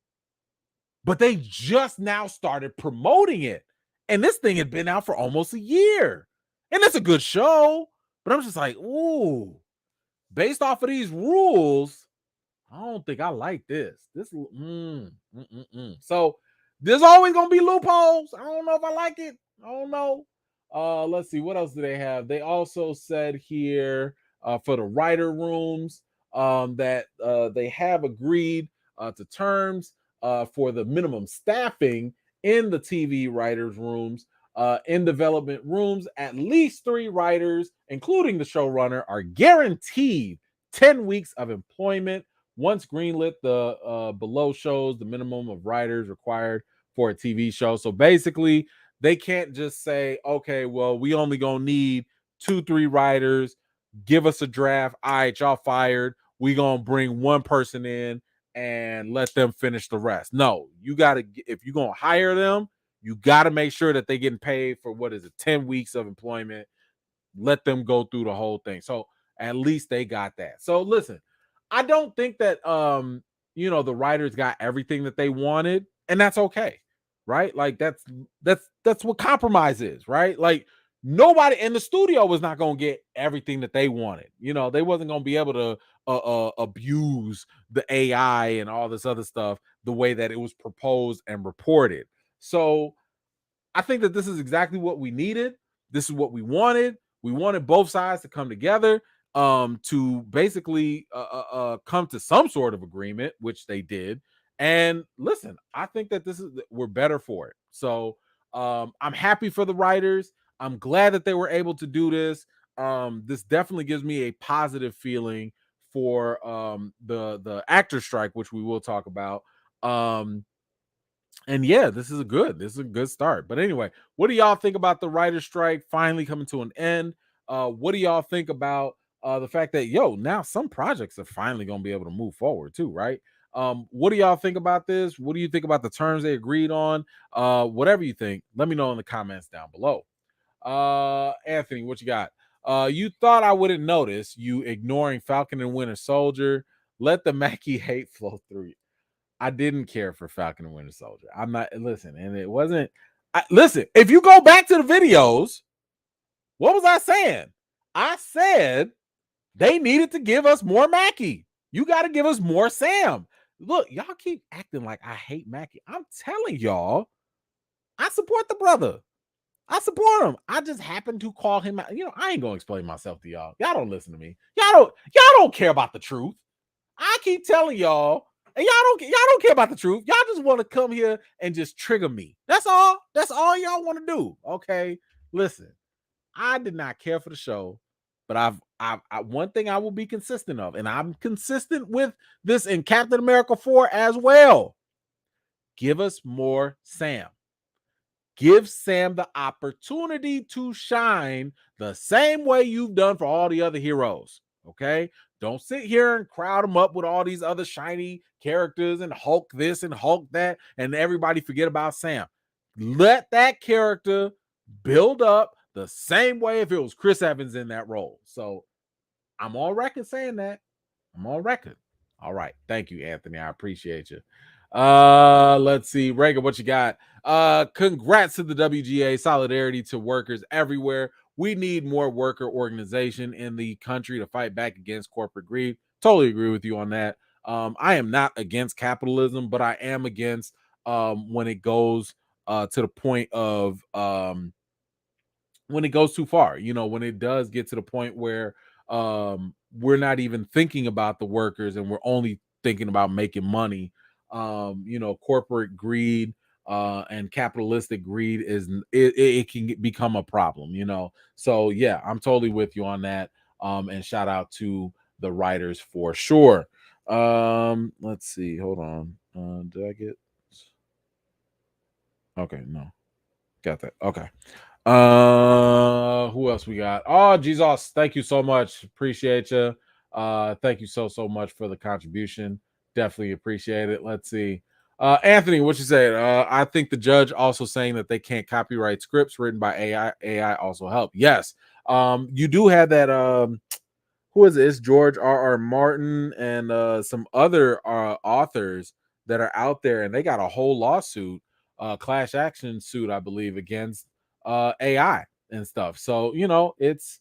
but they just now started promoting it. And this thing had been out for almost a year. And it's a good show, but I'm just like, ooh, based off of these rules, I don't think I like this. So there's always going to be loopholes. I don't know if I like it. I don't know. Let's see. What else do they have? They also said here for the writer rooms that they have agreed to terms for the minimum staffing in the TV writers' rooms. In development rooms, at least 3 writers, including the showrunner, are guaranteed 10 weeks of employment. Once greenlit, the below shows the minimum of writers required for a TV show. So basically, they can't just say, okay, well, we only gonna need 2-3 writers. Give us a draft. All right, y'all fired. We gonna bring one person in and let them finish the rest. No, you gotta, if you're gonna hire them, you gotta make sure that they're getting paid for, what is it, 10 weeks of employment. Let them go through the whole thing. So at least they got that. So listen, I don't think that the writers got everything that they wanted, and that's okay, right? Like that's what compromise is, right? Like, nobody in the studio was not going to get everything that they wanted. They wasn't going to be able to abuse the AI and all this other stuff the way that it was proposed and reported. So I think that this is exactly what we needed. This is what we wanted. We wanted both sides to come together to basically come to some sort of agreement, which they did. And listen, I think that we're better for it. So I'm happy for the writers. I'm glad that they were able to do this. This definitely gives me a positive feeling for the actor strike, which we will talk about. And yeah, this is a good start. But anyway, what do y'all think about the writer's strike finally coming to an end? What do y'all think about the fact that now some projects are finally gonna be able to move forward too, right? What do y'all think about this? What do you think about the terms they agreed on? Whatever you think, let me know in the comments down below. Anthony, what you got? You thought I wouldn't notice you ignoring Falcon and Winter Soldier. Let the Mackie hate flow through you. I didn't care for Falcon and Winter Soldier. I'm not listen, and it wasn't. Listen, if you go back to the videos, what was I saying? I said they needed to give us more Mackie. You got to give us more Sam. Look, y'all keep acting like I hate Mackie. I'm telling y'all, I support the brother. I support him. I just happen to call him out. I ain't gonna explain myself to y'all. Y'all don't listen to me. Y'all don't care about the truth. I keep telling y'all, and y'all don't care about the truth. Y'all just want to come here and just trigger me. That's all. That's all y'all want to do. Okay. Listen, I did not care for the show, but I one thing I will be consistent of, and I'm consistent with this in Captain America 4 as well. Give us more Sam. Give Sam the opportunity to shine the same way you've done for all the other heroes. Okay? Don't sit here and crowd them up with all these other shiny characters and Hulk this and Hulk that, and everybody forget about Sam. Let that character build up the same way if it was Chris Evans in that role. So I'm on record saying that. I'm on record. All right. Thank you, Anthony. I appreciate you. Let's see. Reagan, what you got? Congrats to the WGA. Solidarity to workers everywhere. We need more worker organization in the country to fight back against corporate greed. Totally agree with you on that. I am not against capitalism, but I am against when it goes to the point of when it goes too far, when it does get to the point where we're not even thinking about the workers and we're only thinking about making money. Corporate greed and capitalistic greed it can become a problem, So yeah, I'm totally with you on that. And shout out to the writers for sure. Let's see. Hold on. Did I get? Okay, no. Got that. Okay. Who else we got? Oh, Jesus, thank you so much. Appreciate you. Thank you so much for the contribution. Definitely appreciate it. Let's see. Anthony, what you said? I think the judge also saying that they can't copyright scripts written by AI. AI also help. Yes. You do have that. Who is it? It's George R.R. Martin and some other authors that are out there, and they got a whole lawsuit, class action suit, I believe, against AI and stuff. So it's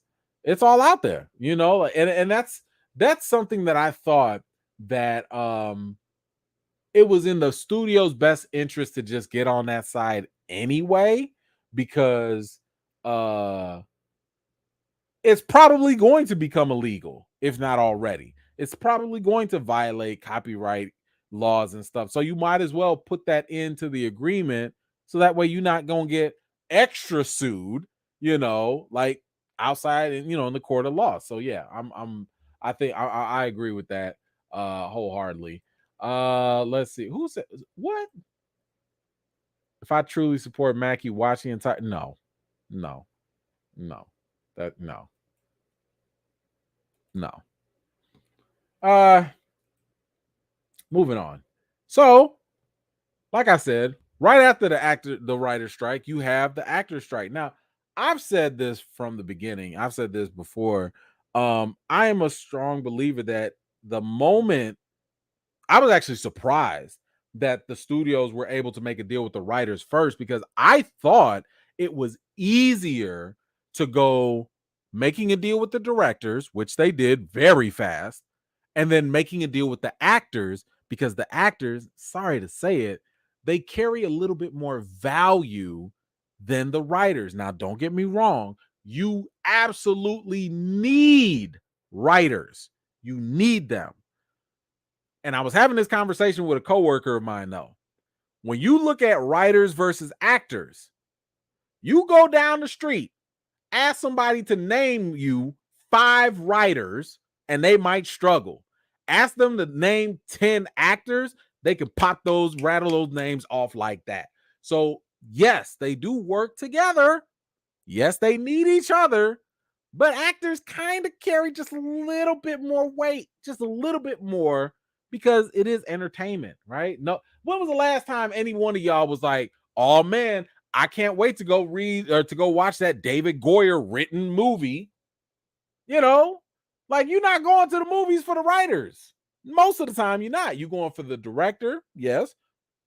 all out there, and that's something that I thought that it was in the studio's best interest to just get on that side anyway, because it's probably going to become illegal, if not already. It's probably going to violate copyright laws and stuff. So you might as well put that into the agreement so that way you're not going to get extra sued, like outside and in the court of law. So yeah, I think I agree with that wholeheartedly. Let's see. Who said what? If I truly support Mackie, watch the entire no. That no. Moving on. So, like I said, right after the writer strike, you have the actor strike. Now, I've said this from the beginning. I've said this before. I am a strong believer that the moment I was actually surprised that the studios were able to make a deal with the writers first, because I thought it was easier to go making a deal with the directors, which they did very fast, and then making a deal with the actors, because the actors, sorry to say it, they carry a little bit more value than the writers. Now, don't get me wrong. You absolutely need writers. You need them. And I was having this conversation with a coworker of mine, though. When you look at writers versus actors, you go down the street, ask somebody to name you 5 writers, and they might struggle. Ask them to name 10 actors. They can rattle those names off like that. So, yes, they do work together. Yes, they need each other, but actors kind of carry just a little bit more weight, just a little bit more, because it is entertainment, right? No, when was the last time any one of y'all was like, oh man, I can't wait to go read or to go watch that David Goyer written movie? You know, like, you're not going to the movies for the writers. Most of the time, you're not. You're going for the director, yes,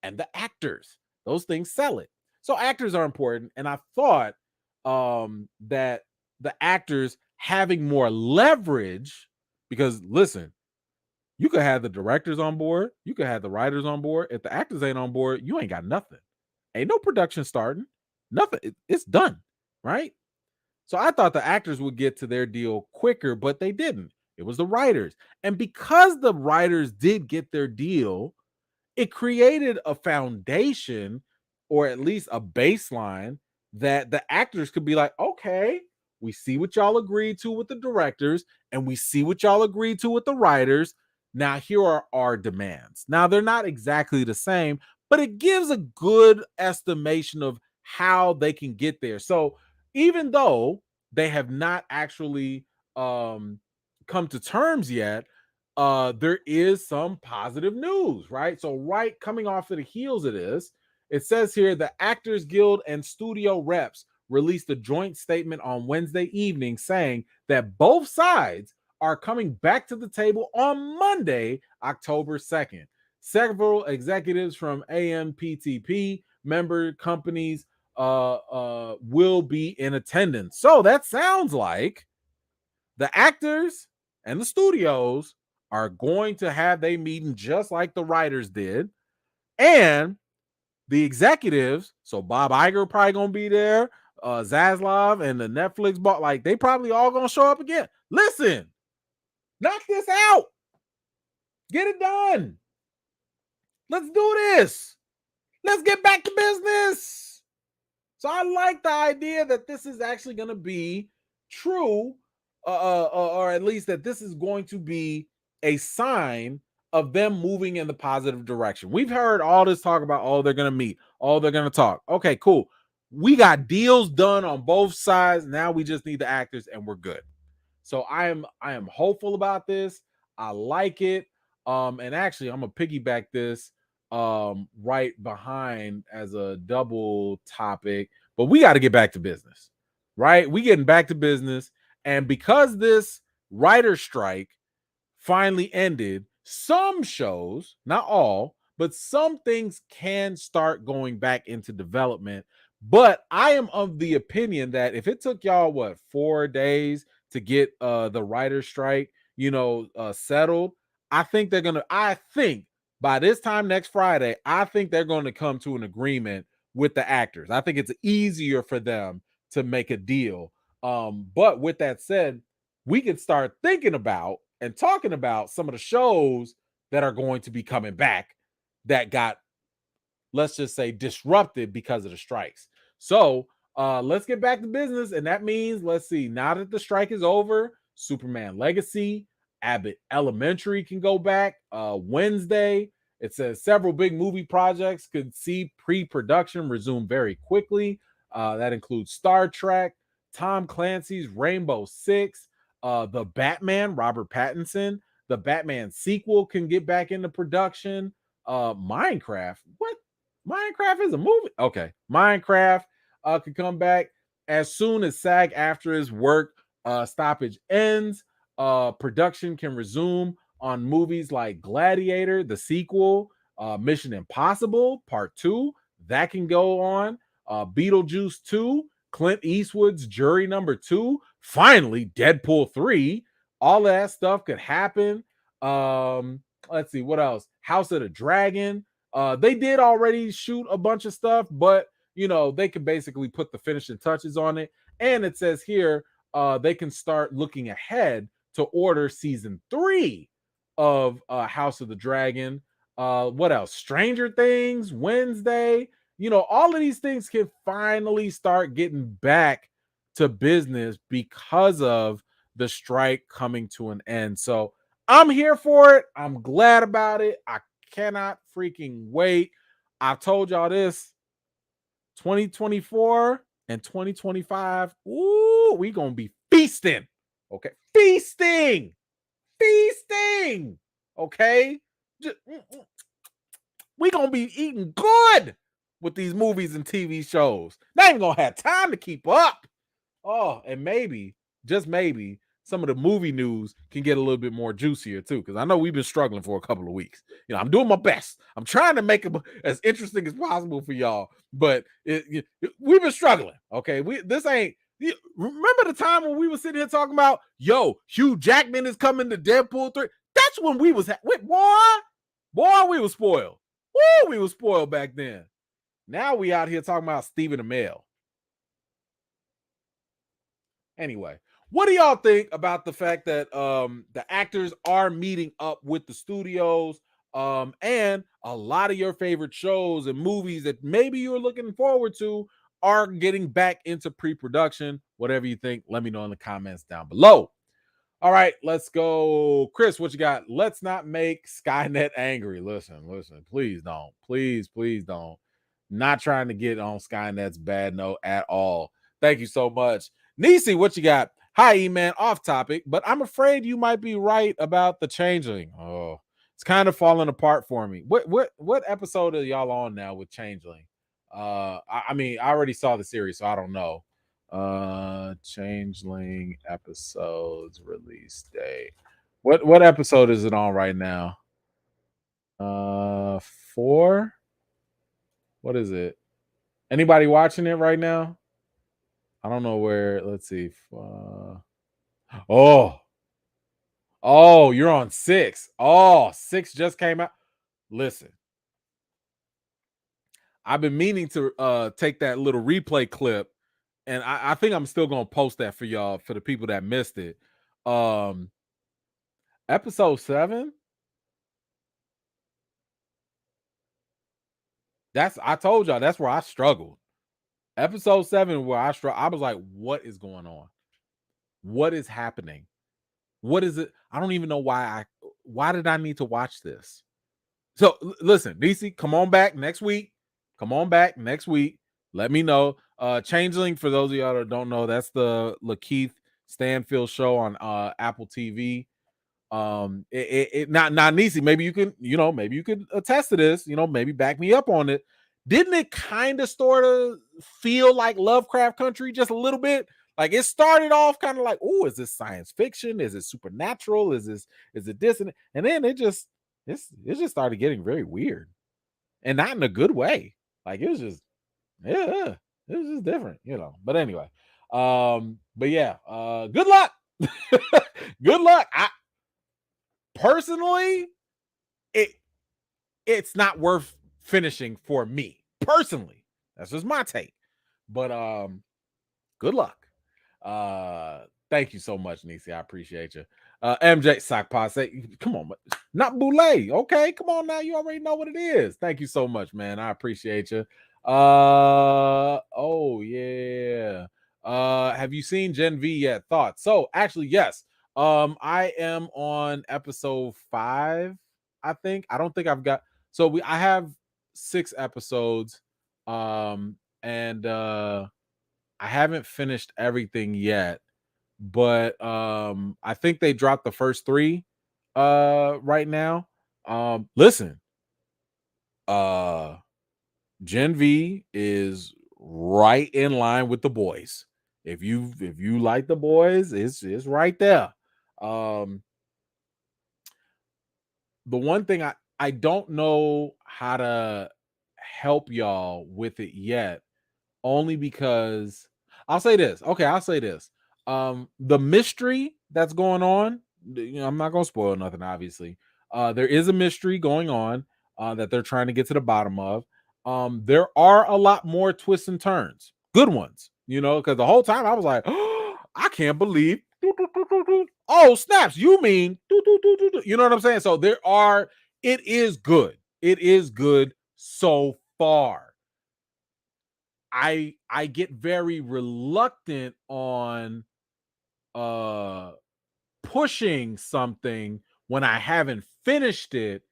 and the actors. Those things sell it. So actors are important. And I thought that the actors having more leverage, because listen, you could have the directors on board, you could have the writers on board. If the actors ain't on board, you ain't got nothing. Ain't no production starting. Nothing. It's done, right? So I thought the actors would get to their deal quicker, but they didn't. It was the writers. And because the writers did get their deal, it created a foundation, or at least a baseline, that the actors could be like, okay, we see what y'all agreed to with the directors, and we see what y'all agreed to with the writers. Now, here are our demands. Now, they're not exactly the same, but it gives a good estimation of how they can get there. So, even though they have not actually come to terms yet, there is some positive news, right? So, right coming off of the heels of this, it says here the Actors Guild and studio reps released a joint statement on Wednesday evening saying that both sides are coming back to the table on Monday, October 2nd. Several executives from AMPTP member companies will be in attendance. So that sounds like the actors and the studios are going to have their meeting just like the writers did. And the executives, so Bob Iger probably gonna be there, Zaslav and the Netflix bought, like, they probably all gonna show up again. Listen, knock this out. Get it done. Let's do this. Let's get back to business. So I like the idea that this is actually going to be true, or at least that this is going to be a sign of them moving in the positive direction. We've heard all this talk about, oh, they're going to meet, oh, they're going to talk. Okay, cool. We got deals done on both sides. Now we just need the actors and we're good. So I am hopeful about this. I like it. And actually, I'm gonna piggyback this right behind as a double topic, but we got to get back to business, right? We getting back to business, and because this writer strike finally ended, some shows, not all, but some things can start going back into development. But I am of the opinion that if it took y'all 4 days to get the writer strike, settled, I think by this time next Friday, I think they're going to come to an agreement with the actors. I think it's easier for them to make a deal. But with that said, we could start thinking about and talking about some of the shows that are going to be coming back that got, let's just say, disrupted because of the strikes. So let's get back to business. And that means, let's see, now that the strike is over, Superman Legacy, Abbott Elementary can go back Wednesday. It says several big movie projects could see pre-production resume very quickly. That includes Star Trek, Tom Clancy's Rainbow Six, the Batman, Robert Pattinson, the Batman sequel can get back into production. Minecraft, what? Minecraft is a movie? Okay, Minecraft could come back as soon as SAG-AFTRA's work stoppage ends. Production can resume on movies like Gladiator, the sequel, Mission Impossible Part 2, that can go on. Beetlejuice 2, Clint Eastwood's Jury Number 2, finally Deadpool 3. All that stuff could happen. Let's see what else. House of the Dragon. They did already shoot a bunch of stuff, but they could basically put the finishing touches on it. And it says here they can start looking ahead to order season 3 of House of the Dragon. What else? Stranger Things, Wednesday. All of these things can finally start getting back to business because of the strike coming to an end. So I'm here for it. I'm glad about it. I cannot freaking wait. I've told y'all this 2024 and 2025. Ooh, we gonna be feasting. Okay, feasting. Okay, we gonna be eating good with these movies and TV shows. They ain't gonna have time to keep up. Oh, and maybe, just maybe, some of the movie news can get a little bit more juicier too. Because I know we've been struggling for a couple of weeks. I'm doing my best. I'm trying to make it as interesting as possible for y'all, but we've been struggling. Okay, this ain't. Remember the time when we were sitting here talking about, Hugh Jackman is coming to Deadpool 3? That's when we was boy, we was spoiled. Woo, we was spoiled back then. Now we out here talking about Stephen Amell. Anyway, what do y'all think about the fact that the actors are meeting up with the studios, and a lot of your favorite shows and movies that maybe you're looking forward to are getting back into pre-production? Whatever you think, let me know in the comments down below. All right, let's go. Chris, what you got? Let's not make Skynet angry. Listen, please don't. Please don't. Not trying to get on Skynet's bad note at all. Thank you so much. Nisi, what you got? Hi, E-Man, off topic, but I'm afraid you might be right about the Changeling. Oh, it's kind of falling apart for me. What episode are y'all on now with Changeling? I mean, I already saw the series, so I don't know. Changeling episodes release date. What episode is it on right now? 4. What is it? Anybody watching it right now? I don't know where. Let's see. Oh, you're on 6. Oh, 6 just came out. Listen, I've been meaning to take that little replay clip, and I think I'm still gonna post that for y'all, for the people that missed it. Episode 7. I told y'all that's where I struggled. Episode 7, where I was like, what is going on? What is happening? What is it? I don't even know why did I need to watch this? So listen, DC, come on back next week. Let me know. Changeling, for those of y'all that don't know, that's the Lakeith Stanfield show on Apple TV. Not Nisi, maybe you could attest to this, maybe back me up on it. Didn't it kind of sort of feel like Lovecraft Country just a little bit? Like, it started off kind of like, oh, is this science fiction? Is it supernatural? Is it this? And then it just started getting very weird, and not in a good way. Like, it was just, yeah, it was just different, But anyway, but yeah, good luck. Good luck. I personally, it's not worth finishing for me personally. That's just my take. But good luck. Thank you so much, Nisi. I appreciate you. MJ Sakpa, say, come on, not Boulay. Okay, come on now. You already know what it is. Thank you so much, man. I appreciate you. Oh yeah. Have you seen Gen V yet? Thoughts? So actually, yes. I am on episode 5. I think. I don't think I've got. So I have 6 episodes. And I haven't finished everything yet, but I think they dropped the first 3 right now. Listen, Gen V is right in line with the boys. If you like the boys, it's right there. The one thing I don't know how to help y'all with it yet, only because I'll say this. Okay, I'll say this. The mystery that's going on, I'm not gonna spoil nothing, obviously. There is a mystery going on that they're trying to get to the bottom of. There are a lot more twists and turns, good ones, because the whole time I was like, oh, I can't believe. Oh, snaps. You mean, you know what I'm saying? So it is good. It is good so far. I get very reluctant on pushing something when I haven't finished it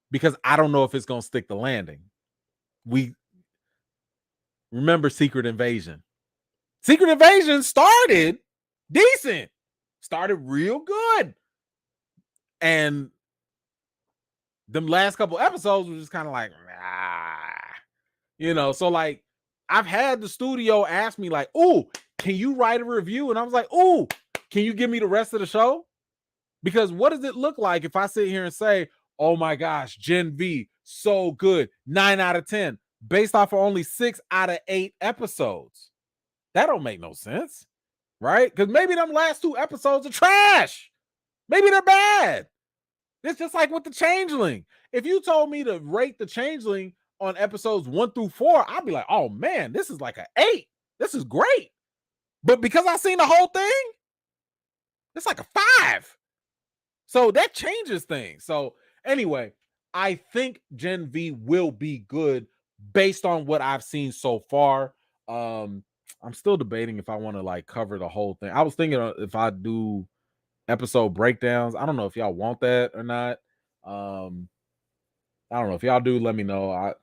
because I don't know if it's going to stick the landing. We remember Secret Invasion. Secret Invasion started decent, started real good. And them last couple episodes was just kind of like, so like I've had the studio ask me like, "Oh, can you write a review?" And I was like, "Oh, can you give me the rest of the show?" Because what does it look like if I sit here and say, "Oh my gosh, Gen V, so good, 9 out of 10," based off of only 6 out of 8 episodes? That don't make no sense, right? Because maybe them last 2 episodes are trash. Maybe they're bad. It's just like with the Changeling. If you told me to rate the Changeling on episodes 1 through 4, I'd be like, "Oh man, this is like an 8. This is great." But because I seen the whole thing, it's like a 5. So that changes things. So anyway, I think Gen V will be good based on what I've seen so far. I'm still debating if I want to like cover the whole thing. I was thinking if I do episode breakdowns. I don't know if y'all want that or not. I don't know if y'all do. Let me know.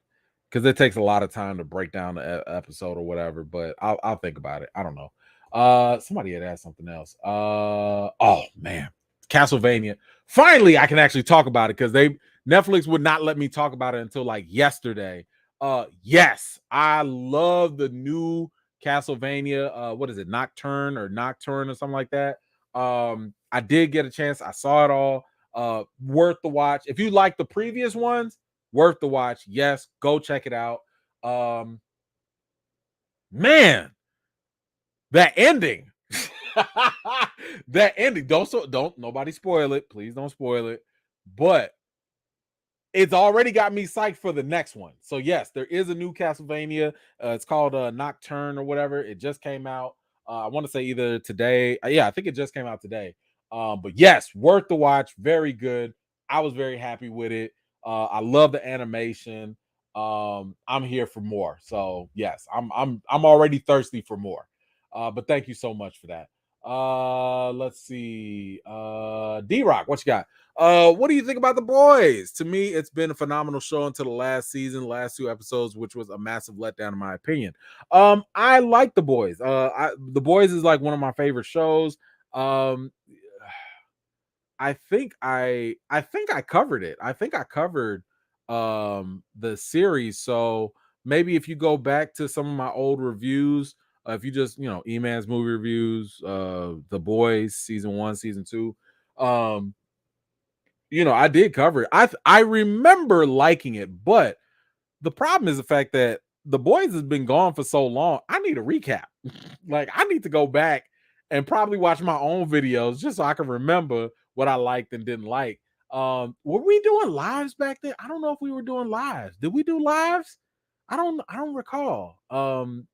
Because it takes a lot of time to break down the episode or whatever. But I'll think about it. I don't know. Somebody had asked something else. Oh man, Castlevania. Finally, I can actually talk about it because Netflix would not let me talk about it until like yesterday. Yes, I love the new Castlevania. What is it, Nocturne or something like that? I did get a chance. I saw it all. Worth the watch. If you like the previous ones, worth the watch. Yes, go check it out. Man, that ending. That ending. Don't nobody spoil it. Please don't spoil it. But it's already got me psyched for the next one. So yes, there is a new Castlevania. It's called Nocturne or whatever. It just came out. I want to say either today. Yeah, I think it just came out today. But yes, worth the watch. Very good. I was very happy with it. I love the animation. I'm here for more. So yes, I'm already thirsty for more. But thank you so much for that. Let's see. D-Rock, what you got? What do you think about The Boys? To me, it's been a phenomenal show until the last season, last 2 episodes, which was a massive letdown in my opinion. I like The Boys. The Boys is like one of my favorite shows. I think I covered it. I think I covered the series. So maybe if you go back to some of my old reviews, if you just Eman's movie reviews, The Boys season 1, season 2, I did cover it. I remember liking it, but the problem is the fact that The Boys has been gone for so long. I need a recap. Like I need to go back and probably watch my own videos just so I can remember what I liked and didn't like. Were we doing lives back then? I don't know if we were doing lives. Did we do lives? I don't recall. And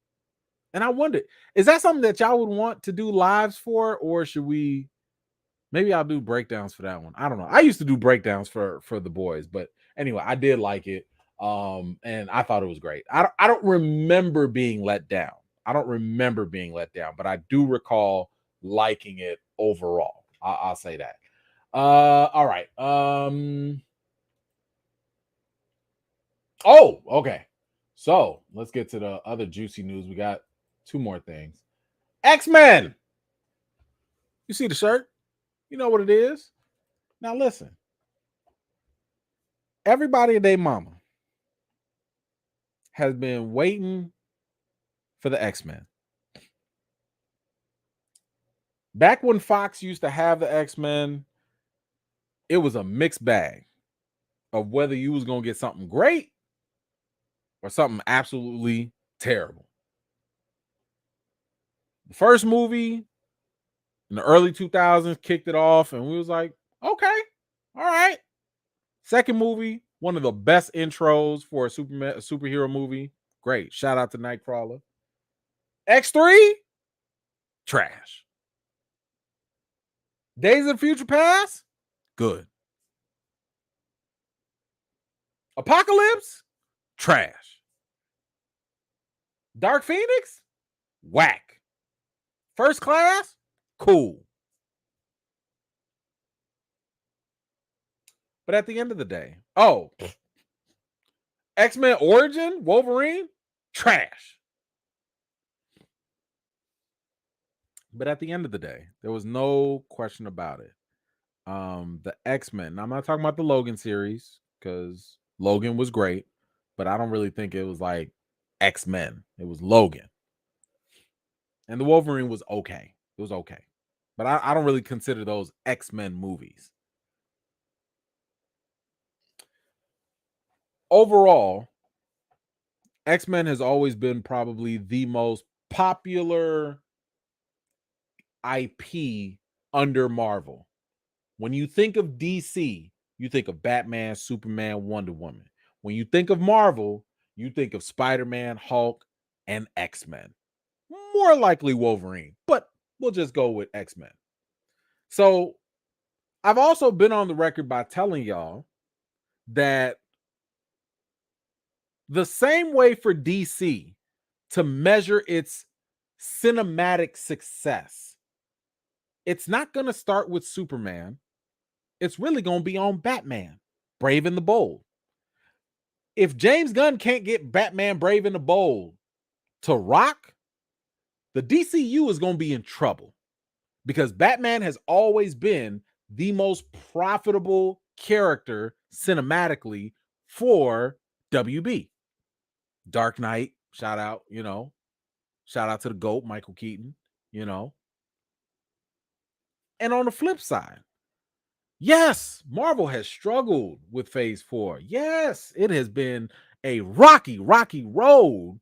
I wondered, is that something that y'all would want to do lives for, or should we? Maybe I'll do breakdowns for that one. I don't know. I used to do breakdowns for The Boys, but anyway, I did like it. And I thought it was great. I don't remember being let down. I don't remember being let down, but I do recall liking it overall. I'll say that. All right. Oh, okay. So let's get to the other juicy news. We got 2 more things. X-Men. You see the shirt? You know what it is. Now listen. Everybody and their mama has been waiting for the X-Men. Back when Fox used to have the X-Men, it was a mixed bag of whether you was going to get something great or something absolutely terrible. The first movie in the early 2000s kicked it off, and we was like, okay, all right. Second movie, one of the best intros for a superhero movie. Great. Shout out to Nightcrawler. X3, trash. Days of Future Past, good. Apocalypse, trash. Dark Phoenix, whack. First Class, cool. But at the end of the day, X-Men Origin, Wolverine, trash. But at the end of the day, there was no question about it. The X-Men. I'm not talking about the Logan series because Logan was great, but I don't really think it was like X-Men. It was Logan. And the Wolverine was okay. It was okay. But I don't really consider those X-Men movies. Overall, X-Men has always been probably the most popular IP under Marvel. When you think of DC, you think of Batman, Superman, Wonder Woman. When you think of Marvel, you think of Spider-Man, Hulk, and X-Men. More likely Wolverine, but we'll just go with X-Men. So I've also been on the record by telling y'all that the same way for DC to measure its cinematic success, it's not going to start with Superman. It's really going to be on Batman, Brave and the Bold. If James Gunn can't get Batman, Brave and the Bold to rock, the DCU is going to be in trouble because Batman has always been the most profitable character cinematically for WB. Dark Knight, shout out to the GOAT, Michael Keaton, And on the flip side, yes, Marvel has struggled with Phase 4. Yes, it has been a rocky road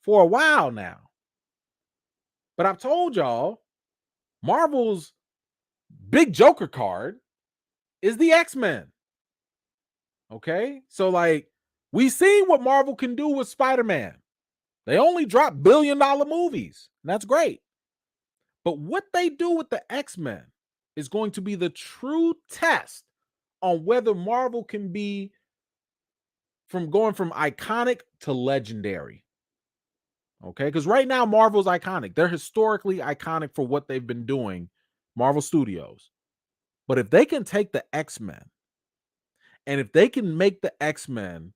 for a while now. But I've told y'all, Marvel's big Joker card is the X-Men. Okay? So, we see what Marvel can do with Spider-Man. They only drop billion-dollar movies, and that's great. But what they do with the X-Men is going to be the true test on whether Marvel can be going from iconic to legendary. Okay? Because right now, Marvel's iconic. They're historically iconic for what they've been doing, Marvel Studios. But if they can take the X-Men, and if they can make the X-Men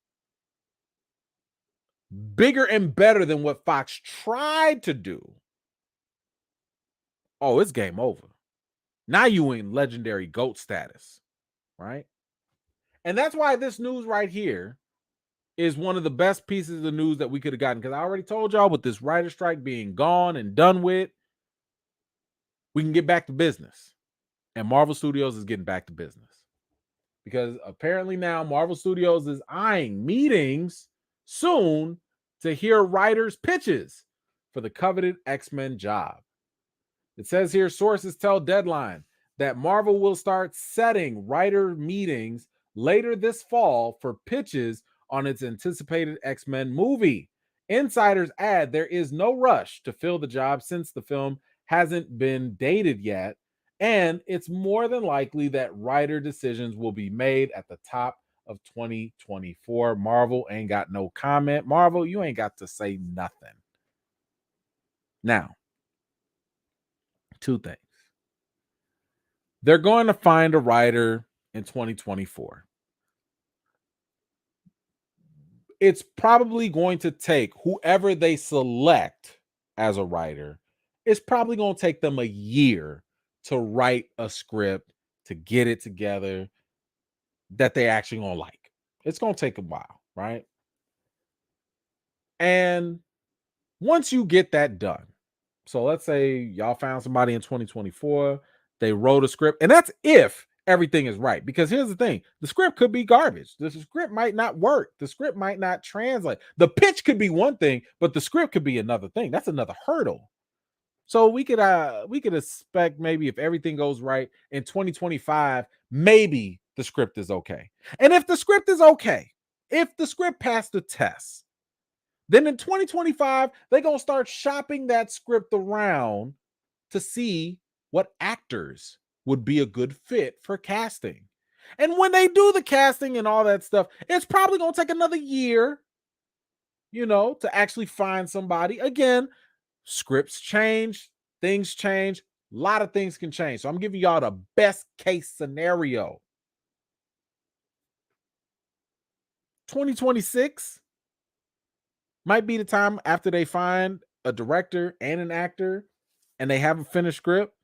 bigger and better than what Fox tried to do, it's game over. Now you in legendary GOAT status, right? And that's why this news right here is one of the best pieces of the news that we could have gotten. Because I already told y'all, with this writer strike being gone and done with, we can get back to business. And Marvel Studios is getting back to business. Because apparently now Marvel Studios is eyeing meetings soon to hear writers' pitches for the coveted X-Men job. It says here, sources tell Deadline that Marvel will start setting writer meetings later this fall for pitches on its anticipated X-Men movie. Insiders add there is no rush to fill the job since the film hasn't been dated yet, and it's more than likely that writer decisions will be made at the top of 2024. Marvel ain't got no comment. Marvel, you ain't got to say nothing. Now, two things. They're going to find a writer in 2024. It's probably going to take whoever they select as a writer, it's probably going to take them a year to write a script, to get it together that they actually going to like. It's going to take a while, right? And once you get that done, so let's say y'all found somebody in 2024, they wrote a script, and that's if everything is right. Because here's the thing, the script could be garbage. The script might not work. The script might not translate. The pitch could be one thing, but the script could be another thing. That's another hurdle. So we could expect, maybe if everything goes right in 2025, maybe the script is okay. And if the script is okay, if the script passed the test, then in 2025, they're going to start shopping that script around to see what actors would be a good fit for casting. And when they do the casting and all that stuff, it's probably going to take another year, to actually find somebody. Again, scripts change, things change, a lot of things can change. So I'm giving y'all the best case scenario. 2026 might be the time after they find a director and an actor and they have a finished script.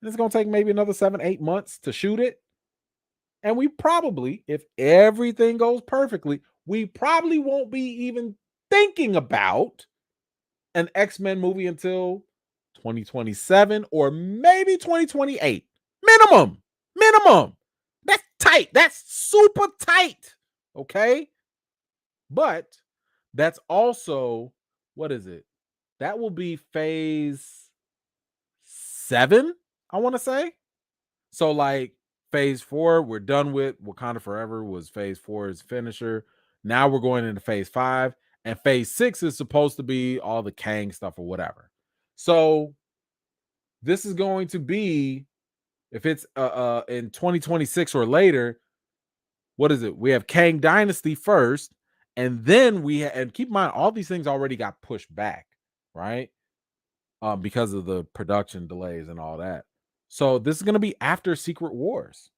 It's going to take maybe another 7-8 months to shoot it. And we probably, if everything goes perfectly, we probably won't be even thinking about an X-Men movie until 2027 or maybe 2028. Minimum. That's tight. That's super tight. Okay. But that's also, what is it? That will be phase 7, I want to say. So like phase 4, we're done with Wakanda Forever was phase 4's finisher. Now we're going into phase 5, and phase 6 is supposed to be all the Kang stuff or whatever. So this is going to be, if it's in 2026 or later, what is it? We have Kang Dynasty first, and then and keep in mind all these things already got pushed back, right? Because of the production delays and all that. So this is going to be after Secret Wars,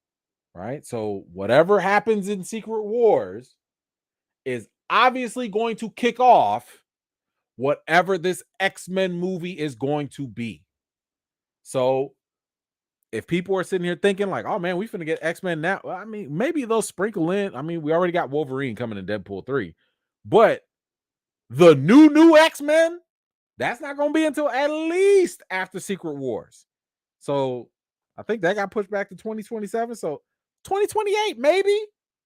right? So whatever happens in Secret Wars is obviously going to kick off whatever this X-Men movie is going to be. So if people are sitting here thinking like, oh man, we finna get X-Men now. Well, I mean, maybe they'll sprinkle in. I mean, we already got Wolverine coming in Deadpool 3, but the new X-Men, that's not going to be until at least after Secret Wars. So I think that got pushed back to 2027. So 2028, maybe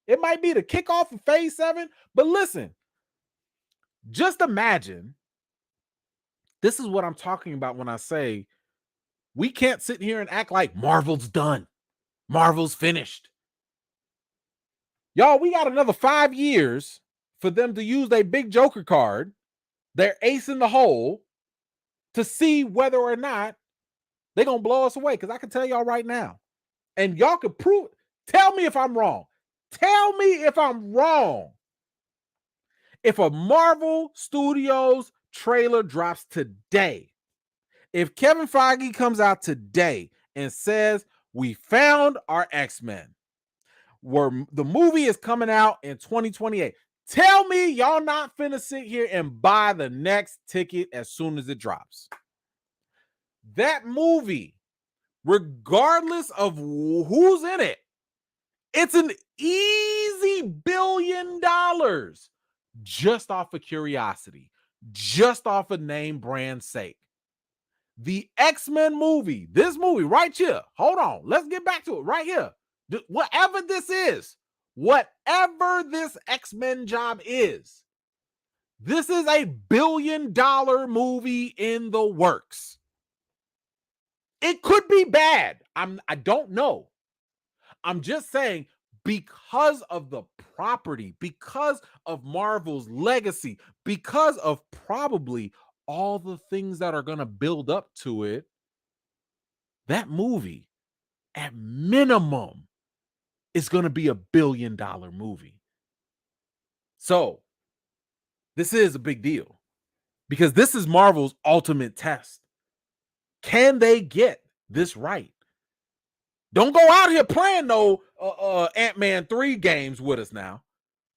it might be the kickoff of phase 7. But listen, just imagine, this is what I'm talking about when I say we can't sit here and act like Marvel's done. Marvel's finished. Y'all, we got another 5 years for them to use their big Joker card, their ace in the hole, to see whether or not they're going to blow us away. Because I can tell y'all right now, and y'all could prove, tell me if I'm wrong. Tell me if I'm wrong. If a Marvel Studios trailer drops today, if Kevin Feige comes out today and says, we found our X-Men, where the movie is coming out in 2028, tell me y'all not finna sit here and buy the next ticket as soon as it drops. That movie, regardless of who's in it, it's an easy $1 billion just off of curiosity, just off of name brand sake. The X-Men movie, this movie right here, hold on, let's get back to it right here. Whatever this is, whatever this X-Men job is, this is a $1 billion movie in the works. It could be bad. I don't know. I'm just saying, because of the property, because of Marvel's legacy, because of probably all the things that are going to build up to it, that movie, at minimum, is going to be a $1 billion movie. So, this is a big deal because this is Marvel's ultimate test. Can they get this right? Don't go out here playing no Ant-Man 3 games with us now.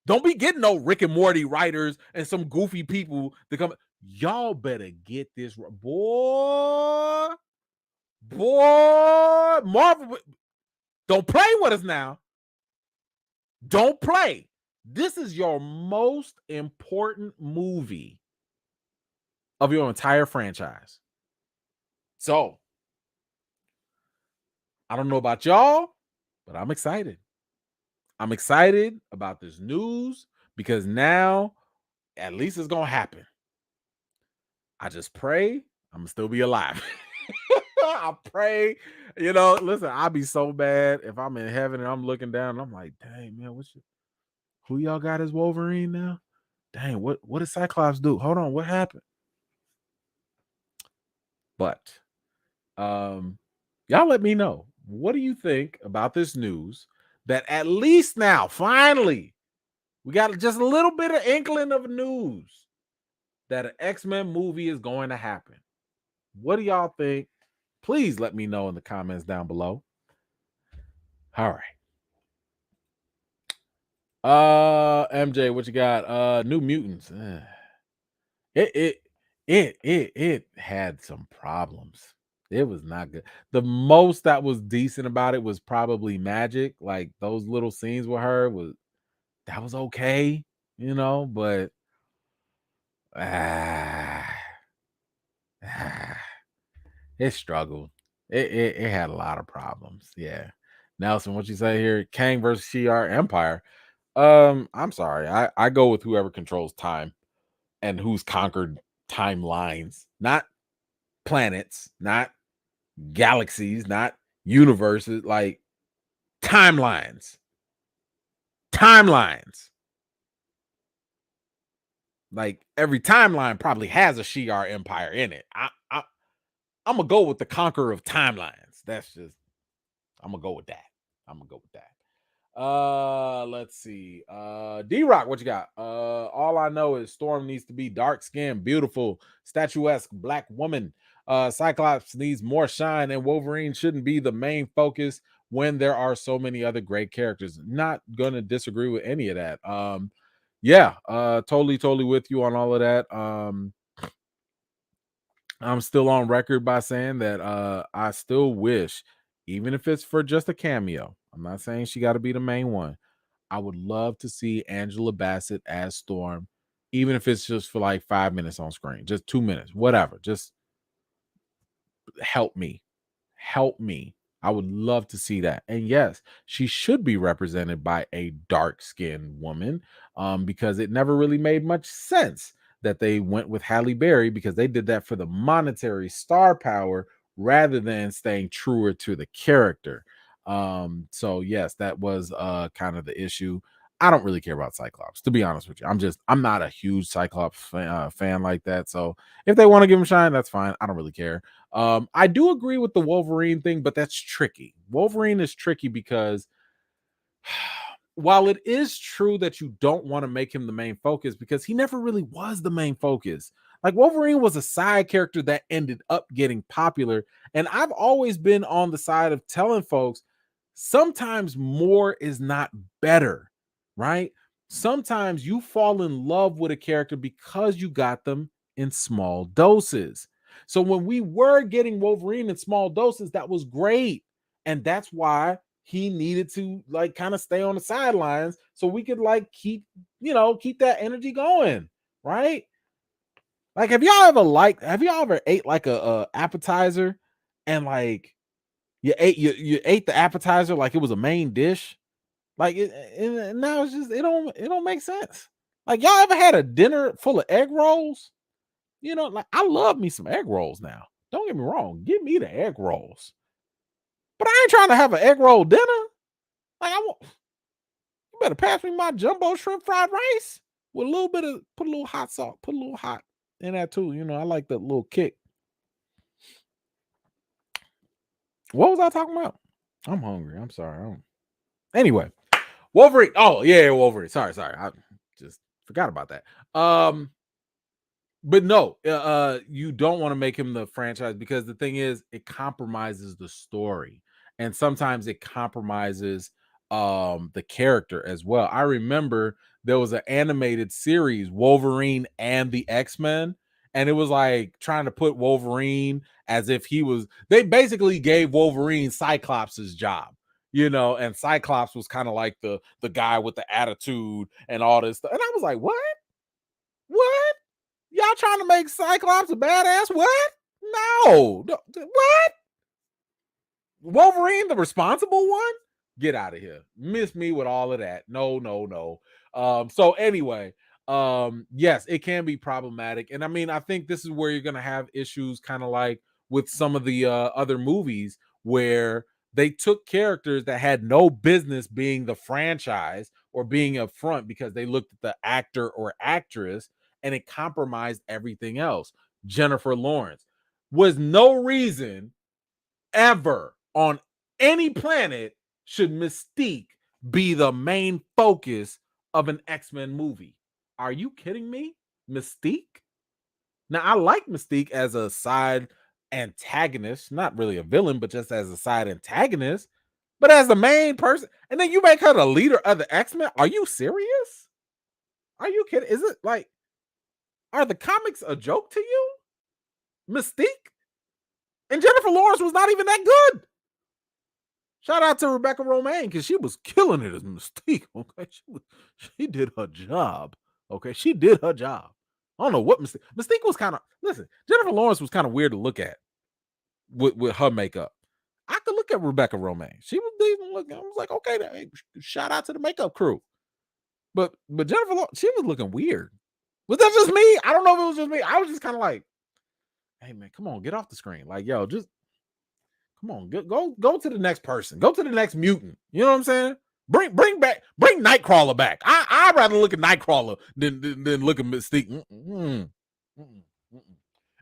Don't be getting no Rick and Morty writers and some goofy people to come. Y'all better get this right. Boy, Marvel, don't play with us now. Don't play. This is your most important movie of your entire franchise. So, I don't know about y'all, but I'm excited. I'm excited about this news because now at least it's going to happen. I just pray I'm going to still be alive. I pray, listen, I'll be so bad if I'm in heaven and I'm looking down and I'm like, dang, man, who y'all got as Wolverine now? Dang, what did Cyclops do? Hold on, what happened? But y'all let me know. What do you think about this news that at least now, finally, we got just a little bit of inkling of news that an X-Men movie is going to happen? What do y'all think? Please let me know in the comments down below. All right. MJ, what you got? New Mutants. It it it had some problems. It was not good. The most that was decent about it was probably Magic. Like those little scenes with her was okay, but ah, ah, it struggled. It had a lot of problems. Yeah. Nelson, what you say here? Kang versus Shi'ar Empire. I'm sorry. I go with whoever controls time and who's conquered timelines, not planets, not galaxies, not universes, like timelines. Timelines. Like every timeline probably has a Shi'ar Empire in it. I'm gonna go with the conqueror of timelines. I'm gonna go with that. I'm gonna go with that. Let's see. D-Rock, what you got? All I know is Storm needs to be dark skinned, beautiful, statuesque black woman. Cyclops needs more shine, and Wolverine shouldn't be the main focus when there are so many other great characters. Not gonna disagree with any of that. Yeah, totally with you on all of that. I'm still on record by saying that I still wish, even if it's for just a cameo, I'm not saying she got to be the main one. I would love to see Angela Bassett as Storm, even if it's just for like 5 minutes on screen, just 2 minutes, whatever. Just help me. Help me. I would love to see that. And yes, she should be represented by a dark-skinned woman, because it never really made much sense that they went with Halle Berry, because they did that for the monetary star power rather than staying truer to the character. So yes, that was kind of the issue. I don't really care about Cyclops, to be honest with you. I'm not a huge Cyclops fan like that. So if they want to give him shine, that's fine. I don't really care. I do agree with the Wolverine thing, but that's tricky. Wolverine is tricky because while it is true that you don't want to make him the main focus, because he never really was the main focus. Like Wolverine was a side character that ended up getting popular. And I've always been on the side of telling folks sometimes more is not better, right? Sometimes you fall in love with a character because you got them in small doses. So when we were getting Wolverine in small doses, that was great. And that's why he needed to like kind of stay on the sidelines so we could like keep that energy going, right? Like have y'all ever ate like a appetizer and like you ate the appetizer like it was a main dish? Like and now it's just it don't make sense. Like y'all ever had a dinner full of egg rolls? Like I love me some egg rolls now. Don't get me wrong, give me the egg rolls. But I ain't trying to have an egg roll dinner. Like I want You better pass me my jumbo shrimp fried rice with a little bit of put a little hot sauce, put a little hot in that too. I like that little kick. What was I talking about? I'm hungry. I'm sorry. Anyway, Wolverine. Oh yeah, Wolverine. Sorry. I just forgot about that. But no, you don't want to make him the franchise because the thing is, it compromises the story, and sometimes it compromises the character as well. I remember there was an animated series, Wolverine and the X-Men, and it was like trying to put Wolverine as if he was. They basically gave Wolverine Cyclops's job. And Cyclops was kind of like the guy with the attitude and all this stuff. And I was like, what? What? Y'all trying to make Cyclops a badass? What? No. What? Wolverine, the responsible one? Get out of here. Miss me with all of that. No. So anyway, yes, it can be problematic. And I mean, I think this is where you're gonna have issues kind of like with some of the other movies where they took characters that had no business being the franchise or being up front because they looked at the actor or actress and it compromised everything else. Jennifer Lawrence was no reason ever on any planet should Mystique be the main focus of an X-Men movie. Are you kidding me? Mystique? Now, I like Mystique as a side antagonist, not really a villain, but just as a side antagonist. But as the main person, and then you make her the leader of the X-Men? Are you serious? Are you kidding? Is it like, are the comics a joke to you? Mystique? And Jennifer Lawrence was not even that good. Shout out to Rebecca Romaine because she was killing it as Mystique. Okay, she did her job. Okay, she did her job. I don't know what Mystique was kind of. Listen, Jennifer Lawrence was kind of weird to look at with her makeup. I could look at Rebecca Romaine. She was decent looking. I was like, okay, hey, shout out to the makeup crew. But Jennifer Lawrence, she was looking weird. Was that just me? I don't know if it was just me. I was just kind of like, hey man, come on, get off the screen. Like, yo, just come on, go to the next person. Go to the next mutant. You know what I'm saying? Bring Nightcrawler back. I'd rather look at Nightcrawler than look at Mystique.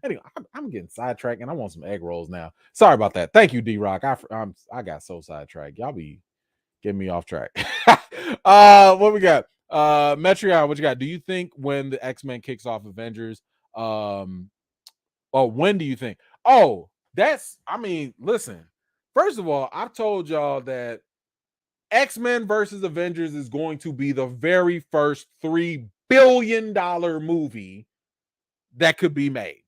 Anyway, I'm getting sidetracked and I want some egg rolls now. Sorry about that. Thank you, D-Rock. I got so sidetracked. Y'all be getting me off track. What we got? Metreon, what you got? Do you think when the X-Men kicks off Avengers, when do you think? Oh, listen. First of all, I've told y'all that X-Men versus Avengers is going to be the very first $3 billion movie that could be made.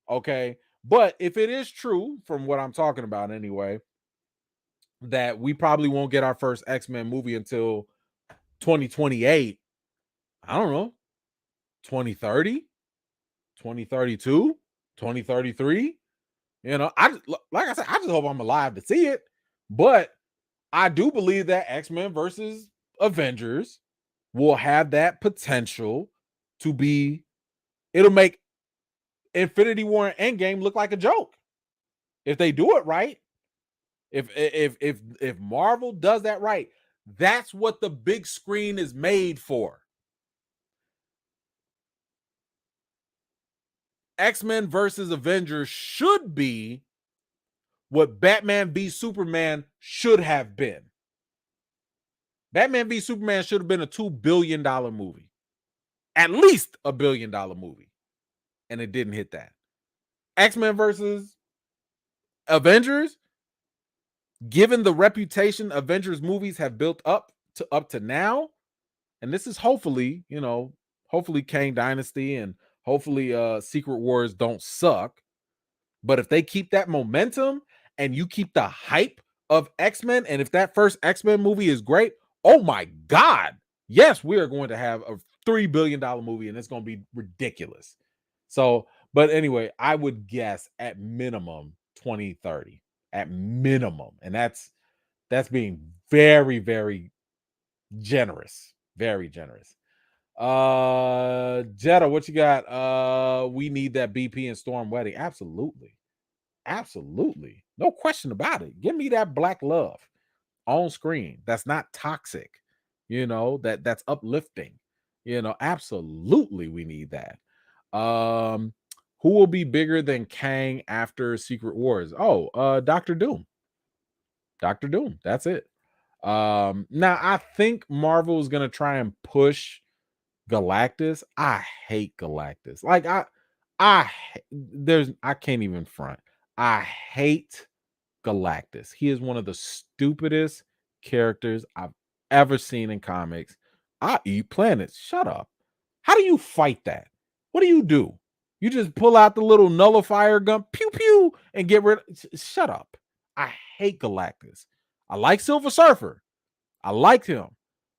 Okay. But if it is true, from what I'm talking about anyway, that we probably won't get our first X-Men movie until 2028, I don't know, 2030, 2032, 2033. You know, like I said, I just hope I'm alive to see it. But I do believe that X-Men versus Avengers will have that potential to be, it'll make Infinity War and Endgame look like a joke. If they do it right, if Marvel does that right, that's what the big screen is made for. X-Men versus Avengers should be what Batman v Superman should have been. Batman v Superman should have been a $2 billion movie. At least $1 billion movie. And it didn't hit that. X-Men versus Avengers, given the reputation Avengers movies have built up to now, and this is hopefully Kang Dynasty and hopefully Secret Wars don't suck. But if they keep that momentum and you keep the hype of X-Men, and if that first X-Men movie is great, oh my God, yes, we are going to have a $3 billion movie and it's going to be ridiculous. So, but anyway, I would guess at minimum 2030, at minimum. And that's being very, very generous, very generous. Jetta, what you got? We need that BP and Storm wedding. Absolutely. No question about it. Give me that black love on screen. That's not toxic. That's uplifting. Absolutely we need that. Who will be bigger than Kang after Secret Wars? Dr. Doom. Dr. Doom. That's it. Now I think Marvel is gonna try and push Galactus. I hate Galactus. Like I can't even front. I hate Galactus. He is one of the stupidest characters I've ever seen in comics. I eat planets. Shut up. How do you fight that? What do? You just pull out the little nullifier gun, pew pew, and get rid of. Shut up. I hate Galactus. I like Silver Surfer. I like him,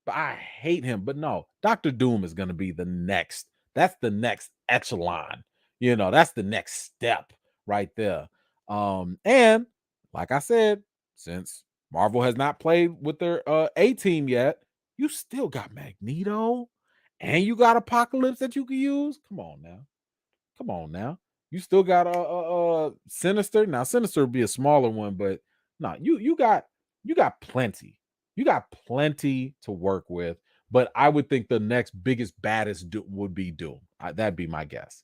but I hate him. But no, Dr. Doom is going to be the next. That's the next echelon. That's the next step right there. And like I said, since Marvel has not played with their A-team yet, you still got Magneto and you got Apocalypse that you can use. Come on now. You still got Sinister. Now Sinister would be a smaller one, but no, you got plenty. You got plenty to work with. But I would think the next biggest, baddest would be Doom. That'd be my guess.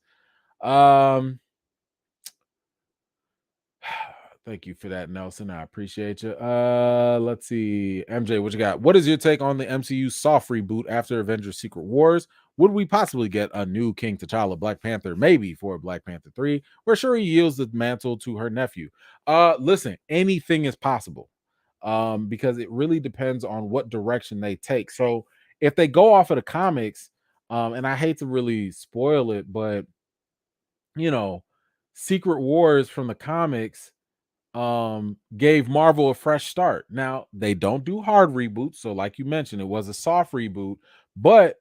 Thank you for that, Nelson. I appreciate you. Let's see. MJ, what you got? What is your take on the MCU soft reboot after Avengers Secret Wars? Would we possibly get a new King T'Challa Black Panther, maybe for Black Panther 3, where Shuri yields the mantle to her nephew? Listen, anything is possible. because it really depends on what direction they take. So if they go off of the comics, and I hate to really spoil it, but you know, Secret Wars from the comics gave Marvel a fresh start. Now, they don't do hard reboots, so like you mentioned, it was a soft reboot, but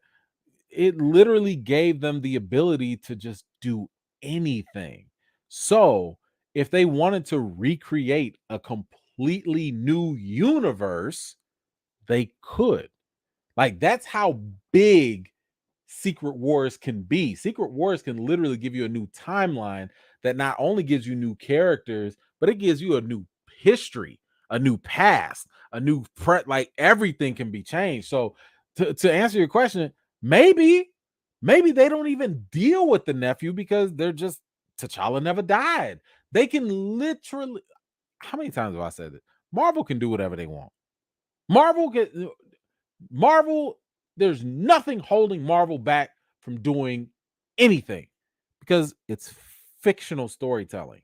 it literally gave them the ability to just do anything. So, if they wanted to recreate a completely new universe, they could. Like, that's how big Secret Wars can be. Secret Wars can literally give you a new timeline that not only gives you new characters, but it gives you a new history, a new past, a new like everything can be changed. So to answer your question, maybe they don't even deal with the nephew because they're just T'Challa never died. They can literally, how many times have I said it? Marvel can do whatever they want. Marvel, there's nothing holding Marvel back from doing anything because it's fictional storytelling.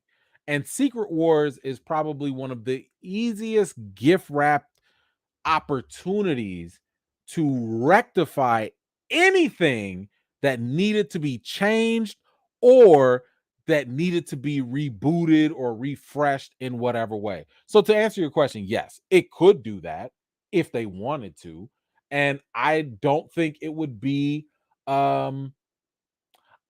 And Secret Wars is probably one of the easiest gift wrapped opportunities to rectify anything that needed to be changed or that needed to be rebooted or refreshed in whatever way. So to answer your question, yes, it could do that if they wanted to. And I don't think it would be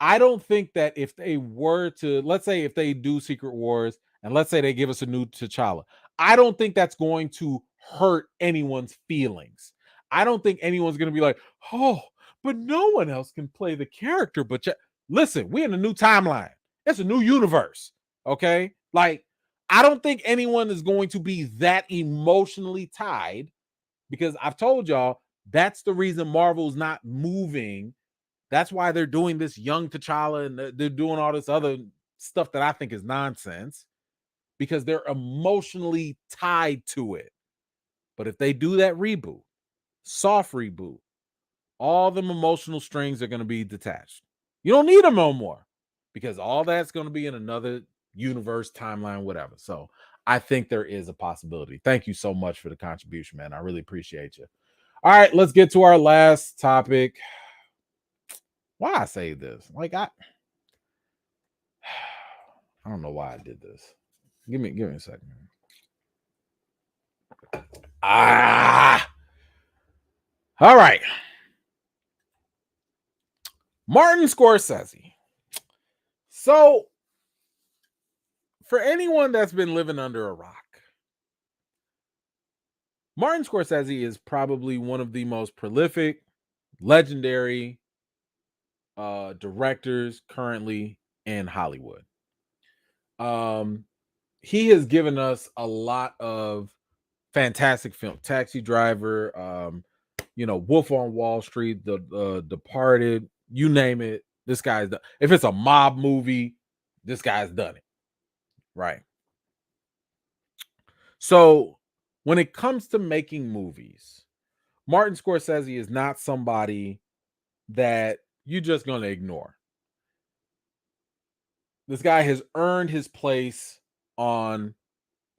I don't think that if they were to, let's say if they do Secret Wars and let's say they give us a new T'Challa, I don't think that's going to hurt anyone's feelings. I don't think anyone's going to be like, oh, but no one else can play the character. But listen, we're in a new timeline. It's a new universe. Okay. Like, I don't think anyone is going to be that emotionally tied because I've told y'all that's the reason Marvel's not moving. That's why they're doing this young T'Challa and they're doing all this other stuff that I think is nonsense because they're emotionally tied to it. But if they do that reboot, soft reboot, all them emotional strings are going to be detached. You don't need them no more because all that's going to be in another universe, timeline, whatever. So I think there is a possibility. Thank you so much for the contribution, man. I really appreciate you. All right, let's get to our last topic. Why I say this? Like I don't know why I did this. Give me a second. All right. Martin Scorsese. So, for anyone that's been living under a rock, Martin Scorsese is probably one of the most prolific, legendary directors currently in Hollywood. He has given us a lot of fantastic film. Taxi Driver, Wolf on Wall Street, The Departed, you name it. This guy's done. If it's a mob movie, this guy's done it. Right. So when it comes to making movies, Martin Scorsese is not somebody that you're just going to ignore. This guy has earned his place on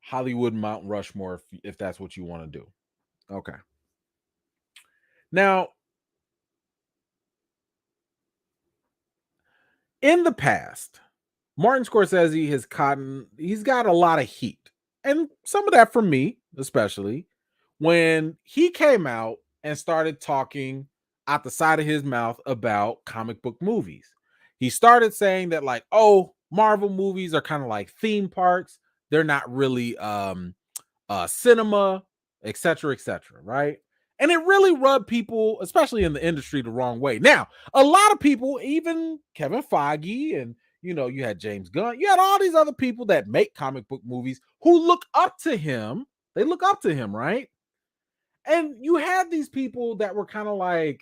Hollywood Mount Rushmore if that's what you want to do. Okay. Now, in the past, Martin Scorsese he's got a lot of heat. And some of that from me, especially when he came out and started talking out the side of his mouth about comic book movies. He started saying that like, oh, Marvel movies are kind of like theme parks. They're not really cinema, etc., right? And it really rubbed people, especially in the industry, the wrong way. Now, a lot of people, even Kevin Feige and you had James Gunn, you had all these other people that make comic book movies who look up to him. They look up to him, right? And you had these people that were kind of like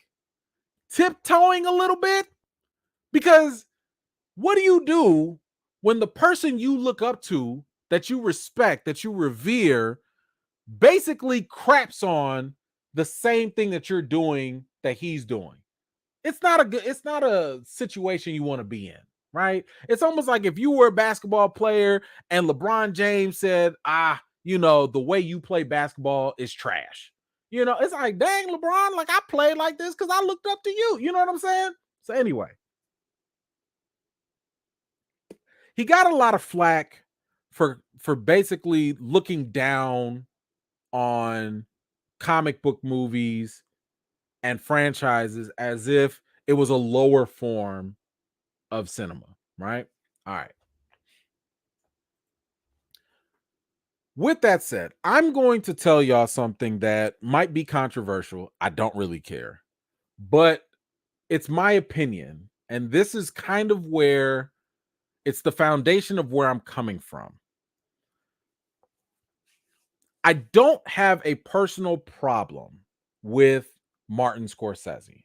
tiptoeing a little bit because what do you do when the person you look up to, that you respect, that you revere, basically craps on the same thing that you're doing that he's doing? It's not a situation you want to be in, right? It's almost like if you were a basketball player and LeBron James said, the way you play basketball is trash. It's like, dang, LeBron, like I played like this because I looked up to you. You know what I'm saying? So anyway, he got a lot of flack for basically looking down on comic book movies and franchises as if it was a lower form of cinema, right? All right. With that said, I'm going to tell y'all something that might be controversial. I don't really care, but it's my opinion. And this is kind of where it's the foundation of where I'm coming from. I don't have a personal problem with Martin Scorsese.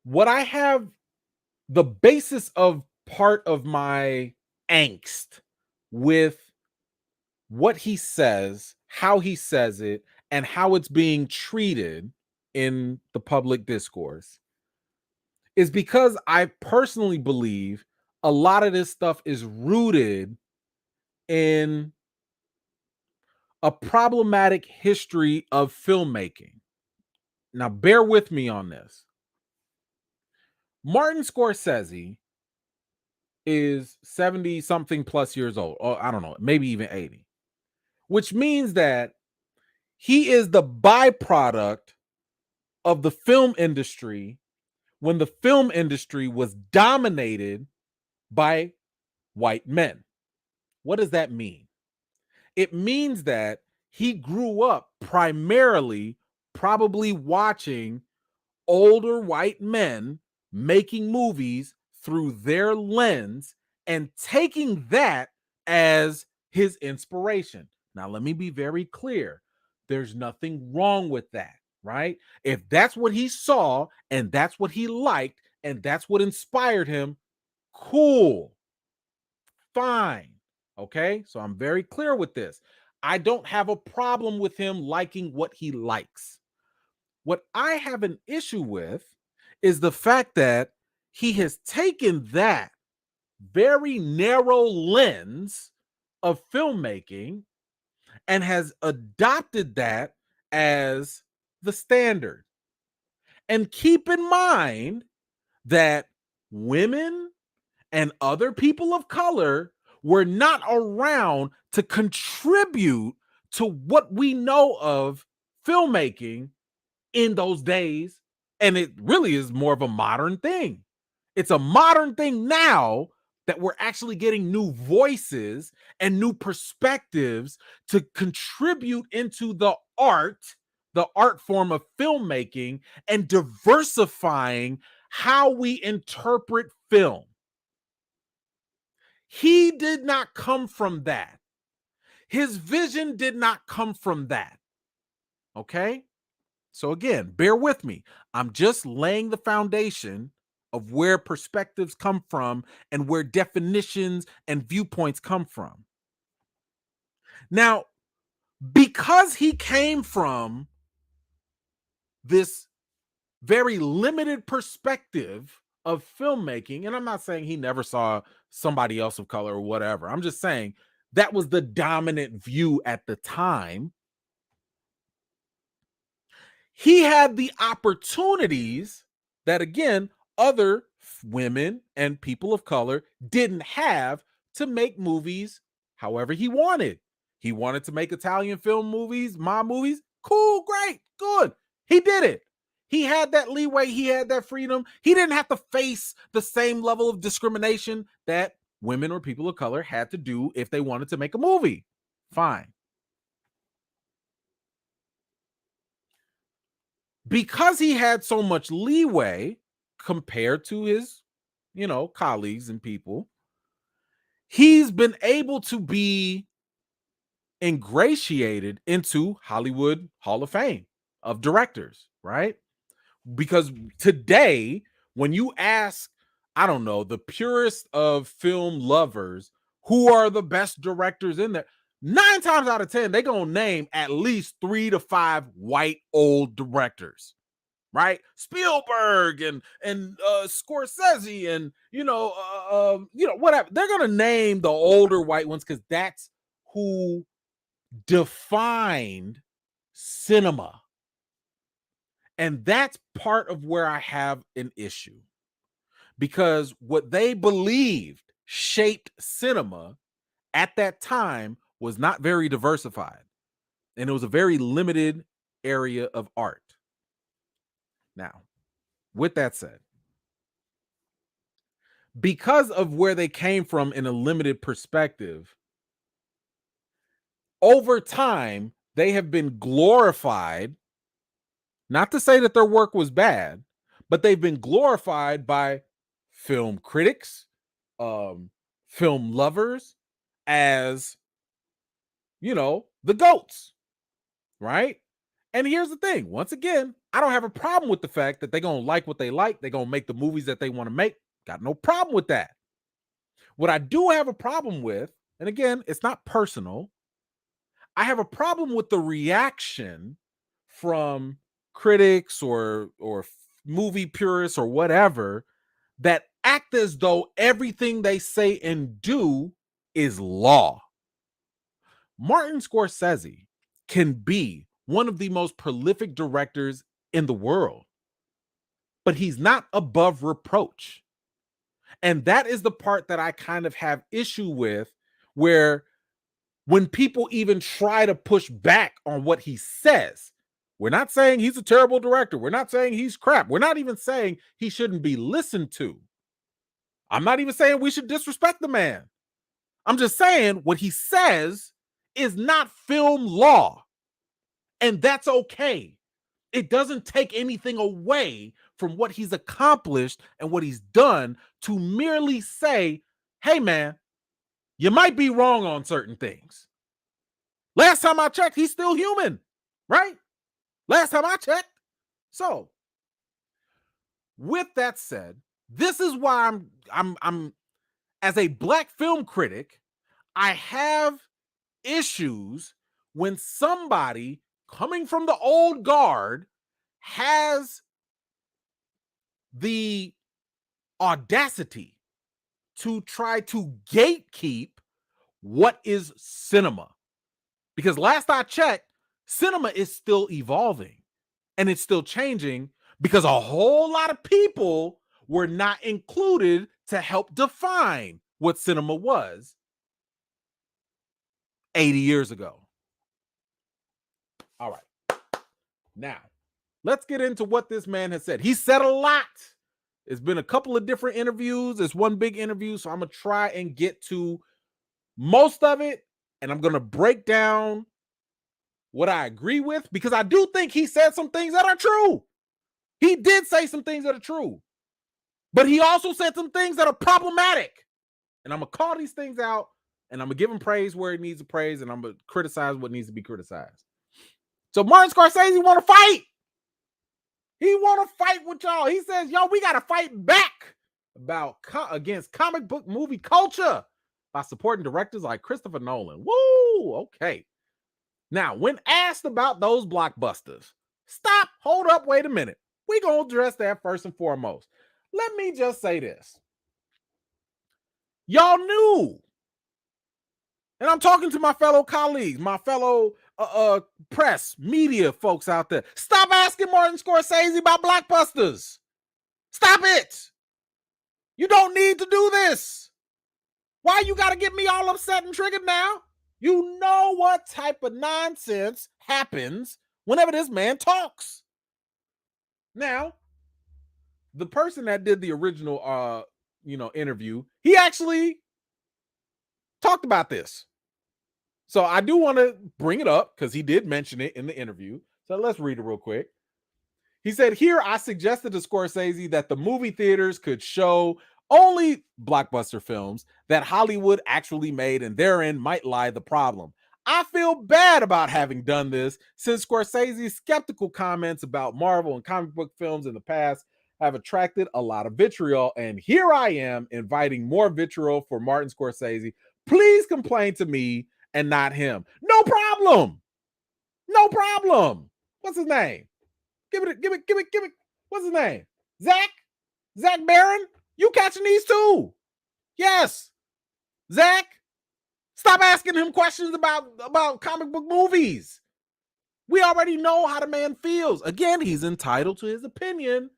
What I have, the basis of part of my angst with what he says, how he says it, and how it's being treated in the public discourse is because I personally believe a lot of this stuff is rooted in a problematic history of filmmaking. Now, bear with me on this. Martin Scorsese is 70 something plus years old, or I don't know, maybe even 80, which means that he is the byproduct of the film industry when the film industry was dominated by white men. What does that mean? It means that he grew up primarily probably watching older white men making movies through their lens and taking that as his inspiration. Now, let me be very clear. There's nothing wrong with that, right? If that's what he saw and that's what he liked and that's what inspired him, cool, fine. Okay, so I'm very clear with this. I don't have a problem with him liking what he likes. What I have an issue with is the fact that he has taken that very narrow lens of filmmaking and has adopted that as the standard. And keep in mind that women and other people of color were not around to contribute to what we know of filmmaking in those days. And it really is more of a modern thing. It's a modern thing now that we're actually getting new voices and new perspectives to contribute into the art form of filmmaking, and diversifying how we interpret film. He did not come from that. His vision did not come from that. Okay? So again, bear with me. I'm just laying the foundation of where perspectives come from and where definitions and viewpoints come from. Now, because he came from this very limited perspective of filmmaking, and I'm not saying he never saw somebody else of color or whatever. I'm just saying that was the dominant view at the time. He had the opportunities that, again, other women and people of color didn't have to make movies however he wanted. He wanted to make Italian film movies, mob movies. Cool, great, good. He did it. He had that leeway. He had that freedom. He didn't have to face the same level of discrimination that women or people of color had to do if they wanted to make a movie. Fine. Because he had so much leeway compared to his, colleagues and people, he's been able to be ingratiated into Hollywood Hall of Fame of directors, right? Because today, when you ask, I don't know, the purest of film lovers, who are the best directors in there, 9 times out of 10, they're going to name at least 3 to 5 white old directors. right? Spielberg and Scorsese and whatever. They're gonna name the older white ones because that's who defined cinema. And that's part of where I have an issue, because what they believed shaped cinema at that time was not very diversified, and it was a very limited area of art. Now, with that said, because of where they came from in a limited perspective, over time, they have been glorified. Not to say that their work was bad, but they've been glorified by film critics, film lovers, as, the GOATs, right? And here's the thing. Once again, I don't have a problem with the fact that they're going to like what they like. They're going to make the movies that they want to make. Got no problem with that. What I do have a problem with, and again, it's not personal, I have a problem with the reaction from critics or movie purists or whatever that act as though everything they say and do is law. Martin Scorsese can be one of the most prolific directors in the world, but he's not above reproach. And that is the part that I kind of have issue with, where when people even try to push back on what he says, we're not saying he's a terrible director. We're not saying he's crap. We're not even saying he shouldn't be listened to. I'm not even saying we should disrespect the man. I'm just saying what he says is not film law. And that's okay. It doesn't take anything away from what he's accomplished and what he's done to merely say, hey, man, you might be wrong on certain things. Last time I checked, he's still human, right? Last time I checked. So, with that said, this is why I'm as a black film critic, I have issues when somebody coming from the old guard has the audacity to try to gatekeep what is cinema. Because last I checked, cinema is still evolving and it's still changing, because a whole lot of people were not included to help define what cinema was 80 years ago. All right. Now, let's get into what this man has said. He said a lot. It's been a couple of different interviews. It's one big interview, so I'm going to try and get to most of it, and I'm going to break down what I agree with, because I do think he said some things that are true. He did say some things that are true, but he also said some things that are problematic. And I'm going to call these things out, and I'm going to give him praise where it needs to praise, and I'm going to criticize what needs to be criticized. So Martin Scorsese want to fight. He want to fight with y'all. He says, yo, we got to fight back against comic book movie culture by supporting directors like Christopher Nolan. Woo! Okay. Now, when asked about those blockbusters, stop, hold up, wait a minute. We're going to address that first and foremost. Let me just say this. Y'all knew, and I'm talking to my fellow colleagues, my fellow press, media folks out there. Stop asking Martin Scorsese about blockbusters. Stop it. You don't need to do this. Why you got to get me all upset and triggered now? You know what type of nonsense happens whenever this man talks. Now, the person that did the original interview, he actually talked about this. So I do want to bring it up because he did mention it in the interview. So let's read it real quick. He said, here I suggested to Scorsese that the movie theaters could show only blockbuster films that Hollywood actually made, and therein might lie the problem. I feel bad about having done this, since Scorsese's skeptical comments about Marvel and comic book films in the past have attracted a lot of vitriol, and here I am inviting more vitriol for Martin Scorsese. Please complain to me and not him. No problem. No problem. What's his name? Give it. What's his name? Zach Barron? You catching these too? Yes. Zach, stop asking him questions about comic book movies. We already know how the man feels. Again, he's entitled to his opinion,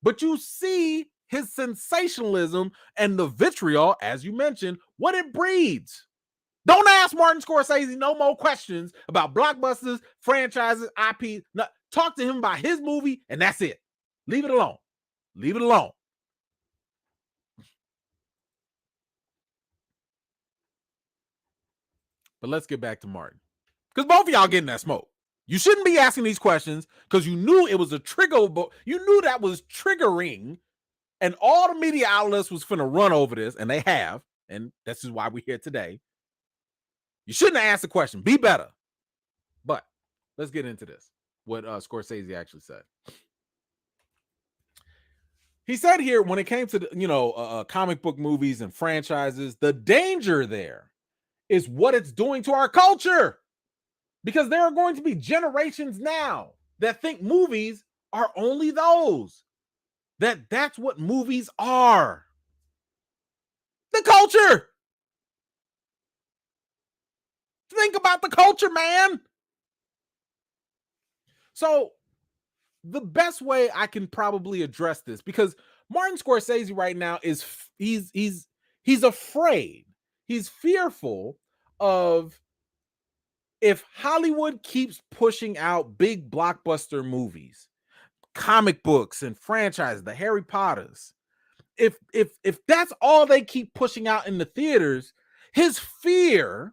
but you see his sensationalism and the vitriol, as you mentioned, what it breeds. Don't ask Martin Scorsese no more questions about blockbusters, franchises, IP. No, talk to him about his movie, and that's it. Leave it alone. Leave it alone. But let's get back to Martin. Because both of y'all getting that smoke. You shouldn't be asking these questions because you knew it was a trigger. You knew that was triggering, and all the media outlets was finna run over this, and they have. And this is why we're here today. You shouldn't have asked the question. Be better. But let's get into this. What Scorsese actually said. He said here, when it came to comic book movies and franchises, the danger there is what it's doing to our culture. Because there are going to be generations now that think movies are only those. That's what movies are. The culture. Think about the culture, man. So the best way I can probably address this, because Martin Scorsese right now he's afraid. He's fearful of, if Hollywood keeps pushing out big blockbuster movies, comic books and franchises, the Harry Potters, if that's all they keep pushing out in the theaters, his fear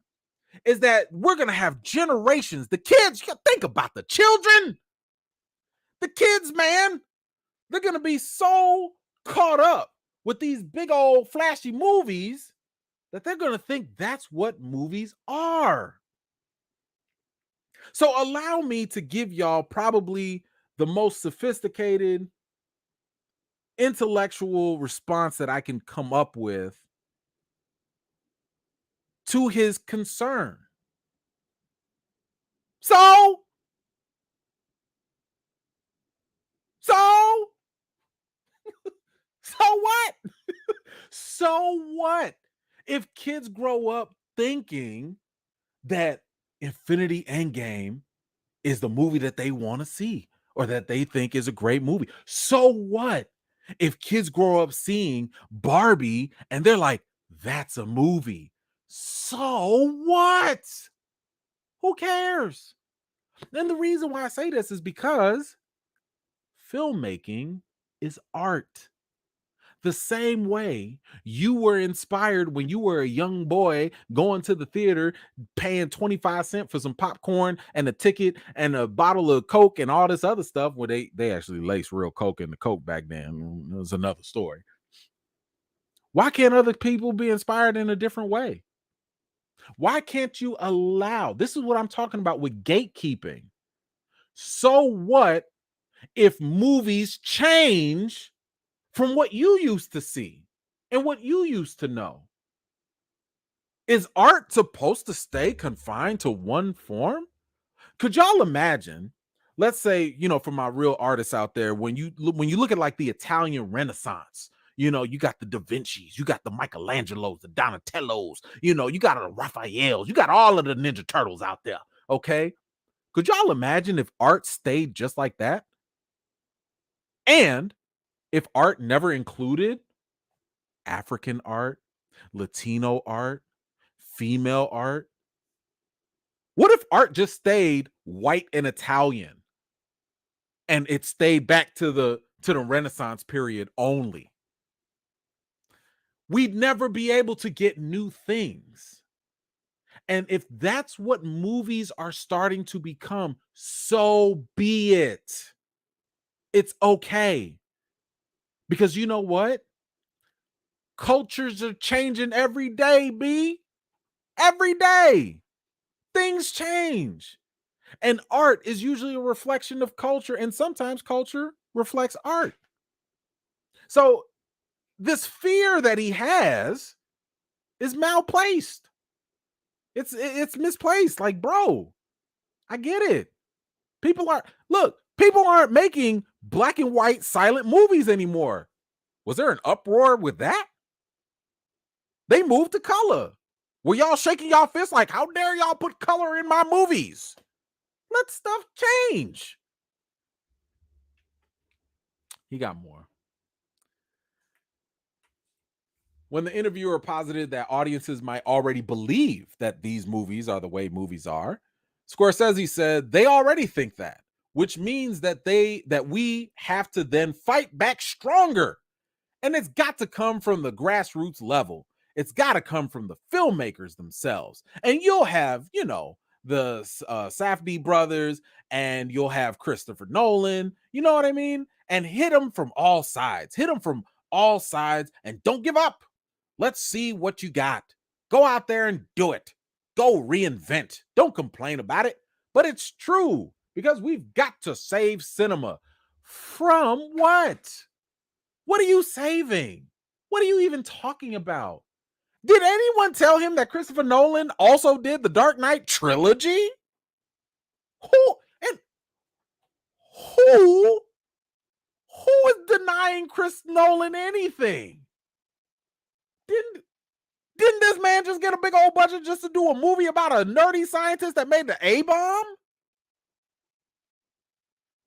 is that we're going to have generations, the kids, think about the children, the kids, man, they're going to be so caught up with these big old flashy movies that they're going to think that's what movies are. So allow me to give y'all probably the most sophisticated, intellectual response that I can come up with to his concern. So what? So what? If kids grow up thinking that Infinity Endgame is the movie that they want to see or that they think is a great movie, so what? If kids grow up seeing Barbie and they're like, that's a movie, so what? Who cares? And the reason why I say this is because filmmaking is art. The same way you were inspired when you were a young boy going to the theater, paying 25 cents for some popcorn and a ticket and a bottle of Coke and all this other stuff. Well, they actually laced real Coke in the Coke back then. It was another story. Why can't other people be inspired in a different way? Why can't you allow? This is what I'm talking about with gatekeeping. So what if movies change from what you used to see and what you used to know? Is art supposed to stay confined to one form? Could y'all imagine, let's say, for my real artists out there, when you look at like the Italian Renaissance, you got the Da Vinci's, you got the Michelangelos, the Donatellos, you got the Raphaels, you got all of the Ninja Turtles out there, okay? Could y'all imagine if art stayed just like that? And if art never included African art, Latino art, female art? What if art just stayed white and Italian and it stayed back to the Renaissance period only? We'd never be able to get new things. And if that's what movies are starting to become, so be it. It's okay. Because you know what? Cultures are changing every day, B. Every day. Things change. And art is usually a reflection of culture, and sometimes culture reflects art. So this fear that he has is malplaced. It's misplaced. Like, bro, I get it. People are, look, People aren't making black and white silent movies anymore. Was there an uproar with that? They moved to color. Were y'all shaking y'all fists like, how dare y'all put color in my movies? Let stuff change. He got more. When the interviewer posited that audiences might already believe that these movies are the way movies are, Scorsese said they already think that, which means that we have to then fight back stronger. And it's got to come from the grassroots level. It's got to come from the filmmakers themselves. And you'll have, the Safdie brothers, and you'll have Christopher Nolan, you know what I mean? And hit them from all sides. Hit them from all sides and don't give up. Let's see what you got. Go out there and do it. Go reinvent. Don't complain about it. But it's true, because we've got to save cinema. From what? What are you saving? What are you even talking about? Did anyone tell him that Christopher Nolan also did the Dark Knight trilogy? Who is denying Chris Nolan anything? Didn't this man just get a big old budget just to do a movie about a nerdy scientist that made the A-bomb?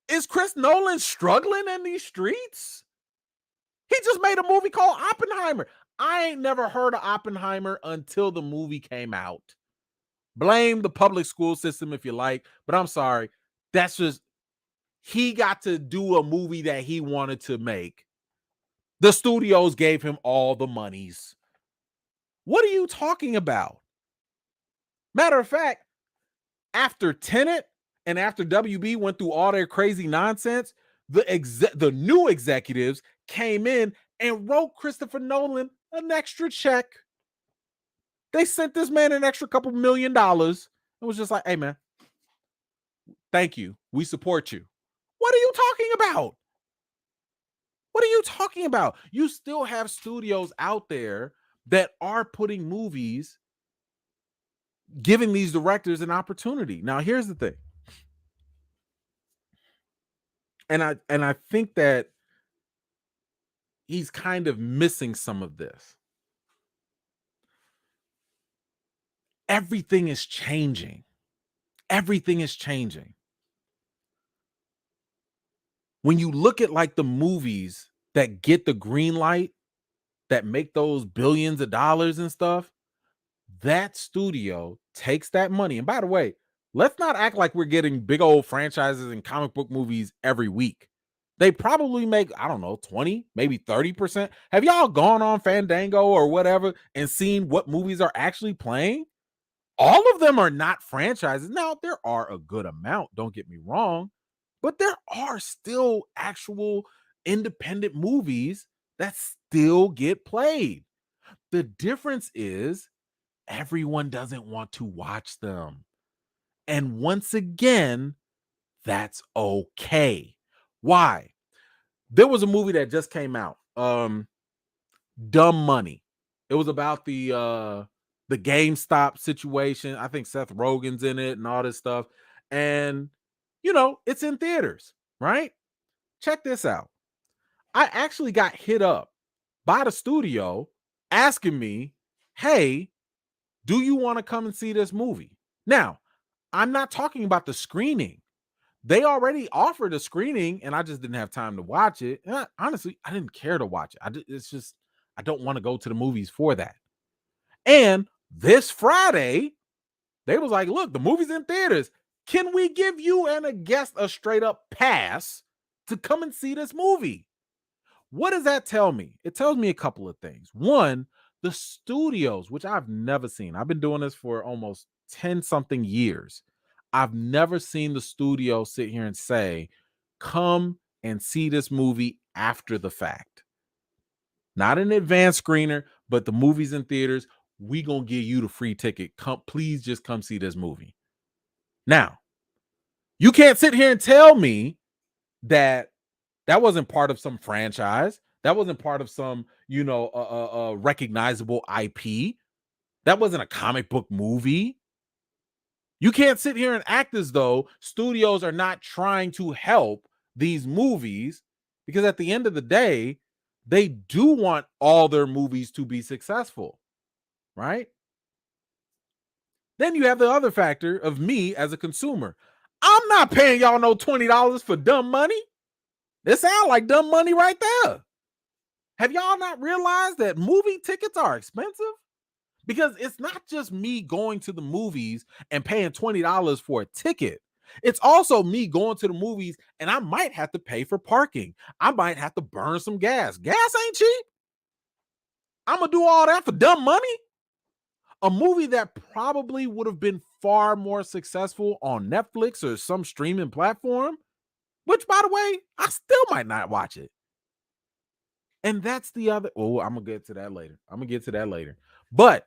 Is Chris Nolan struggling in these streets? He just made a movie called Oppenheimer. I ain't never heard of Oppenheimer until the movie came out. Blame the public school system if you like, but I'm sorry. That's just, he got to do a movie that he wanted to make. The studios gave him all the monies. What are you talking about? Matter of fact, after Tenet and after WB went through all their crazy nonsense, the new executives came in and wrote Christopher Nolan an extra check. They sent this man an extra couple $1 million. It was just like, hey, man, thank you. We support you. What are you talking about? What are you talking about? You still have studios out there that are putting movies, giving these directors an opportunity. Now, here's the thing. And I think that he's kind of missing some of this. Everything is changing. Everything is changing. When you look at like the movies that get the green light, that make those billions of dollars and stuff, that studio takes that money. And by the way, let's not act like we're getting big old franchises and comic book movies every week. They probably make, I don't know, 20, maybe 30%. Have y'all gone on Fandango or whatever and seen what movies are actually playing? All of them are not franchises. Now, there are a good amount, don't get me wrong, but there are still actual independent movies that still get played. The difference is everyone doesn't want to watch them. And once again, that's okay. Why? There was a movie that just came out, Dumb Money. It was about the GameStop situation. I think Seth Rogen's in it and all this stuff. And, it's in theaters, right? Check this out. I actually got hit up by the studio asking me, hey, do you want to come and see this movie? Now, I'm not talking about the screening. They already offered a screening and I just didn't have time to watch it. And honestly, I didn't care to watch it. It's just, I don't want to go to the movies for that. And this Friday, they was like, look, the movie's in theaters. Can we give you and a guest a straight up pass to come and see this movie? What does that tell me? It tells me a couple of things. One, the studios, which I've never seen. I've been doing this for almost 10 something years. I've never seen the studio sit here and say, come and see this movie after the fact. Not an advanced screener, but the movie's in theaters. We gonna give you the free ticket. Please just come see this movie. Now, you can't sit here and tell me that wasn't part of some franchise. That wasn't part of some, recognizable IP. That wasn't a comic book movie. You can't sit here and act as though studios are not trying to help these movies, because at the end of the day, they do want all their movies to be successful, right? Then you have the other factor of me as a consumer. I'm not paying y'all no $20 for dumb money. It sounds like dumb money right there. Have y'all not realized that movie tickets are expensive? Because it's not just me going to the movies and paying $20 for a ticket. It's also me going to the movies and I might have to pay for parking. I might have to burn some gas. Gas ain't cheap. I'm going to do all that for dumb money. A movie that probably would have been far more successful on Netflix or some streaming platform, which, by the way, I still might not watch it. And that's the other. Oh, I'm going to get to that later. But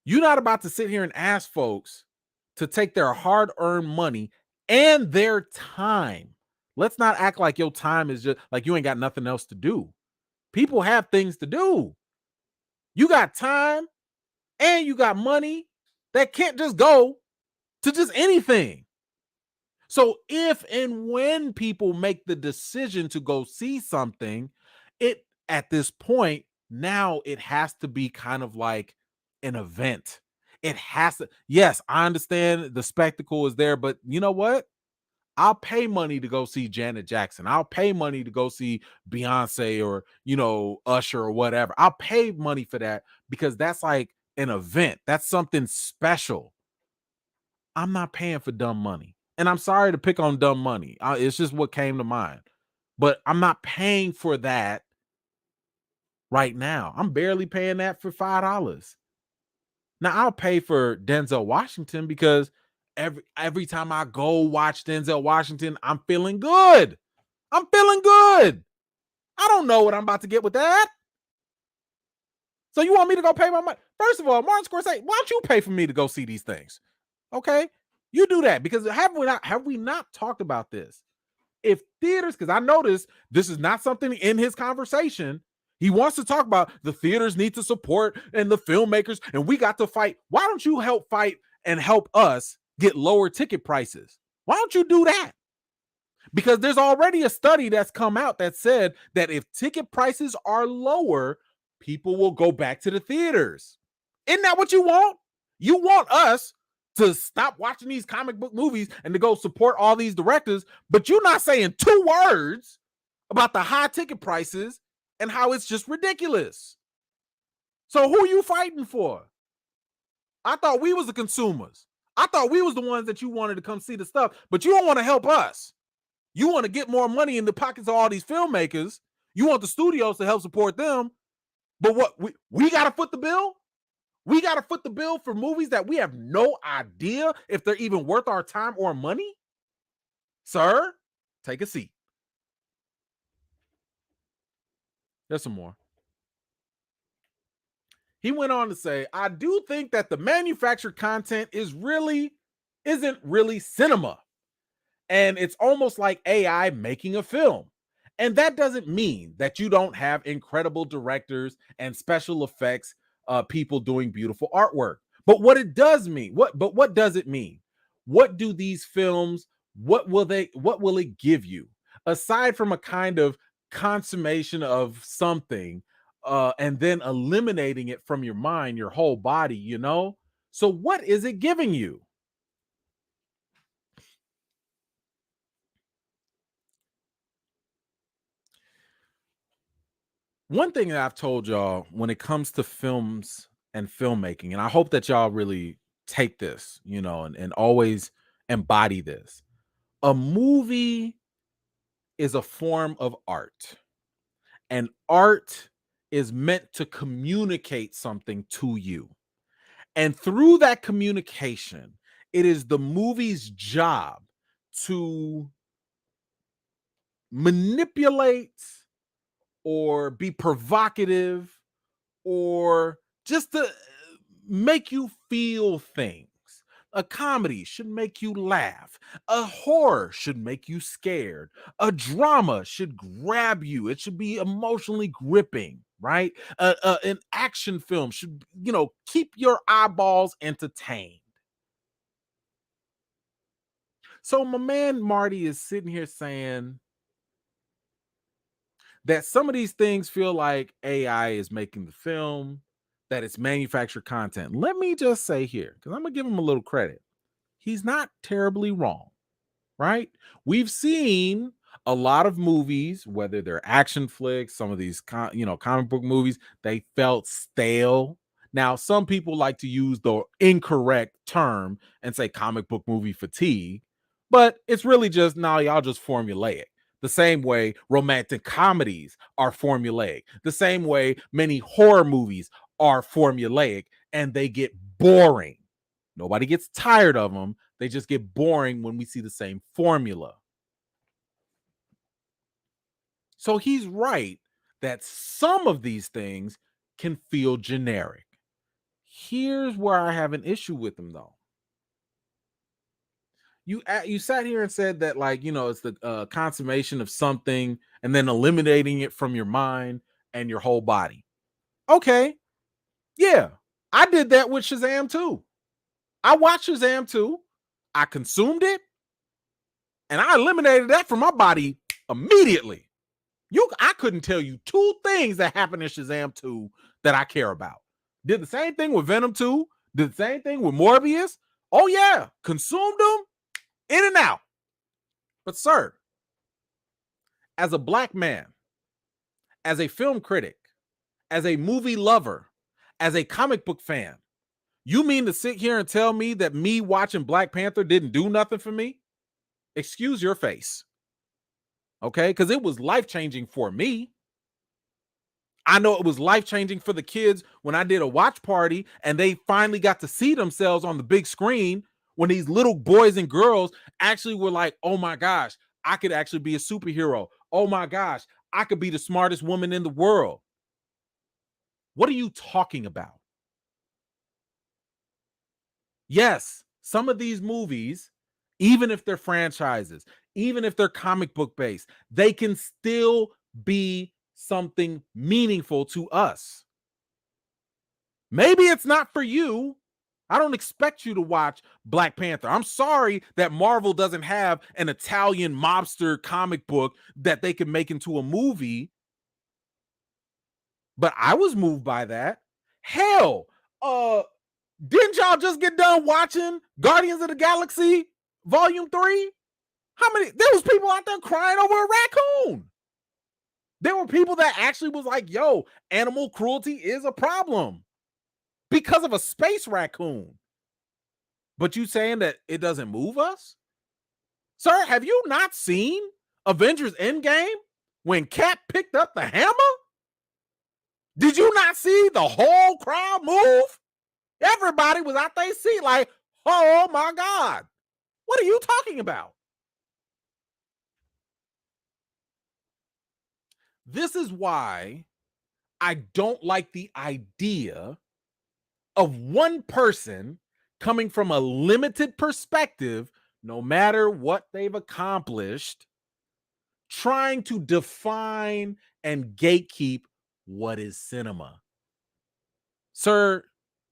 you're not about to sit here and ask folks to take their hard-earned money and their time. Let's not act like your time is just like you ain't got nothing else to do. People have things to do. You got time and you got money that can't just go to just anything. So if and when people make the decision to go see something, it at this point, now it has to be kind of like an event. It has to, yes, I understand the spectacle is there, but you know what? I'll pay money to go see Janet Jackson. I'll pay money to go see Beyonce or, Usher or whatever. I'll pay money for that because that's like an event. That's something special. I'm not paying for dumb money. And I'm sorry to pick on dumb money. It's just what came to mind. But I'm not paying for that right now. I'm barely paying that for $5. Now I'll pay for Denzel Washington because every time I go watch Denzel Washington, I'm feeling good. I'm feeling good. I don't know what I'm about to get with that. So you want me to go pay my money? First of all, Martin Scorsese, why don't you pay for me to go see these things? Okay, you do that because have we not talked about this? If theaters, because I noticed this is not something in his conversation. He wants to talk about the theaters need to support and the filmmakers, and we got to fight. Why don't you help fight and help us get lower ticket prices? Why don't you do that? Because there's already a study that's come out that said that if ticket prices are lower, people will go back to the theaters. Isn't that what you want? You want us to stop watching these comic book movies and to go support all these directors, but you're not saying 2 words about the high ticket prices and how it's just ridiculous. So who are you fighting for? I thought we was the consumers. I thought we was the ones that you wanted to come see the stuff, but you don't want to help us. You want to get more money in the pockets of all these filmmakers. You want the studios to help support them, but what we got to foot the bill? We got to foot the bill for movies that we have no idea if they're even worth our time or money? Sir, take a seat. There's some more. He went on to say, I do think that the manufactured content isn't really cinema. And it's almost like AI making a film. And that doesn't mean that you don't have incredible directors and special effects people doing beautiful artwork. But what it does mean, what does it mean? What do these films, what will it give you? Aside from a kind of consummation of something, and then eliminating it from your mind, your whole body, So what is it giving you? One thing that I've told y'all when it comes to films and filmmaking, and I hope that y'all really take this, and always embody this. A movie is a form of art, and art is meant to communicate something to you. And through that communication, it is the movie's job to manipulate or be provocative or just to make you feel things. A comedy should make you laugh. A horror should make you scared. A drama should grab you. It should be emotionally gripping, right? An action film should, keep your eyeballs entertained. So my man Marty is sitting here saying that some of these things feel like AI is making the film, that it's manufactured content. Let me just say here, because I'm gonna give him a little credit. He's not terribly wrong, right? We've seen a lot of movies, whether they're action flicks, some of these comic book movies, they felt stale. Now, some people like to use the incorrect term and say comic book movie fatigue, but it's really just now y'all just formulaic. The same way romantic comedies are formulaic, the same way many horror movies are formulaic and they get boring. Nobody gets tired of them. They just get boring when we see the same formula. So he's right that some of these things can feel generic. Here's where I have an issue with him, though. You sat here and said that, like, it's the consummation of something and then eliminating it from your mind and your whole body. Okay, yeah, I did that with Shazam too. I watched Shazam too. I consumed it and I eliminated that from my body immediately. I couldn't tell you two things that happened in Shazam 2 that I care about. Did the same thing with Venom 2, did the same thing with Morbius. Oh yeah, consumed them in and out. But sir, as a black man, as a film critic, as a movie lover, as a comic book fan, you mean to sit here and tell me that me watching Black Panther didn't do nothing for me? Excuse your face. Okay? Because it was life-changing for me. I know it was life-changing for the kids when I did a watch party and they finally got to see themselves on the big screen when these little boys and girls actually were like, oh my gosh, I could actually be a superhero. Oh my gosh, I could be the smartest woman in the world. What are you talking about? Yes, some of these movies, even if they're franchises, even if they're comic book based, they can still be something meaningful to us. Maybe it's not for you. I don't expect you to watch Black Panther. I'm sorry that Marvel doesn't have an Italian mobster comic book that they can make into a movie, but I was moved by that. Hell, didn't y'all just get done watching Guardians of the Galaxy Volume 3? There was people out there crying over a raccoon. There were people that actually was like, yo, animal cruelty is a problem because of a space raccoon. But you saying that it doesn't move us? Sir, have you not seen Avengers Endgame when Cap picked up the hammer? Did you not see the whole crowd move? Everybody was out their seat like, oh my God. What are you talking about? This is why I don't like the idea of one person coming from a limited perspective, no matter what they've accomplished, trying to define and gatekeep what is cinema. Sir,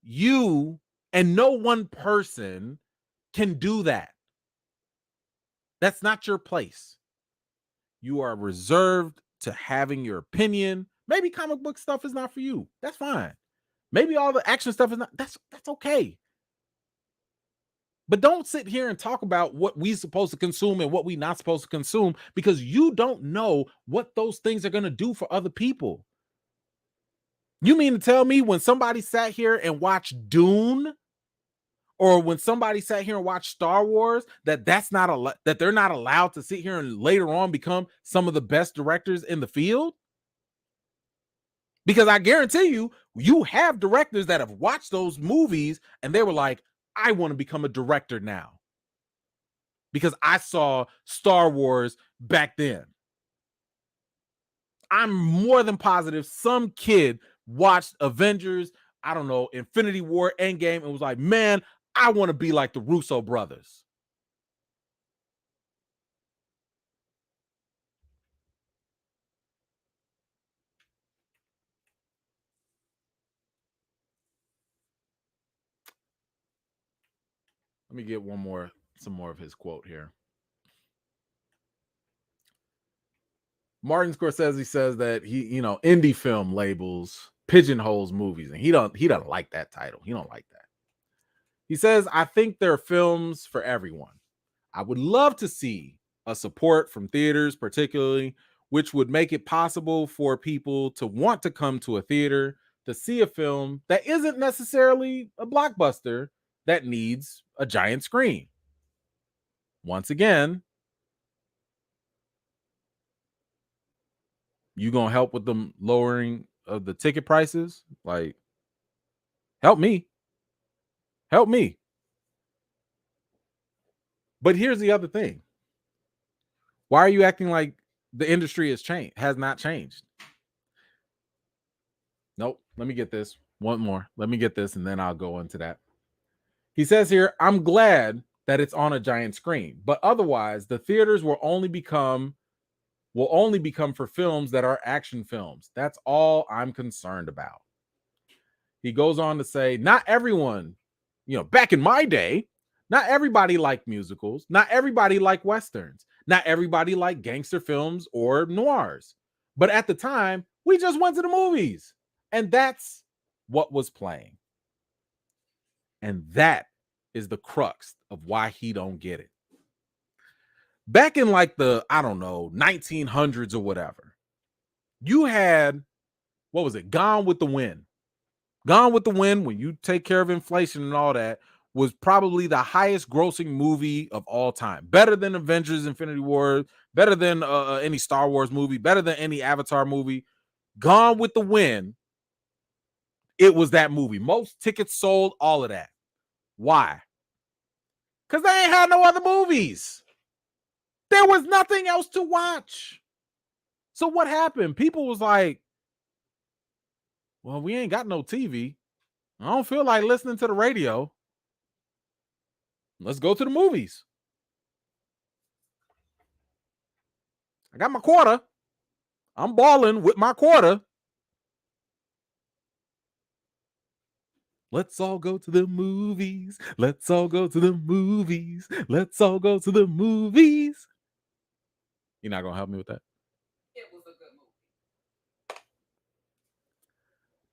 you and no one person can do that. That's not your place. You are reserved to having your opinion. Maybe comic book stuff is not for you. That's fine. Maybe all the action stuff is not. That's okay. But don't sit here and talk about what we supposed to consume and what we not supposed to consume because you don't know what those things are going to do for other people. You mean to tell me when somebody sat here and watched Dune or when somebody sat here and watched Star Wars that that they're not allowed to sit here and later on become some of the best directors in the field? Because I guarantee you have directors that have watched those movies and they were like, I want to become a director now because I saw Star Wars back then. I'm more than positive some kid watched Avengers, I don't know, Infinity War, Endgame, and was like, man, I want to be like the Russo brothers. Let me get some more of his quote here. Martin Scorsese says that indie film labels pigeonholes movies, and he doesn't like that title. He don't like that. He says, I think there are films for everyone. I would love to see a support from theaters, particularly, which would make it possible for people to want to come to a theater to see a film that isn't necessarily a blockbuster that needs a giant screen. Once again, you gonna help with them lowering of the ticket prices? Like, help me. Help me. But here's the other thing. Why are you acting like the industry has not changed? Nope. Let me get this. One more. Let me get this, and then I'll go into that. He says here, I'm glad that it's on a giant screen, but otherwise the theaters will only become for films that are action films. That's all I'm concerned about. He goes on to say, not everyone, back in my day, not everybody liked musicals. Not everybody liked Westerns. Not everybody liked gangster films or noirs. But at the time, we just went to the movies. And that's what was playing. And that is the crux of why he don't get it. Back in like the, 1900s or whatever, you had, what was it? Gone with the Wind. Gone with the Wind, when you take care of inflation and all that, was probably the highest grossing movie of all time. Better than Avengers Infinity War, better than any Star Wars movie, better than any Avatar movie. Gone with the Wind, it was that movie. Most tickets sold, all of that. Why? Because they ain't had no other movies. There was nothing else to watch. So what happened? People was like, well, we ain't got no TV. I don't feel like listening to the radio. Let's go to the movies. I got my quarter. I'm balling with my quarter. Let's all go to the movies. Let's all go to the movies. Let's all go to the movies. You're not going to help me with that? It was a good movie.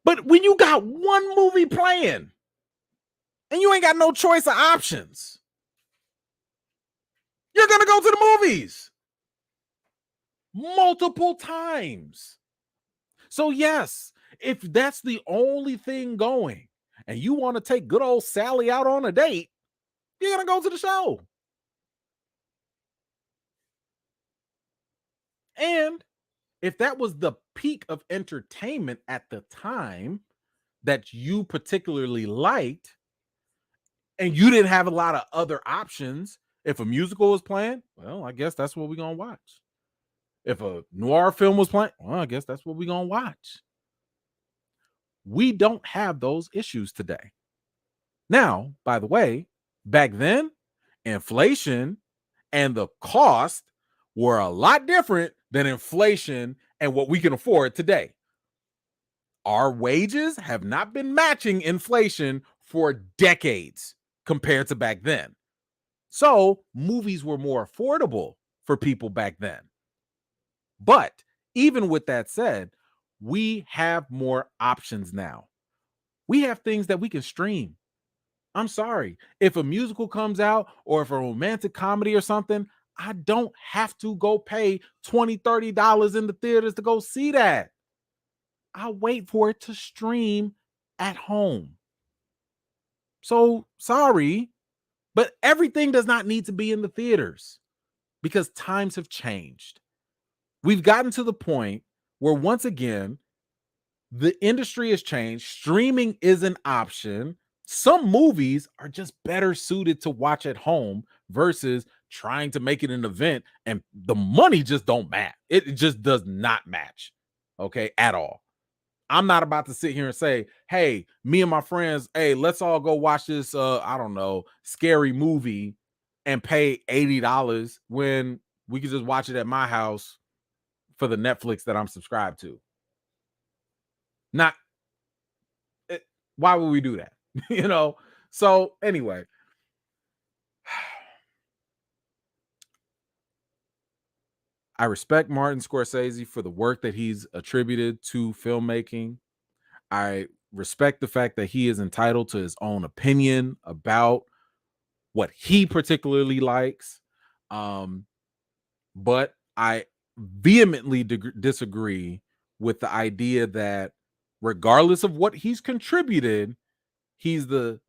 But when you got one movie playing and you ain't got no choice of options, you're going to go to the movies multiple times. So yes, if that's the only thing going and you want to take good old Sally out on a date, you're going to go to the show. And if that was the peak of entertainment at the time that you particularly liked, and you didn't have a lot of other options, if a musical was playing, well, I guess that's what we're going to watch. If a noir film was playing, well, I guess that's what we're going to watch. We don't have those issues today. Now, by the way, back then, inflation and the cost were a lot different than inflation and what we can afford today. Our wages have not been matching inflation for decades compared to back then. So movies were more affordable for people back then. But even with that said, we have more options now. We have things that we can stream. I'm sorry. If a musical comes out or if a romantic comedy or something, I don't have to go pay $20, $30 in the theaters to go see that. I'll wait for it to stream at home. So sorry, but everything does not need to be in the theaters because times have changed. We've gotten to the point where, once again, the industry has changed. Streaming is an option. Some movies are just better suited to watch at home versus trying to make it an event, and the money just don't match. It just does not match, okay, at all. I'm not about to sit here and say, hey, me and my friends, hey, let's all go watch this, scary movie and pay $80 when we could just watch it at my house for the Netflix that I'm subscribed to. Why would we do that? So anyway, I respect Martin Scorsese for the work that he's attributed to filmmaking. I respect the fact that he is entitled to his own opinion about what he particularly likes. But I vehemently disagree with the idea that regardless of what he's contributed, he's the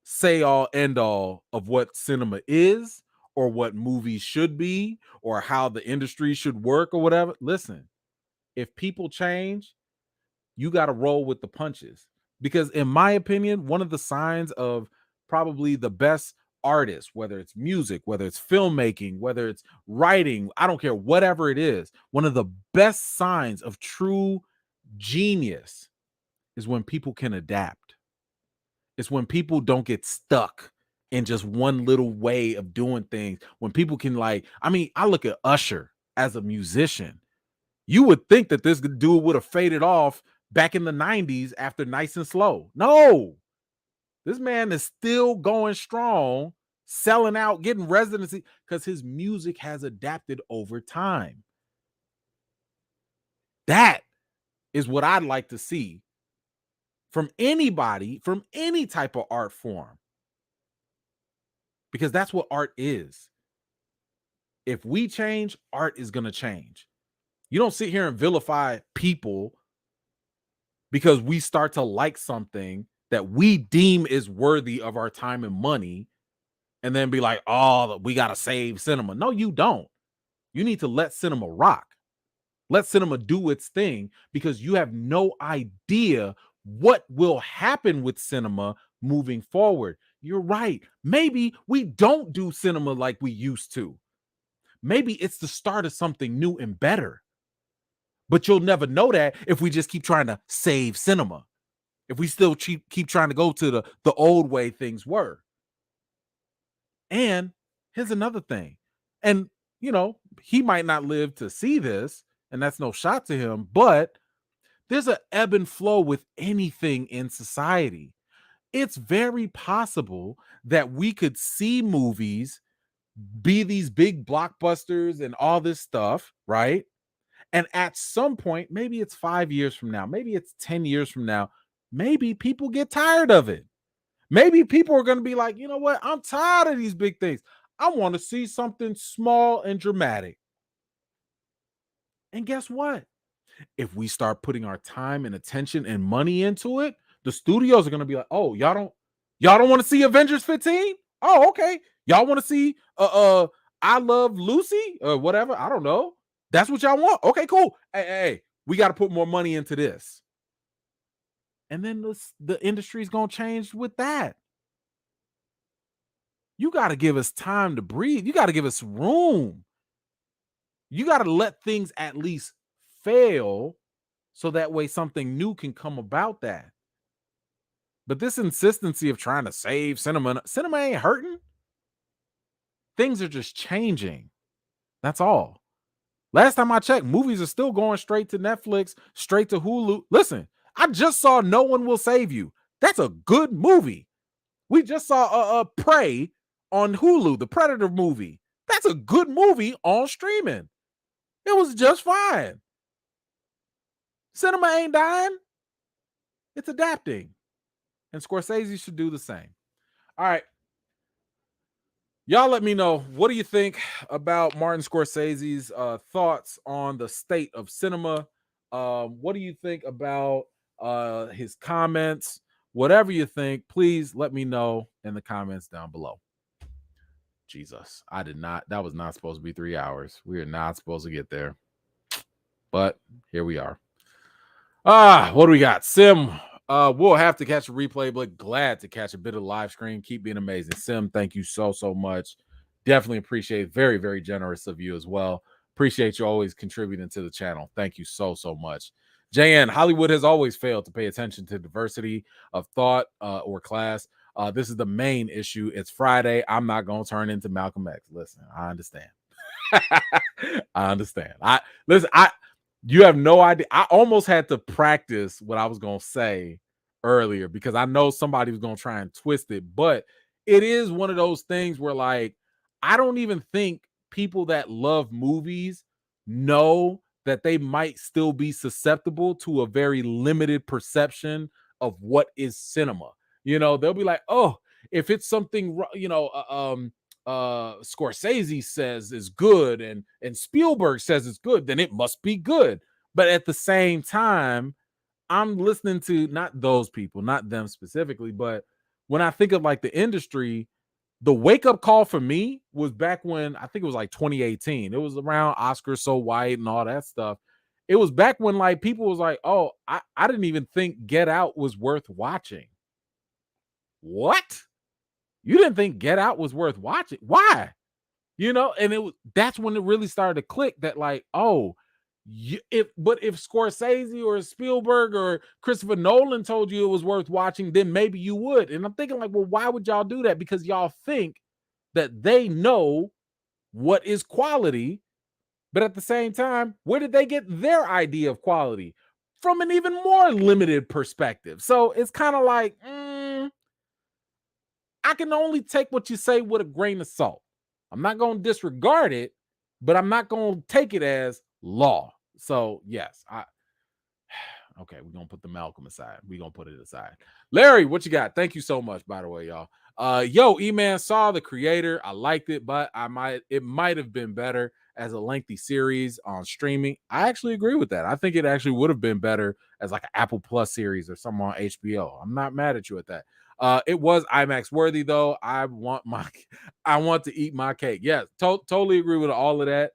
say all end all of what cinema is or what movies should be or how the industry should work or whatever. Listen, if people change, you got to roll with the punches. Because in my opinion, one of the signs of probably the best artist, whether it's music, whether it's filmmaking, whether it's writing, I don't care, whatever it is, one of the best signs of true genius is when people can adapt. It's when people don't get stuck in just one little way of doing things. When people can, like, I mean, I look at Usher as a musician. You would think that this dude would have faded off back in the 90s after Nice and Slow. No, this man is still going strong, selling out, getting residency because his music has adapted over time. That is what I'd like to see from anybody, from any type of art form, because that's what art is. If we change, art is going to change. You don't sit here and vilify people because we start to like something that we deem is worthy of our time and money and then be like, oh, we got to save cinema. No, you don't. You need to let cinema rock. Let cinema do its thing, because you have no idea what will happen with cinema moving forward. You're right. Maybe we don't do cinema like we used to. Maybe it's the start of something new and better. But you'll never know that if we just keep trying to save cinema. If we still keep trying to go to the old way things were. And here's another thing. And, you know, he might not live to see this, and that's no shot to him, but there's an ebb and flow with anything in society. It's very possible that we could see movies be these big blockbusters and all this stuff, right? And at some point, maybe it's 5 years from now, maybe it's 10 years from now, maybe people get tired of it. Maybe people are going to be like, you know what? I'm tired of these big things. I want to see something small and dramatic. And guess what? If we start putting our time and attention and money into it, the studios are going to be like, oh, y'all don't want to see Avengers 15? Oh, okay. Y'all want to see I Love Lucy or whatever? I don't know. That's what y'all want. Okay, cool. Hey, we got to put more money into this. And then the industry is going to change with that. You got to give us time to breathe. You got to give us room. You got to let things at least fail so that way something new can come about that. But this insistency of trying to save cinema ain't hurting. Things are just changing. That's all. Last time I checked, movies are still going straight to Netflix, straight to Hulu. Listen, I just saw No One Will Save You. That's a good movie. We just saw Prey on Hulu, the Predator movie. That's a good movie on streaming. It was just fine. Cinema ain't dying. It's adapting. And Scorsese should do the same. All right. Y'all let me know, what do you think about Martin Scorsese's thoughts on the state of cinema? What do you think about his comments? Whatever you think, please let me know in the comments down below. Jesus, that was not supposed to be 3 hours. We are not supposed to get there. But here we are. What do we got? Sim, we'll have to catch a replay, but glad to catch a bit of live stream. Keep being amazing. Sim, thank you so much. Definitely appreciate it. Very, very generous of you as well. Appreciate you always contributing to the channel. Thank you so much. JN, Hollywood has always failed to pay attention to diversity of thought or class. This is the main issue. It's Friday. I'm not going to turn into Malcolm X. Listen, I understand. I understand. You have no idea. I almost had to practice what I was going to say earlier because I know somebody was going to try and twist it. But it is one of those things where, like, I don't even think people that love movies know that they might still be susceptible to a very limited perception of what is cinema. They'll be like, oh, if it's something, Scorsese says is good and Spielberg says it's good, then it must be good. But at the same time, I'm listening to not those people, not them specifically, but when I think of like the industry, the wake up call for me was back when I think it was like 2018. It was around Oscar So White and all that stuff. It was back when like people was like, oh, I didn't even think Get Out was worth watching. What? You didn't think Get Out was worth watching? Why? And that's when it really started to click that like, oh, if Scorsese or Spielberg or Christopher Nolan told you it was worth watching, then maybe you would. And I'm thinking like, well, why would y'all do that? Because y'all think that they know what is quality, but at the same time, where did they get their idea of quality? From an even more limited perspective. So it's kind of like, I can only take what you say with a grain of salt. I'm not going to disregard it, but I'm not going to take it as law. So yes, okay, we're gonna put the Malcolm aside. We're gonna put it aside. Larry, what you got? Thank you so much, by the way, y'all. Eman saw The Creator. I liked it, but it might have been better as a lengthy series on streaming. I actually agree with that. I think it actually would have been better as like an Apple Plus series or something on HBO. I'm not mad at you at that. It was IMAX worthy though. I want to eat my cake. Yes, totally agree with all of that.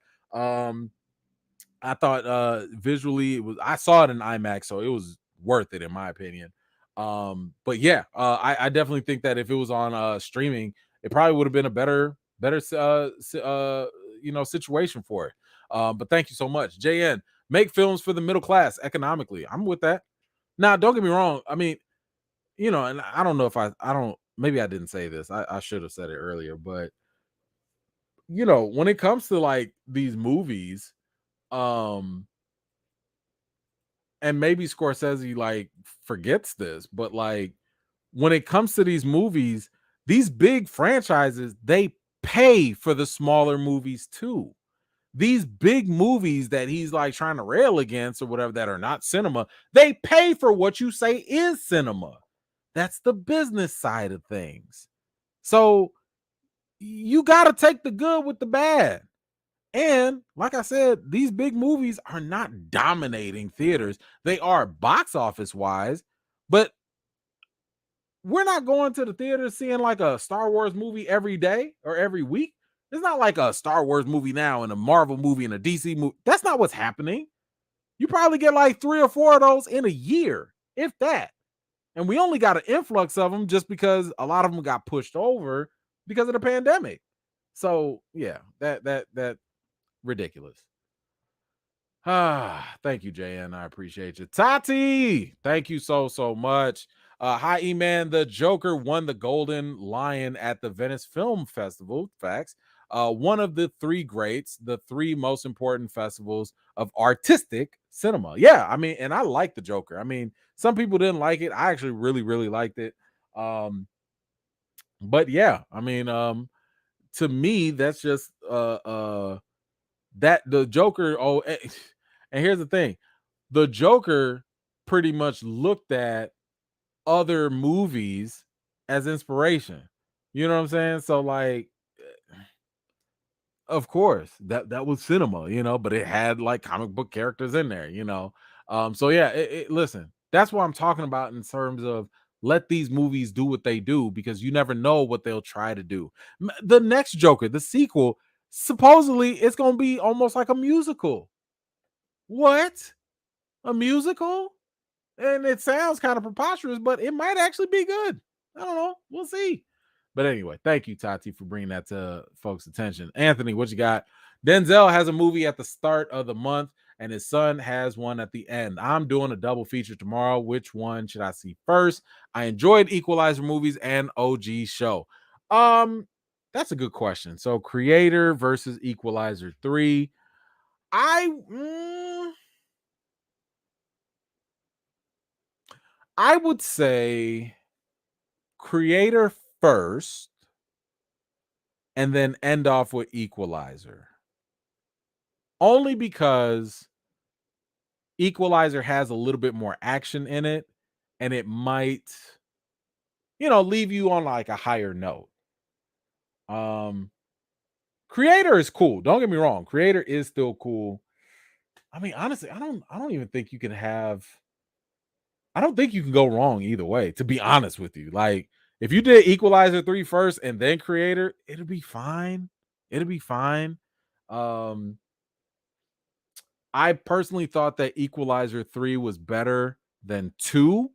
I thought visually I saw it in IMAX, so it was worth it in my opinion. But yeah, I definitely think that if it was on streaming, it probably would have been a better situation for it. But thank you so much. JN, make films for the middle class economically. I'm with that. Now, don't get me wrong. I mean, and I don't know if I don't, maybe I didn't say this. I should have said it earlier, but when it comes to like these movies, and maybe Scorsese like forgets this, but like when it comes to these movies, these big franchises, they pay for the smaller movies too. These big movies that he's like trying to rail against or whatever that are not cinema, they pay for what you say is cinema. That's the business side of things. So you got to take the good with the bad. And like I said, these big movies are not dominating theaters. They are box office wise, but we're not going to the theater seeing like a Star Wars movie every day or every week. It's not like a Star Wars movie now and a Marvel movie and a DC movie. That's not what's happening. You probably get like 3 or 4 of those in a year, if that. And we only got an influx of them just because a lot of them got pushed over because of the pandemic. So yeah, that ridiculous. Thank you, JN. I appreciate you. Tati, thank you so much. Hi, E-Man. The Joker won the Golden Lion at the Venice Film Festival. Facts. One of the 3 greats, the 3 most important festivals of artistic cinema. Yeah, I mean, and I like the Joker. I mean, some people didn't like it. I actually really liked it. But yeah, I mean, to me, that's just that the Joker. Oh, and here's the thing: the Joker pretty much looked at other movies as inspiration. You know what I'm saying? So like, of course, that was cinema, but it had like comic book characters in there. So yeah, listen, that's what I'm talking about in terms of let these movies do what they do because you never know what they'll try to do. The next Joker, the sequel, supposedly it's gonna be almost like a musical. What? A musical? And it sounds kind of preposterous, but it might actually be good. I don't know. We'll see. But anyway, thank you, Tati, for bringing that to folks' attention. Anthony, what you got? Denzel has a movie at the start of the month, and his son has one at the end. I'm doing a double feature tomorrow. Which one should I see first? I enjoyed Equalizer movies and OG show. That's a good question. So, Creator versus Equalizer 3. I would say Creator first and then end off with Equalizer. only because Equalizer has a little bit more action in it, and it might, leave you on like a higher note. Creator is cool. Don't get me wrong. Creator is still cool. I mean, honestly, I don't even think you can have. I don't think you can go wrong either way. To be honest with you, like if you did Equalizer 3 first and then Creator, it'll be fine. It'll be fine. I personally thought that Equalizer 3 was better than 2,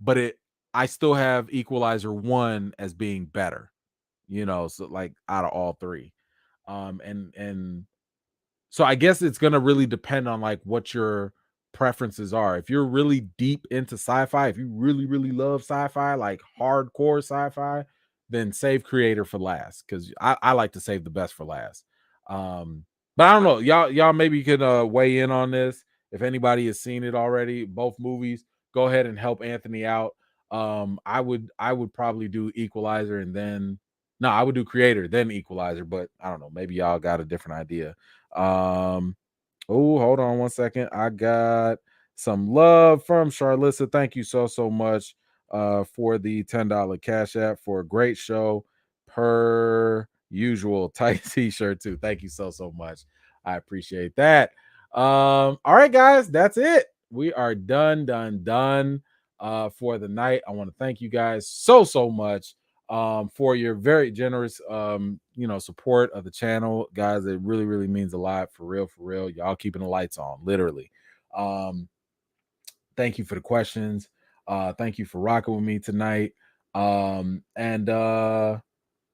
but I still have Equalizer 1 as being better, so like out of all three. And so I guess it's gonna really depend on like what your preferences are. If you're really deep into sci-fi, if you really, really love sci-fi, like hardcore sci-fi, then save Creator for last, because I like to save the best for last. But I don't know. Y'all maybe could weigh in on this. If anybody has seen it already, both movies, go ahead and help Anthony out. I would probably do Equalizer and then I would do Creator, then Equalizer, but I don't know. Maybe y'all got a different idea. Oh, hold on one second. I got some love from Charlissa. Thank you so much for the $10 Cash App for a great show per usual. Tight t-shirt too. Thank you so much. I appreciate that. All right, guys, that's it. We are done for the night. I want to thank you guys so much for your very generous support of the channel, guys. It really means a lot, for real. Y'all keeping the lights on, literally. Thank you for the questions. Thank you for rocking with me tonight. And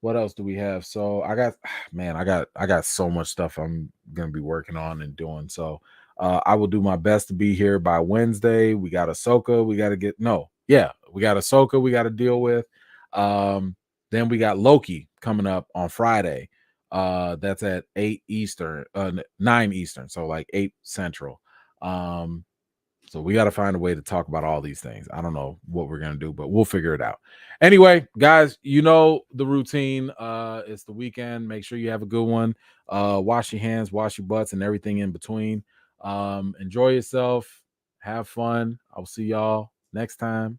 what else do we have? So I got so much stuff I'm gonna be working on and doing. So I will do my best to be here by Wednesday. We got Ahsoka. We got Ahsoka we got to deal with. Then we got Loki coming up on Friday. That's at 8 Eastern, 9 Eastern, so like 8 Central. So we got to find a way to talk about all these things. I don't know what we're going to do, but we'll figure it out. Anyway, guys, the routine. It's the weekend. Make sure you have a good one. Wash your hands, wash your butts, and everything in between. Enjoy yourself. Have fun. I'll see y'all next time.